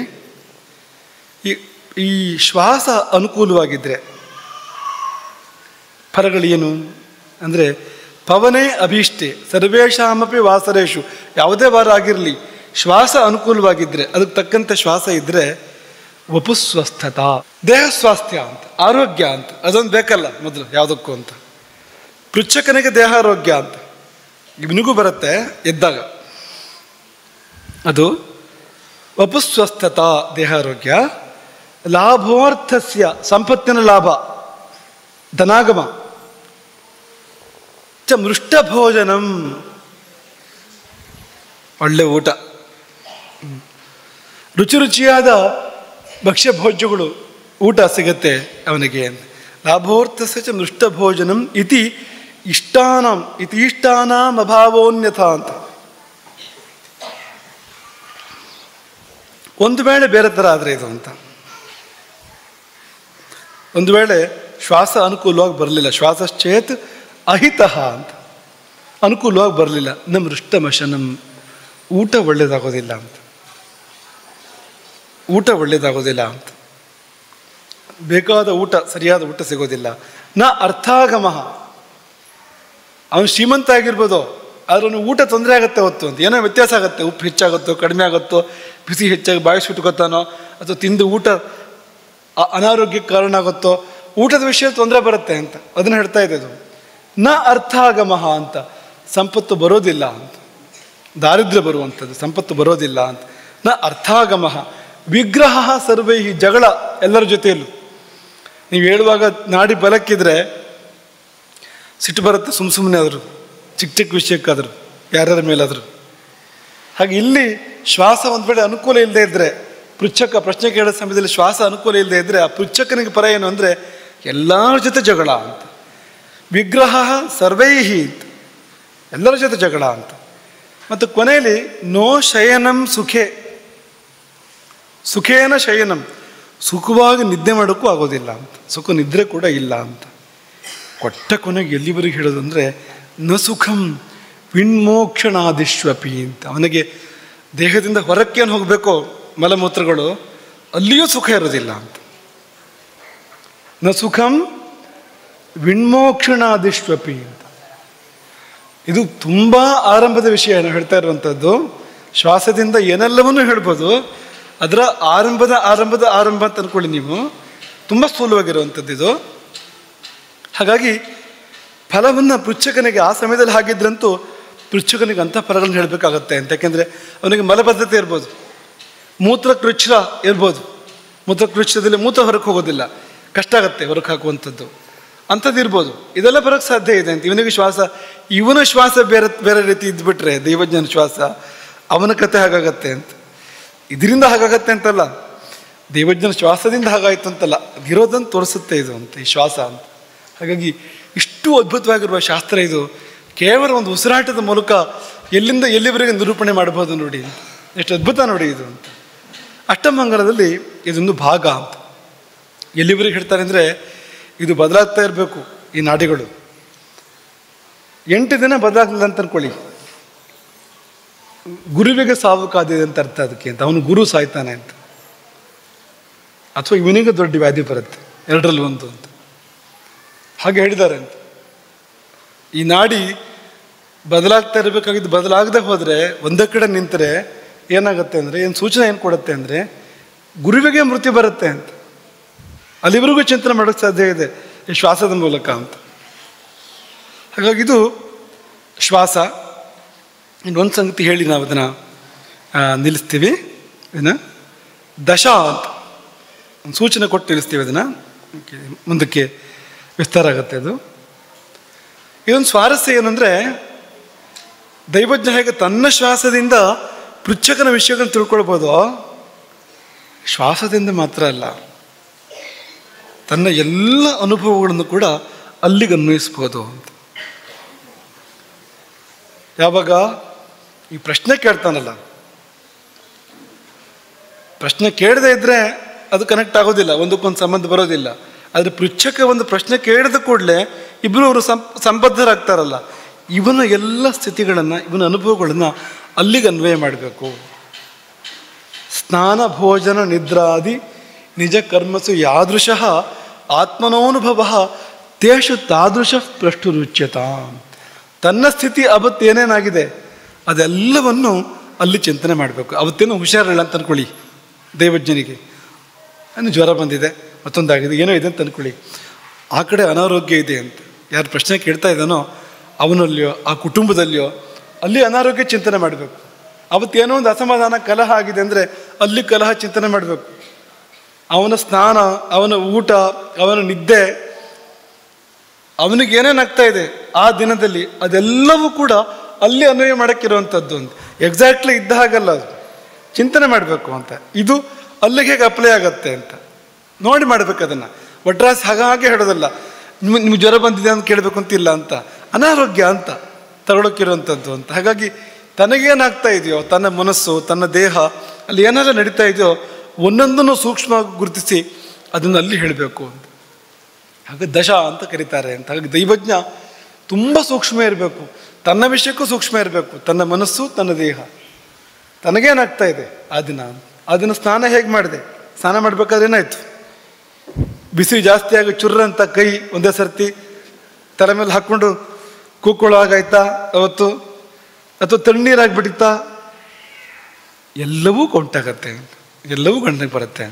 ಈ ಶ್ವಾಸ ಅನುಕೂಲವಾಗಿದ್ದರೆ ಫಲಗಳೇನು ಅಂದರೆ, ಪವನೇ ಅಭೀಷ್ಟೆ ಸರ್ವೇಷಾಮಪಿ ವಾಸರೇಶು. ಯಾವುದೇ ವಾರ ಆಗಿರಲಿ, ಶ್ವಾಸ ಅನುಕೂಲವಾಗಿದ್ದರೆ, ಅದಕ್ಕೆ ತಕ್ಕಂತೆ ಶ್ವಾಸ ಇದ್ದರೆ ವಪುಸ್ವಸ್ಥತ, ದೇಹ ಸ್ವಾಸ್ಥ್ಯ ಅಂತ, ಆರೋಗ್ಯ ಅಂತ, ಅದೊಂದು ಬೇಕಲ್ಲ ಮೊದಲು ಯಾವುದಕ್ಕೂ ಅಂತ. ಪೃಚ್ಛಕನಿಗೆ ದೇಹ ಆರೋಗ್ಯ ಅಂತ ಇವನಿಗೂ ಬರುತ್ತೆ ಎದ್ದಾಗ, ಅದು ವಪುಸ್ವಸ್ಥತ ದೇಹ ಆರೋಗ್ಯ. ಲಾಭೋರ್ಥಸ್ಯ ಸಂಪತ್ತಿನ ಲಾಭ, ಧನಾಗಮ. ಮೃಷ್ಟ ಭೋಜನಂ ಒಳ್ಳೆ ಊಟ, ರುಚಿ ರುಚಿಯಾದ ಭಕ್ಷ್ಯ ಭೋಜ್ಯಗಳು ಊಟ ಸಿಗತ್ತೆ ಅವನಿಗೆ. ಲಾಭೋರ್ಥಸ್ಯ ಮೃಷ್ಟ ಭೋಜನಂ ಇತಿ ಇಷ್ಟಾನಾಂ ಅಭಾವೋನ್ಯಥ ಅಂತ. ಒಂದು ವೇಳೆ ಬೇರೆ ಥರ ಆದರೆ ಇದು ಅಂತ, ಒಂದು ವೇಳೆ ಶ್ವಾಸ ಅನುಕೂಲವಾಗಿ ಬರಲಿಲ್ಲ, ಶ್ವಾಸಶ್ಚೇತ್ ಅಹಿತಃ ಅಂತ, ಅನುಕೂಲವಾಗಿ ಬರಲಿಲ್ಲ, ನಮ್ಮ ಮೃಷ್ಟಮಶನಂ ಊಟ ಒಳ್ಳೇದಾಗೋದಿಲ್ಲ ಅಂತ, ಊಟ ಒಳ್ಳೇದಾಗೋದಿಲ್ಲ ಅಂತ, ಬೇಕಾದ ಊಟ ಸರಿಯಾದ ಊಟ ಸಿಗೋದಿಲ್ಲ. ನ ಅರ್ಥಾಗಮಃ, ಅವನು ಶ್ರೀಮಂತ ಆಗಿರ್ಬೋದು, ಆದ್ರೆ ಅವನು ಊಟ ತೊಂದರೆ ಆಗುತ್ತೆ ಹೊತ್ತು ಅಂತ, ಏನೋ ವ್ಯತ್ಯಾಸ ಆಗುತ್ತೆ, ಉಪ್ಪು ಹೆಚ್ಚಾಗುತ್ತೋ ಕಡಿಮೆ ಆಗುತ್ತೋ, ಬಿಸಿ ಹೆಚ್ಚಾಗಿ ಬಾಯಿಸ್ಬಿಟ್ಕೋತಾನೋ, ಅಥವಾ ತಿಂದು ಊಟ ಅನಾರೋಗ್ಯಕ್ಕೆ ಕಾರಣ ಆಗುತ್ತೋ, ಊಟದ ವಿಷಯ ತೊಂದರೆ ಬರುತ್ತೆ ಅಂತ ಅದನ್ನು ಹೇಳ್ತಾ ಇದ್ದದು. ನ ಅರ್ಥಾಗಮಃ ಅಂತ, ಸಂಪತ್ತು ಬರೋದಿಲ್ಲ ಅಂತ, ದಾರಿದ್ರ್ಯ ಬರುವಂಥದ್ದು, ಸಂಪತ್ತು ಬರೋದಿಲ್ಲ ಅಂತ. ನ ಅರ್ಥಾಗಮಃ ವಿಗ್ರಹ ಸರ್ವೈ, ಜಗಳ ಎಲ್ಲರ ಜೊತೆಯಲ್ಲೂ. ನೀವು ಹೇಳುವಾಗ ನಾಡಿ ಬಲಕ್ಕಿದ್ರೆ ಸಿಟ್ಟು ಬರುತ್ತೆ, ಸುಮ್ಮನೆ ಆದರು, ಚಿಕ್ಕ ಚಿಕ್ಕ ವಿಷಯಕ್ಕಾದರು, ಯಾರ್ಯಾರ ಮೇಲಾದರು. ಹಾಗೆ ಇಲ್ಲಿ ಶ್ವಾಸ ಒಂದು ವೇಳೆ ಅನುಕೂಲ ಇಲ್ಲದೆ ಇದ್ದರೆ, ಪೃಚ್ಛಕ ಪ್ರಶ್ನೆ ಕೇಳೋ ಸಮಯದಲ್ಲಿ ಶ್ವಾಸ ಅನುಕೂಲ ಇಲ್ಲದೆ ಇದ್ದರೆ, ಆ ಪೃಚ್ಛಕನಿಗೆ ಪರ ಏನು ಅಂದರೆ ಎಲ್ಲರ ಜೊತೆ ಜಗಳ ಅಂತ. ವಿಗ್ರಹ ಸರ್ವೈಹಿ ಅಂತ, ಎಲ್ಲರ ಜೊತೆ ಜಗಳ ಅಂತ. ಮತ್ತು ಕೊನೆಯಲ್ಲಿ ನೋ ಶಯನಂ ಸುಖೇ, ಸುಖೇನ ಶಯನಂ, ಸುಖವಾಗಿ ನಿದ್ದೆ ಮಾಡೋಕ್ಕೂ ಆಗೋದಿಲ್ಲ ಅಂತ, ಸುಖ ನಿದ್ರೆ ಕೂಡ ಇಲ್ಲ ಅಂತ. ಕೊಟ್ಟ ಕೊನೆಗೆ ಎಲ್ಲಿವರೆಗೆ ಹೇಳೋದು ಅಂದರೆ ನ ಸುಖಂ ವಿಣ್ಮೋಕ್ಷಣಾದಿಶ್ವಪಿ ಅಂತ. ಅವನಿಗೆ ದೇಹದಿಂದ ಹೊರಕ್ಕೇನು ಹೋಗಬೇಕೋ ಮಲಮೂತ್ರಗಳು, ಅಲ್ಲಿಯೂ ಸುಖ ಇರೋದಿಲ್ಲ ಅಂತ. ನ ಸುಖಂ ವಿಣ್ಮೋಕ್ಷಣಾದಿಶ್ವಪಿ ಅಂತ. ಇದು ತುಂಬ ಆರಂಭದ ವಿಷಯ ನಾವು ಹೇಳ್ತಾ ಇರುವಂಥದ್ದು. ಶ್ವಾಸದಿಂದ ಏನೆಲ್ಲವನ್ನೂ ಹೇಳ್ಬೋದು, ಅದರ ಆರಂಭ ಅಂತ ಅಂದ್ಕೊಳ್ಳಿ ನೀವು, ತುಂಬ ಸ್ಥೂಲವಾಗಿರುವಂಥದ್ದು ಇದು. ಹಾಗಾಗಿ ಫಲವನ್ನು ಪೃಚ್ಛಕನಿಗೆ ಆ ಸಮಯದಲ್ಲಿ ಹಾಗಿದ್ರಂತೂ ಪೃಚ್ಛಕನಿಗೆ ಅಂಥ ಫಲಗಳನ್ನು ಹೇಳಬೇಕಾಗತ್ತೆ ಅಂತ. ಯಾಕೆಂದರೆ ಅವನಿಗೆ ಮಲಬದ್ಧತೆ ಇರ್ಬೋದು, ಮೂತ್ರಕೃಚ್ಛ ಇರ್ಬೋದು, ಮೂತ್ರಕೃಚ್ಛದಲ್ಲಿ ಮೂತ್ರ ಹೊರಗೆ ಹೋಗೋದಿಲ್ಲ, ಕಷ್ಟ ಆಗುತ್ತೆ ಹೊರಗೆ ಹಾಕುವಂಥದ್ದು, ಅಂಥದ್ದು ಇರ್ಬೋದು. ಇದೆಲ್ಲ ಬರೋಕ್ಕೆ ಸಾಧ್ಯ ಇದೆ ಅಂತ. ಇವನಿಗೆ ಇವನ ಶ್ವಾಸ ಬೇರೆ ರೀತಿ ಇದ್ಬಿಟ್ರೆ, ದೈವಜ್ಞನ ಶ್ವಾಸ, ಅವನ ಕತೆ ಹಾಗಾಗತ್ತೆ ಅಂತ. ಇದರಿಂದ ಹಾಗಾಗತ್ತೆ ಅಂತಲ್ಲ, ದೈವಜ್ಞನ ಶ್ವಾಸದಿಂದ ಹಾಗಾಯಿತು ಅಂತಲ್ಲ, ಇರೋದನ್ನು ತೋರಿಸುತ್ತೆ ಇದು ಅಂತ, ಈ ಶ್ವಾಸ ಅಂತ. ಹಾಗಾಗಿ ಇಷ್ಟು ಅದ್ಭುತವಾಗಿರುವ ಶಾಸ್ತ್ರ ಇದು. ಕೇವಲ ಒಂದು ಉಸಿರಾಟದ ಮೂಲಕ ಎಲ್ಲಿಂದ ಎಲ್ಲಿವರೆಗೆ ನಿರೂಪಣೆ ಮಾಡಬಹುದು ನೋಡಿ, ಎಷ್ಟು ಅದ್ಭುತ ನೋಡಿ ಇದು ಅಂತ. ಅಷ್ಟಮಂಗಲದಲ್ಲಿ ಇದೊಂದು ಭಾಗ ಅಂತ. ಎಲ್ಲಿವರೆಗೆ ಹೇಳ್ತಾರೆ ಅಂದರೆ, ಇದು ಬದಲಾಗ್ತಾ ಇರಬೇಕು ಈ ನಾಡಿಗಳು. 8 ದಿನ ಬದಲಾಗಲಿಲ್ಲ ಅಂತ ಅನ್ಕೊಳ್ಳಿ, ಗುರುವಿಗೆ ಸಾವು ಕಾದಿದೆ ಅಂತ ಅರ್ಥ ಅದಕ್ಕೆ ಅಂತ. ಅವನು ಗುರು ಸಾಯ್ತಾನೆ ಅಂತ, ಅಥವಾ ಇವನಿಗೆ ದೊಡ್ಡ ವ್ಯಾಧಿ ಬರುತ್ತೆ, ಎರಡರಲ್ಲಿ ಒಂದು ಅಂತ ಹಾಗೆ ಹೇಳಿದ್ದಾರೆ ಅಂತ. ಈ ನಾಡಿ ಬದಲಾಗ್ತಾ ಇರಬೇಕಾಗಿದ್ದು ಬದಲಾಗದೆ ಹೋದರೆ, ಒಂದೇ ಕಡೆ ನಿಂತರೆ ಏನಾಗುತ್ತೆ ಅಂದರೆ, ಏನು ಸೂಚನೆ ಏನು ಕೊಡುತ್ತೆ ಅಂದರೆ, ಗುರುವಿಗೆ ಮೃತ್ಯು ಬರುತ್ತೆ ಅಂತ. ಅಲ್ಲಿವರೆಗೂ ಚಿಂತನೆ ಮಾಡೋಕ್ಕೆ ಸಾಧ್ಯ ಇದೆ ಈ ಶ್ವಾಸದ ಮೂಲಕ ಅಂತ. ಹಾಗಾಗಿ ಇದು ಶ್ವಾಸ. ಇನ್ನೊಂದು ಸಂಗತಿ ಹೇಳಿ ನಾವು ಅದನ್ನು ನಿಲ್ಲಿಸ್ತೀವಿ. ಇದನ್ನು ದಶ ಅಂತ ಒಂದು ಸೂಚನೆ ಕೊಟ್ಟು ನಿಲ್ಲಿಸ್ತೀವಿ, ಅದನ್ನು ಮುಂದಕ್ಕೆ ವಿಸ್ತಾರ ಆಗುತ್ತೆ ಅದು. ಇದೊಂದು ಸ್ವಾರಸ್ಯ ಏನಂದರೆ, ದೈವಜ್ಞ ಹೇಗೆ ತನ್ನ ಶ್ವಾಸದಿಂದ ಪೃಚ್ಛಕನ ವಿಷಯಗಳನ್ನು ತಿಳ್ಕೊಳ್ಬೋದು, ಶ್ವಾಸದಿಂದ ಮಾತ್ರ ಅಲ್ಲ, ತನ್ನ ಎಲ್ಲ ಅನುಭವಗಳನ್ನು ಕೂಡ ಅಲ್ಲಿಗೆ ಅನ್ವಯಿಸ್ಬೋದು ಅಂತ. ಯಾವಾಗ ಈ ಪ್ರಶ್ನೆ ಕೇಳ್ತಾನಲ್ಲ, ಪ್ರಶ್ನೆ ಕೇಳದೇ ಇದ್ದರೆ ಅದು ಕನೆಕ್ಟ್ ಆಗೋದಿಲ್ಲ, ಒಂದಕ್ಕೊಂದು ಸಂಬಂಧ ಬರೋದಿಲ್ಲ. ಆದರೆ ಪೃಚ್ಛಕ ಒಂದು ಪ್ರಶ್ನೆ ಕೇಳಿದ ಕೂಡಲೇ ಇಬ್ಬರು ಅವರು ಸಂಬದ್ಧರಾಗ್ತಾರಲ್ಲ, ಇವನ ಎಲ್ಲ ಸ್ಥಿತಿಗಳನ್ನು, ಇವನ ಅನುಭವಗಳನ್ನು ಅಲ್ಲಿಗೆ ಅನ್ವಯ ಮಾಡಬೇಕು. ಸ್ನಾನ ಭೋಜನ ನಿದ್ರಾದಿ ನಿಜ ಕರ್ಮಸು ಯಾದೃಶಃ ಆತ್ಮನೋನುಭವ ತೇಷು ತಾದೃಶ ಪ್ರಷ್ಟುರುಚ್ಯತ. ತನ್ನ ಸ್ಥಿತಿ ಏನೇನಾಗಿದೆ ಅದೆಲ್ಲವನ್ನು ಅಲ್ಲಿ ಚಿಂತನೆ ಮಾಡಬೇಕು. ಅವತ್ತೇನು ಹುಷಾರಿಲ್ಲ ಅಂತ ಅಂದ್ಕೊಳ್ಳಿ, ದೈವಜ್ಞನಿಗೆ ಏನು ಜ್ವರ ಬಂದಿದೆ, ಮತ್ತೊಂದಾಗಿದೆ, ಏನೋ ಇದೆ ಅಂತ ಅಂದ್ಕೊಳ್ಳಿ, ಆ ಕಡೆ ಅನಾರೋಗ್ಯ ಇದೆ ಅಂತ ಯಾರು ಪ್ರಶ್ನೆ ಕೇಳ್ತಾ ಇದ್ದಾನೋ ಅವನಲ್ಲಿಯೋ ಆ ಕುಟುಂಬದಲ್ಲಿಯೋ ಅಲ್ಲಿ ಅನಾರೋಗ್ಯ ಚಿಂತನೆ ಮಾಡಬೇಕು. ಅವತ್ತೇನೋ ಒಂದು ಅಸಮಾಧಾನ, ಕಲಹ ಆಗಿದೆ ಅಂದರೆ ಅಲ್ಲಿ ಕಲಹ ಚಿಂತನೆ ಮಾಡಬೇಕು. ಅವನ ಸ್ನಾನ, ಅವನ ಊಟ, ಅವನ ನಿದ್ದೆ, ಅವನಿಗೆ ಏನೇನಾಗ್ತಾ ಇದೆ ಆ ದಿನದಲ್ಲಿ, ಅದೆಲ್ಲವೂ ಕೂಡ ಅಲ್ಲಿ ಅನ್ವಯ ಮಾಡೋಕ್ಕಿರುವಂಥದ್ದು ಅಂತ. ಎಕ್ಸಾಕ್ಟ್ಲಿ ಇದ್ದ ಹಾಗಲ್ಲ, ಅದು ಚಿಂತನೆ ಮಾಡಬೇಕು ಅಂತ. ಇದು ಅಲ್ಲಿಗೆ ಹೇಗೆ ಅಪ್ಲೈ ಆಗತ್ತೆ ಅಂತ ನೋಡಿ ಮಾಡಬೇಕು ಅದನ್ನು. ಒಟ್ರಾಸ್ ಹಾಗೆ ಹೇಳೋದಲ್ಲ, ನಿಮ್ಗೆ ಜ್ವರ ಬಂದಿದೆ ಅಂತ ಕೇಳಬೇಕು ಅಂತಿಲ್ಲ ಅಂತ, ಅನಾರೋಗ್ಯ ಅಂತ ತಗೊಳಕ್ಕಿರುವಂಥದ್ದು ಅಂತ. ಹಾಗಾಗಿ ತನಗೇನಾಗ್ತಾ ಇದೆಯೋ, ತನ್ನ ಮನಸ್ಸು, ತನ್ನ ದೇಹ, ಅಲ್ಲಿ ಏನೆಲ್ಲ ನಡೀತಾ ಇದೆಯೋ ಒಂದೊಂದನ್ನು ಸೂಕ್ಷ್ಮವಾಗಿ ಗುರುತಿಸಿ ಅದನ್ನು ಅಲ್ಲಿ ಹೇಳಬೇಕು ಅಂತ. ಹಾಗೆ ದಶ ಅಂತ ಕರೀತಾರೆ ಅಂತ. ಹಾಗಾಗಿ ದೈವಜ್ಞ ತುಂಬ ಸೂಕ್ಷ್ಮ ಇರಬೇಕು, ತನ್ನ ವಿಷಯಕ್ಕೂ ಸೂಕ್ಷ್ಮ ಇರಬೇಕು, ತನ್ನ ಮನಸ್ಸು, ತನ್ನ ದೇಹ, ತನಗೇನಾಗ್ತಾ ಇದೆ ಆ ದಿನ ಸ್ನಾನ ಹೇಗೆ ಮಾಡಿದೆ, ಸ್ನಾನ ಮಾಡಬೇಕಾದ್ರೆ ಏನಾಯಿತು, ಬಿಸಿ ಜಾಸ್ತಿ ಆಗಿ ಚುರ್ರ ಅಂತ ಕೈ ಒಂದೇ ಸರ್ತಿ ತಲೆ ಮೇಲೆ ಹಾಕ್ಕೊಂಡು ಕೂಕ್ಕೊಳ್ಳೋವಾಗಾಯ್ತಾ ಅವತ್ತು, ಅಥವಾ ತಣ್ಣೀರಾಗ್ಬಿಟ್ಟಿತ್ತಾ, ಎಲ್ಲವೂ ಕೌಂಟಾಗತ್ತೆ, ಎಲ್ಲವೂ ಗಂಟೆಗೆ ಬರುತ್ತೆ.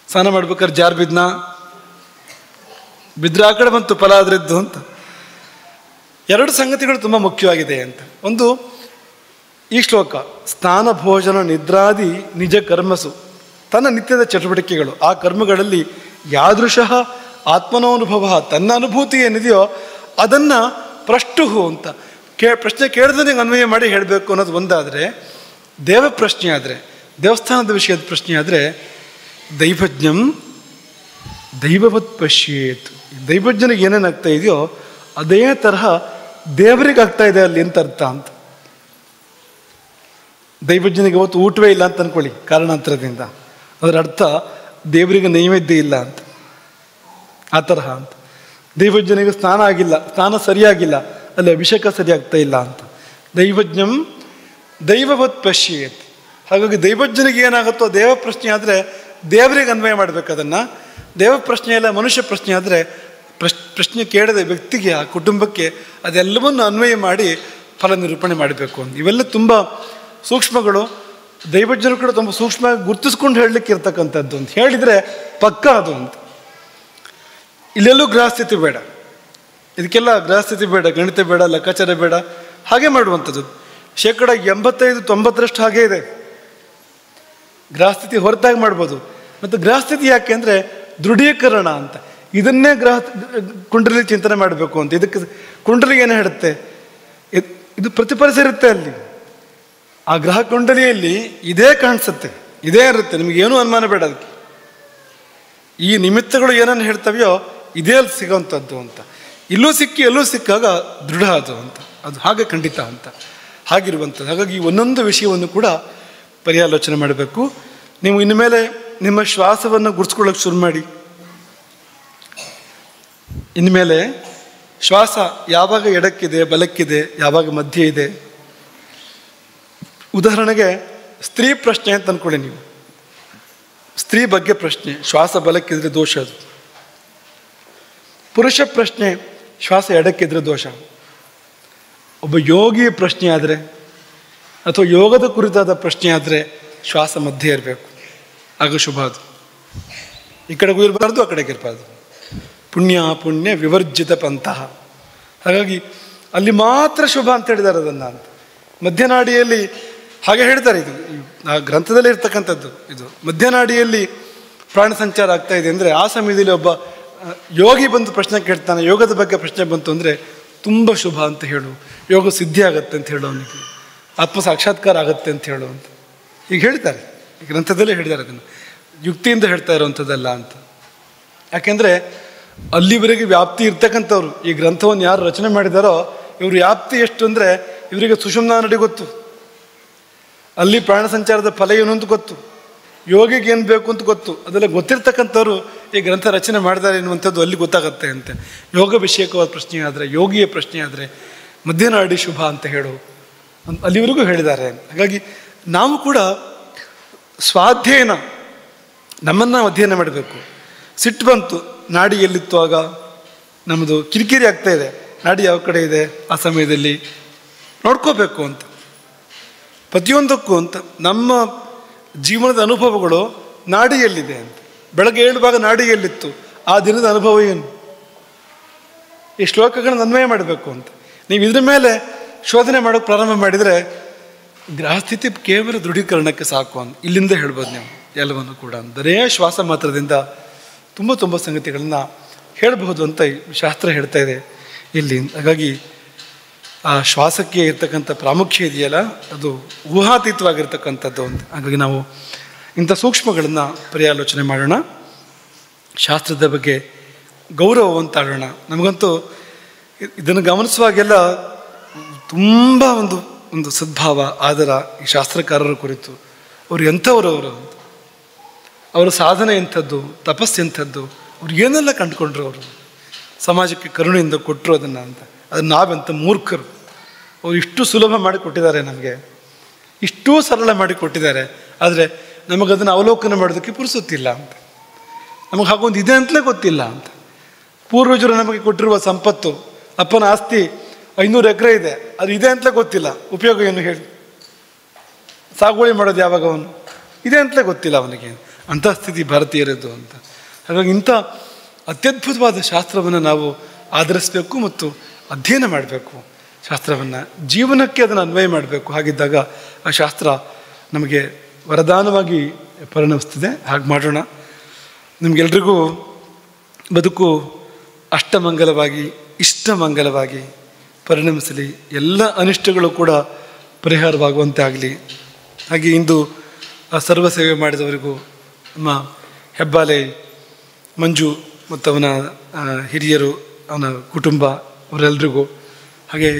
ಸ್ನಾನ ಮಾಡ್ಬೇಕಾದ್ರೆ ಜಾರ್ ಬಿದ್ರೆ ಆ ಕಡೆ ಬಂತು ಫಲ ಆದ್ರದ್ದು ಅಂತ. ಎರಡು ಸಂಗತಿಗಳು ತುಂಬ ಮುಖ್ಯವಾಗಿದೆ ಅಂತ. ಒಂದು ಈ ಶ್ಲೋಕ, ಸ್ನಾನ ಭೋಜನ ನಿದ್ರಾದಿ ನಿಜ ಕರ್ಮಸು, ತನ್ನ ನಿತ್ಯದ ಚಟುವಟಿಕೆಗಳು, ಆ ಕರ್ಮಗಳಲ್ಲಿ ಯಾದೃಶಃ ಆತ್ಮನೋನುಭವ, ತನ್ನ ಅನುಭೂತಿ ಏನಿದೆಯೋ ಅದನ್ನು ಪ್ರಷ್ಟುಹು ಅಂತ ಪ್ರಶ್ನೆ ಕೇಳಿದ್ರೆ ಅನ್ವಯ ಮಾಡಿ ಹೇಳಬೇಕು ಅನ್ನೋದು ಒಂದಾದರೆ, ದೇವ ಪ್ರಶ್ನೆ ಆದರೆ, ದೇವಸ್ಥಾನದ ವಿಷಯದ ಪ್ರಶ್ನೆ ಆದರೆ, ದೈವಜ್ಞಂ ದೈವವತ್ ಪಶ್ಯೇತ್, ದೈವಜ್ಞನಿಗೆ ಏನೇನಾಗ್ತಾ ಇದೆಯೋ ಅದೇ ತರಹ ದೇವರಿಗೆ ಆಗ್ತಾ ಇದೆ ಅಲ್ಲಿ ಅಂತ ಅರ್ಥ ಅಂತ. ದೈವಜ್ಞನಿಗೆ ಅವತ್ತು ಊಟವೇ ಇಲ್ಲ ಅಂತ ಅಂದ್ಕೊಳ್ಳಿ ಕಾರಣಾಂತರದಿಂದ, ಅದರ ಅರ್ಥ ದೇವರಿಗೆ ನೈವೇದ್ಯ ಇಲ್ಲ ಅಂತ, ಆ ತರಹ ಅಂತ. ದೈವಜ್ಞನಿಗೆ ಸ್ನಾನ ಆಗಿಲ್ಲ, ಸ್ನಾನ ಸರಿಯಾಗಿಲ್ಲ, ಅಲ್ಲಿ ಅಭಿಷೇಕ ಸರಿಯಾಗ್ತಾ ಇಲ್ಲ ಅಂತ. ದೈವಜ್ಞಂ ದೈವವತ್ ಪಶ್ಯೇತ್. ಹಾಗಾಗಿ ದೈವಜ್ಞನಿಗೆ ಏನಾಗುತ್ತೋ ದೇವ ಪ್ರಶ್ನೆ ಆದರೆ ದೇವರಿಗೆ ಅನ್ವಯ ಮಾಡಬೇಕು ಅದನ್ನು. ದೇವ ಪ್ರಶ್ನೆ ಇಲ್ಲ ಮನುಷ್ಯ ಪ್ರಶ್ನೆ ಆದರೆ ಪ್ರಶ್ನೆ ಕೇಳದ ವ್ಯಕ್ತಿಗೆ, ಆ ಕುಟುಂಬಕ್ಕೆ ಅದೆಲ್ಲವನ್ನು ಅನ್ವಯ ಮಾಡಿ ಫಲ ನಿರೂಪಣೆ ಮಾಡಬೇಕು ಅಂತ. ಇವೆಲ್ಲ ತುಂಬ ಸೂಕ್ಷ್ಮಗಳು. ದೈವಜ್ಞರು ಕೂಡ ತುಂಬ ಸೂಕ್ಷ್ಮವಾಗಿ ಗುರುತಿಸ್ಕೊಂಡು ಹೇಳಲಿಕ್ಕೆ ಇರ್ತಕ್ಕಂಥದ್ದು ಅಂತ ಹೇಳಿದರೆ ಪಕ್ಕ ಅದು ಅಂತ. ಇಲ್ಲೆಲ್ಲೂ ಗ್ರಹಸ್ಥಿತಿ ಬೇಡ, ಇದಕ್ಕೆಲ್ಲ ಗ್ರಹಸ್ಥಿತಿ ಬೇಡ, ಗಣಿತ ಬೇಡ, ಲೆಕ್ಕಾಚಾರ ಬೇಡ, ಹಾಗೆ ಮಾಡುವಂಥದ್ದು. 85-90% ಹಾಗೇ ಇದೆ. ಗ್ರಹಸ್ಥಿತಿ ಹೊರತಾಗಿ ಮಾಡ್ಬೋದು. ಮತ್ತು ಗ್ರಹಸ್ಥಿತಿ ಯಾಕೆ ಅಂದರೆ ದೃಢೀಕರಣ ಅಂತ. ಇದನ್ನೇ ಕುಂಡಲಿ ಚಿಂತನೆ ಮಾಡಬೇಕು ಅಂತ. ಇದಕ್ಕೆ ಕುಂಡಲಿ ಏನು ಹೇಳುತ್ತೆ, ಇದು ಪ್ರತಿಫಲಿಸಿರುತ್ತೆ ಅಲ್ಲಿ. ಆ ಗ್ರಹ ಕುಂಡಲಿಯಲ್ಲಿ ಇದೇ ಕಾಣಿಸುತ್ತೆ, ಇದೇ ಇರುತ್ತೆ, ನಿಮಗೇನೂ ಅನುಮಾನ ಬೇಡ ಅದಕ್ಕೆ. ಈ ನಿಮಿತ್ತಗಳು ಏನನ್ನು ಹೇಳ್ತವೆಯೋ ಇದೇ ಅಲ್ಲಿ ಸಿಗೋವಂಥದ್ದು ಅಂತ. ಇಲ್ಲೂ ಸಿಕ್ಕಿ ಎಲ್ಲೂ ಸಿಕ್ಕಾಗ ದೃಢ ಅದು ಅಂತ, ಅದು ಹಾಗೆ ಖಂಡಿತ ಅಂತ ಹಾಗಿರುವಂಥದ್ದು. ಹಾಗಾಗಿ ಒಂದೊಂದು ವಿಷಯವನ್ನು ಕೂಡ ಪರ್ಯಾಲೋಚನೆ ಮಾಡಬೇಕು. ನೀವು ಇನ್ಮೇಲೆ ನಿಮ್ಮ ಶ್ವಾಸವನ್ನು ಗುರ್ಸ್ಕೊಳ್ಳೋಕೆ ಶುರು ಮಾಡಿ. ಇನ್ಮೇಲೆ ಶ್ವಾಸ ಯಾವಾಗ ಎಡಕ್ಕಿದೆ, ಬಲಕ್ಕಿದೆ, ಯಾವಾಗ ಮಧ್ಯೆ ಇದೆ. ಉದಾಹರಣೆಗೆ ಸ್ತ್ರೀ ಪ್ರಶ್ನೆ ಅಂತ ಅಂದ್ಕೊಳ್ಳಿ ನೀವು. ಸ್ತ್ರೀ ಬಗ್ಗೆ ಪ್ರಶ್ನೆ, ಶ್ವಾಸ ಬಲಕ್ಕಿದ್ರೆ ದೋಷ ಅದು. ಪುರುಷ ಪ್ರಶ್ನೆ, ಶ್ವಾಸ ಎಡಕ್ಕಿದ್ರೆ ದೋಷ. ಒಬ್ಬ ಯೋಗಿ ಪ್ರಶ್ನೆ ಆದರೆ ಅಥವಾ ಯೋಗದ ಕುರಿತಾದ ಪ್ರಶ್ನೆ ಆದರೆ ಶ್ವಾಸ ಮಧ್ಯೆ ಇರಬೇಕು, ಆಗ ಶುಭ ಅದು. ಈ ಕಡೆಗೂ ಇರಬಾರ್ದು, ಆ ಕಡೆಗೆ ಇರಬಾರ್ದು. ಪುಣ್ಯ ವಿವರ್ಜಿತ ಪಂತಹ. ಹಾಗಾಗಿ ಅಲ್ಲಿ ಮಾತ್ರ ಶುಭ ಅಂತ ಹೇಳಿದ್ದಾರೆ ಅದನ್ನು ಅಂತ. ಮಧ್ಯನಾಡಿಯಲ್ಲಿ ಹಾಗೆ ಹೇಳ್ತಾರೆ, ಇದು ಆ ಗ್ರಂಥದಲ್ಲಿ ಇರ್ತಕ್ಕಂಥದ್ದು. ಇದು ಮಧ್ಯನಾಡಿಯಲ್ಲಿ ಪ್ರಾಣ ಸಂಚಾರ ಆಗ್ತಾ ಇದೆ ಅಂದರೆ ಆ ಸಮಯದಲ್ಲಿ ಒಬ್ಬ ಯೋಗಿ ಬಂದು ಪ್ರಶ್ನೆ ಕೇಳ್ತಾನೆ, ಯೋಗದ ಬಗ್ಗೆ ಪ್ರಶ್ನೆ ಬಂತು ಅಂದರೆ ತುಂಬ ಶುಭ ಅಂತ ಹೇಳು, ಯೋಗ ಸಿದ್ಧಿ ಆಗತ್ತೆ ಅಂತ ಹೇಳು, ಅವನಿಗೆ ಆತ್ಮ ಸಾಕ್ಷಾತ್ಕಾರ ಆಗತ್ತೆ ಅಂತ ಹೇಳು ಅಂತ ಈಗ ಹೇಳ್ತಾರೆ. ಈ ಗ್ರಂಥದಲ್ಲೇ ಹೇಳಿದ್ದಾರೆ, ಅದನ್ನು ಯುಕ್ತಿಯಿಂದ ಹೇಳ್ತಾ ಇರೋವಂಥದ್ದಲ್ಲ ಅಂತ. ಯಾಕೆಂದರೆ ಅಲ್ಲಿವರೆಗೆ ವ್ಯಾಪ್ತಿ ಇರ್ತಕ್ಕಂಥವ್ರು, ಈ ಗ್ರಂಥವನ್ನು ಯಾರು ರಚನೆ ಮಾಡಿದಾರೋ ಇವರು ವ್ಯಾಪ್ತಿ ಎಷ್ಟು ಅಂದರೆ ಇವರಿಗೆ ಸುಷುಮ್ನಾ ನಡಿ ಗೊತ್ತು, ಅಲ್ಲಿ ಪ್ರಾಣ ಸಂಚಾರದ ಫಲ ಏನು ಅಂತ ಗೊತ್ತು, ಯೋಗಿಗೆ ಏನು ಬೇಕು ಅಂತ ಗೊತ್ತು. ಅದೆಲ್ಲ ಗೊತ್ತಿರ್ತಕ್ಕಂಥವ್ರು ಈ ಗ್ರಂಥ ರಚನೆ ಮಾಡಿದ್ದಾರೆ ಎನ್ನುವಂಥದ್ದು ಅಲ್ಲಿ ಗೊತ್ತಾಗತ್ತೆ ಅಂತೆ. ಯೋಗ ವಿಷಯಕವಾದ ಪ್ರಶ್ನೆ ಆದರೆ, ಯೋಗಿಯ ಪ್ರಶ್ನೆ ಆದರೆ ಮಧ್ಯನಾಡಿ ಶುಭ ಅಂತ ಹೇಳು ಅಲ್ಲಿವರೆಗೂ ಹೇಳಿದ್ದಾರೆ. ಹಾಗಾಗಿ ನಾವು ಕೂಡ ಸ್ವಾಧ್ಯಯನ, ನಮ್ಮನ್ನು ಅಧ್ಯಯನ ಮಾಡಬೇಕು. ಸಿಟ್ಟು ಬಂತು, ನಾಡಿ ಎಲ್ಲಿತ್ತು, ಆಗ ನಮ್ಮದು ಕಿರಿಕಿರಿ ಆಗ್ತಾ ಇದೆ, ನಾಡಿ ಯಾವ ಕಡೆ ಇದೆ ಆ ಸಮಯದಲ್ಲಿ ನೋಡ್ಕೋಬೇಕು ಅಂತ. ಪ್ರತಿಯೊಂದಕ್ಕೂ ಅಂತ ನಮ್ಮ ಜೀವನದ ಅನುಭವಗಳು ನಾಡಿಯಲ್ಲಿದೆ ಅಂತ. ಬೆಳಗ್ಗೆ ಏಳುವಾಗ ನಾಡಿಯಲ್ಲಿತ್ತು, ಆ ದಿನದ ಅನುಭವ ಏನು? ಈ ಶ್ಲೋಕಗಳನ್ನು ಅನ್ವಯ ಮಾಡಬೇಕು ಅಂತ ನೀವು ಇದ್ರ ಮೇಲೆ ಶೋಧನೆ ಮಾಡೋಕ್ಕೆ ಪ್ರಾರಂಭ ಮಾಡಿದರೆ ಗ್ರಹಸ್ಥಿತಿ ಕೇವಲ ದೃಢೀಕರಣಕ್ಕೆ ಸಾಕು ಅಂತ ಇಲ್ಲಿಂದ ಹೇಳ್ಬೋದು ನೀವು ಎಲ್ಲವನ್ನು ಕೂಡ. ಬರೇ ಶ್ವಾಸ ಮಾತ್ರದಿಂದ ತುಂಬ ಸಂಗತಿಗಳನ್ನು ಹೇಳಬಹುದು ಅಂತ ಶಾಸ್ತ್ರ ಹೇಳ್ತಾ ಇದೆ ಇಲ್ಲಿ. ಹಾಗಾಗಿ ಆ ಶ್ವಾಸಕ್ಕೆ ಇರ್ತಕ್ಕಂಥ ಪ್ರಾಮುಖ್ಯ ಇದೆಯಲ್ಲ, ಅದು ಊಹಾತೀತವಾಗಿರ್ತಕ್ಕಂಥದ್ದು ಅಂತ. ಹಾಗಾಗಿ ನಾವು ಇಂಥ ಸೂಕ್ಷ್ಮಗಳನ್ನು ಪರ್ಯಾಲೋಚನೆ ಮಾಡೋಣ, ಶಾಸ್ತ್ರದ ಬಗ್ಗೆ ಗೌರವವಂತಾಡೋಣ. ನಮಗಂತೂ ಇದನ್ನು ಗಮನಿಸುವಾಗೆಲ್ಲ ತುಂಬ ಒಂದು ಸದ್ಭಾವ, ಆದರ ಈ ಶಾಸ್ತ್ರಕಾರರ ಕುರಿತು. ಅವರು ಎಂಥವರು ಅಂತ, ಅವರ ಸಾಧನೆ ಎಂಥದ್ದು, ತಪಸ್ಸು ಎಂಥದ್ದು, ಅವ್ರು ಏನೆಲ್ಲ ಕಂಡುಕೊಂಡ್ರು, ಅವರು ಸಮಾಜಕ್ಕೆ ಕರುಣೆಯಿಂದ ಕೊಟ್ಟರು ಅದನ್ನು ಅಂತ. ಅದು ನಾವೆಂಥ ಮೂರ್ಖರು. ಅವರು ಇಷ್ಟು ಸುಲಭ ಮಾಡಿ ಕೊಟ್ಟಿದ್ದಾರೆ, ನಮಗೆ ಇಷ್ಟೂ ಸರಳ ಮಾಡಿ ಕೊಟ್ಟಿದ್ದಾರೆ. ಆದರೆ ನಮಗದನ್ನು ಅವಲೋಕನ ಮಾಡೋದಕ್ಕೆ ಪುರುಸುತ್ತಿಲ್ಲ ಅಂತ. ನಮಗೆ ಹಾಗೊಂದು ಇದೆ ಅಂತಲೇ ಗೊತ್ತಿಲ್ಲ ಅಂತ. ಪೂರ್ವಜರು ನಮಗೆ ಕೊಟ್ಟಿರುವ ಸಂಪತ್ತು, ಅಪ್ಪನ ಆಸ್ತಿ 500 ಎಕರೆ ಇದೆ, ಅದು ಇದೆ ಅಂತಲೇ ಗೊತ್ತಿಲ್ಲ. ಉಪಯೋಗ ಏನು ಹೇಳಿ? ಸಾಗುವಳಿ ಮಾಡೋದು ಯಾವಾಗ? ಅವನು ಇದೆ ಅಂತಲೇ ಗೊತ್ತಿಲ್ಲ ಅವನಿಗೆ. ಅಂಥ ಸ್ಥಿತಿ ಭಾರತೀಯರದ್ದು ಅಂತ. ಹಾಗಾಗಿ ಇಂಥ ಅತ್ಯದ್ಭುತವಾದ ಶಾಸ್ತ್ರವನ್ನು ನಾವು ಆಧರಿಸಬೇಕು ಮತ್ತು ಅಧ್ಯಯನ ಮಾಡಬೇಕು. ಶಾಸ್ತ್ರವನ್ನು ಜೀವನಕ್ಕೆ ಅದನ್ನು ಅನ್ವಯ ಮಾಡಬೇಕು. ಹಾಗಿದ್ದಾಗ ಆ ಶಾಸ್ತ್ರ ನಮಗೆ ವರದಾನವಾಗಿ ಪರಿಣಮಿಸ್ತದೆ. ಹಾಗೆ ಮಾಡೋಣ. ನಿಮಗೆಲ್ರಿಗೂ ಬದುಕು ಅಷ್ಟಮಂಗಲವಾಗಿ ಇಷ್ಟಮಂಗಲವಾಗಿ ಪರಿಣಮಿಸಲಿ. ಎಲ್ಲ ಅನಿಷ್ಟಗಳು ಕೂಡ ಪರಿಹಾರವಾಗುವಂತೆ ಆಗಲಿ. ಹಾಗೆ ಇಂದು ಸರ್ವ ಸೇವೆ ಮಾಡಿದವರಿಗೂ ನಮ್ಮ ಹೆಬ್ಬಾಲೆ ಮಂಜು ಮತ್ತು ಅವನ ಹಿರಿಯರು, ಅವನ ಕುಟುಂಬ, ಅವರೆಲ್ಲರಿಗೂ, ಹಾಗೆ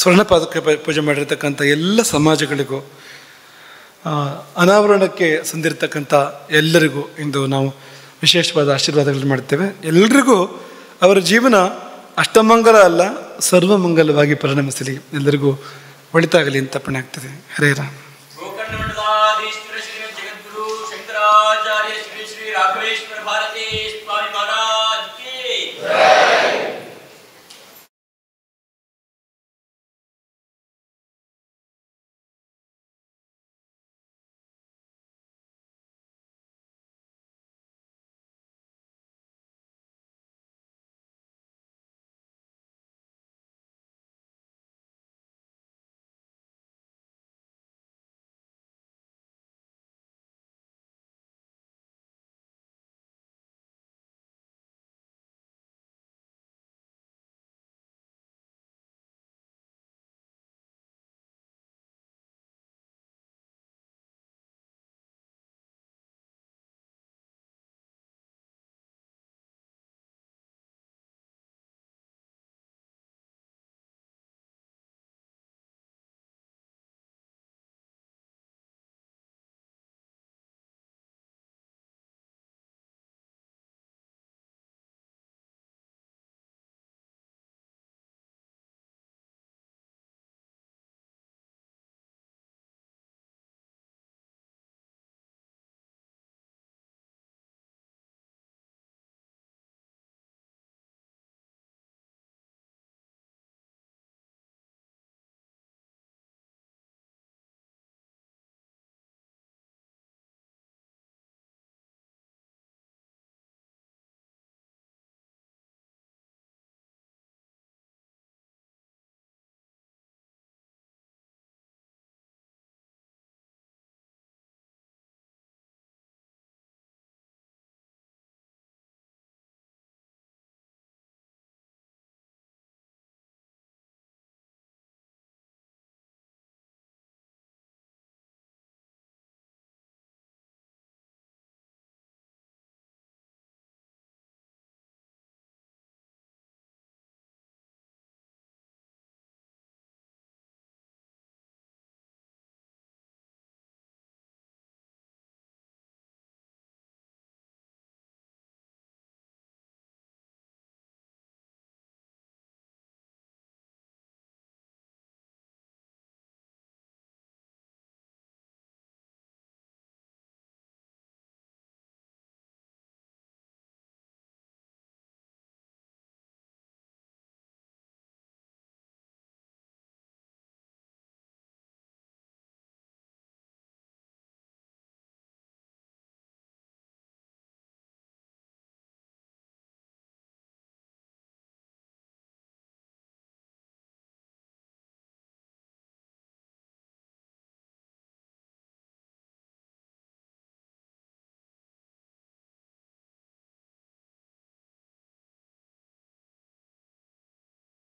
ಸ್ವರ್ಣಪಾದಕ ಪೂಜೆ ಮಾಡಿರ್ತಕ್ಕಂಥ ಎಲ್ಲ ಸಮಾಜಗಳಿಗೂ, ಅನಾವರಣಕ್ಕೆ ಸಂದಿರ್ತಕ್ಕಂಥ ಎಲ್ಲರಿಗೂ ಇಂದು ನಾವು ವಿಶೇಷವಾದ ಆಶೀರ್ವಾದಗಳನ್ನು ಮಾಡ್ತೇವೆ. ಎಲ್ರಿಗೂ ಅವರ ಜೀವನ ಅಷ್ಟಮಂಗಲ ಅಲ್ಲ, ಸರ್ವಮಂಗಲವಾಗಿ ಪರಿಣಮಿಸಲಿ. ಎಲ್ಲರಿಗೂ ಒಳಿತಾಗಲಿ ಅಂತ ಅರ್ಪಣೆ ಆಗ್ತದೆ. ಹರೇ ರಾಮ. ಜಗದ್ಗುರು ಶಂಕರಾಚಾರ್ಯ ಶ್ರೀ ಶ್ರೀ ರಾಘವೇಶ್ವರ ಭಾರತೀ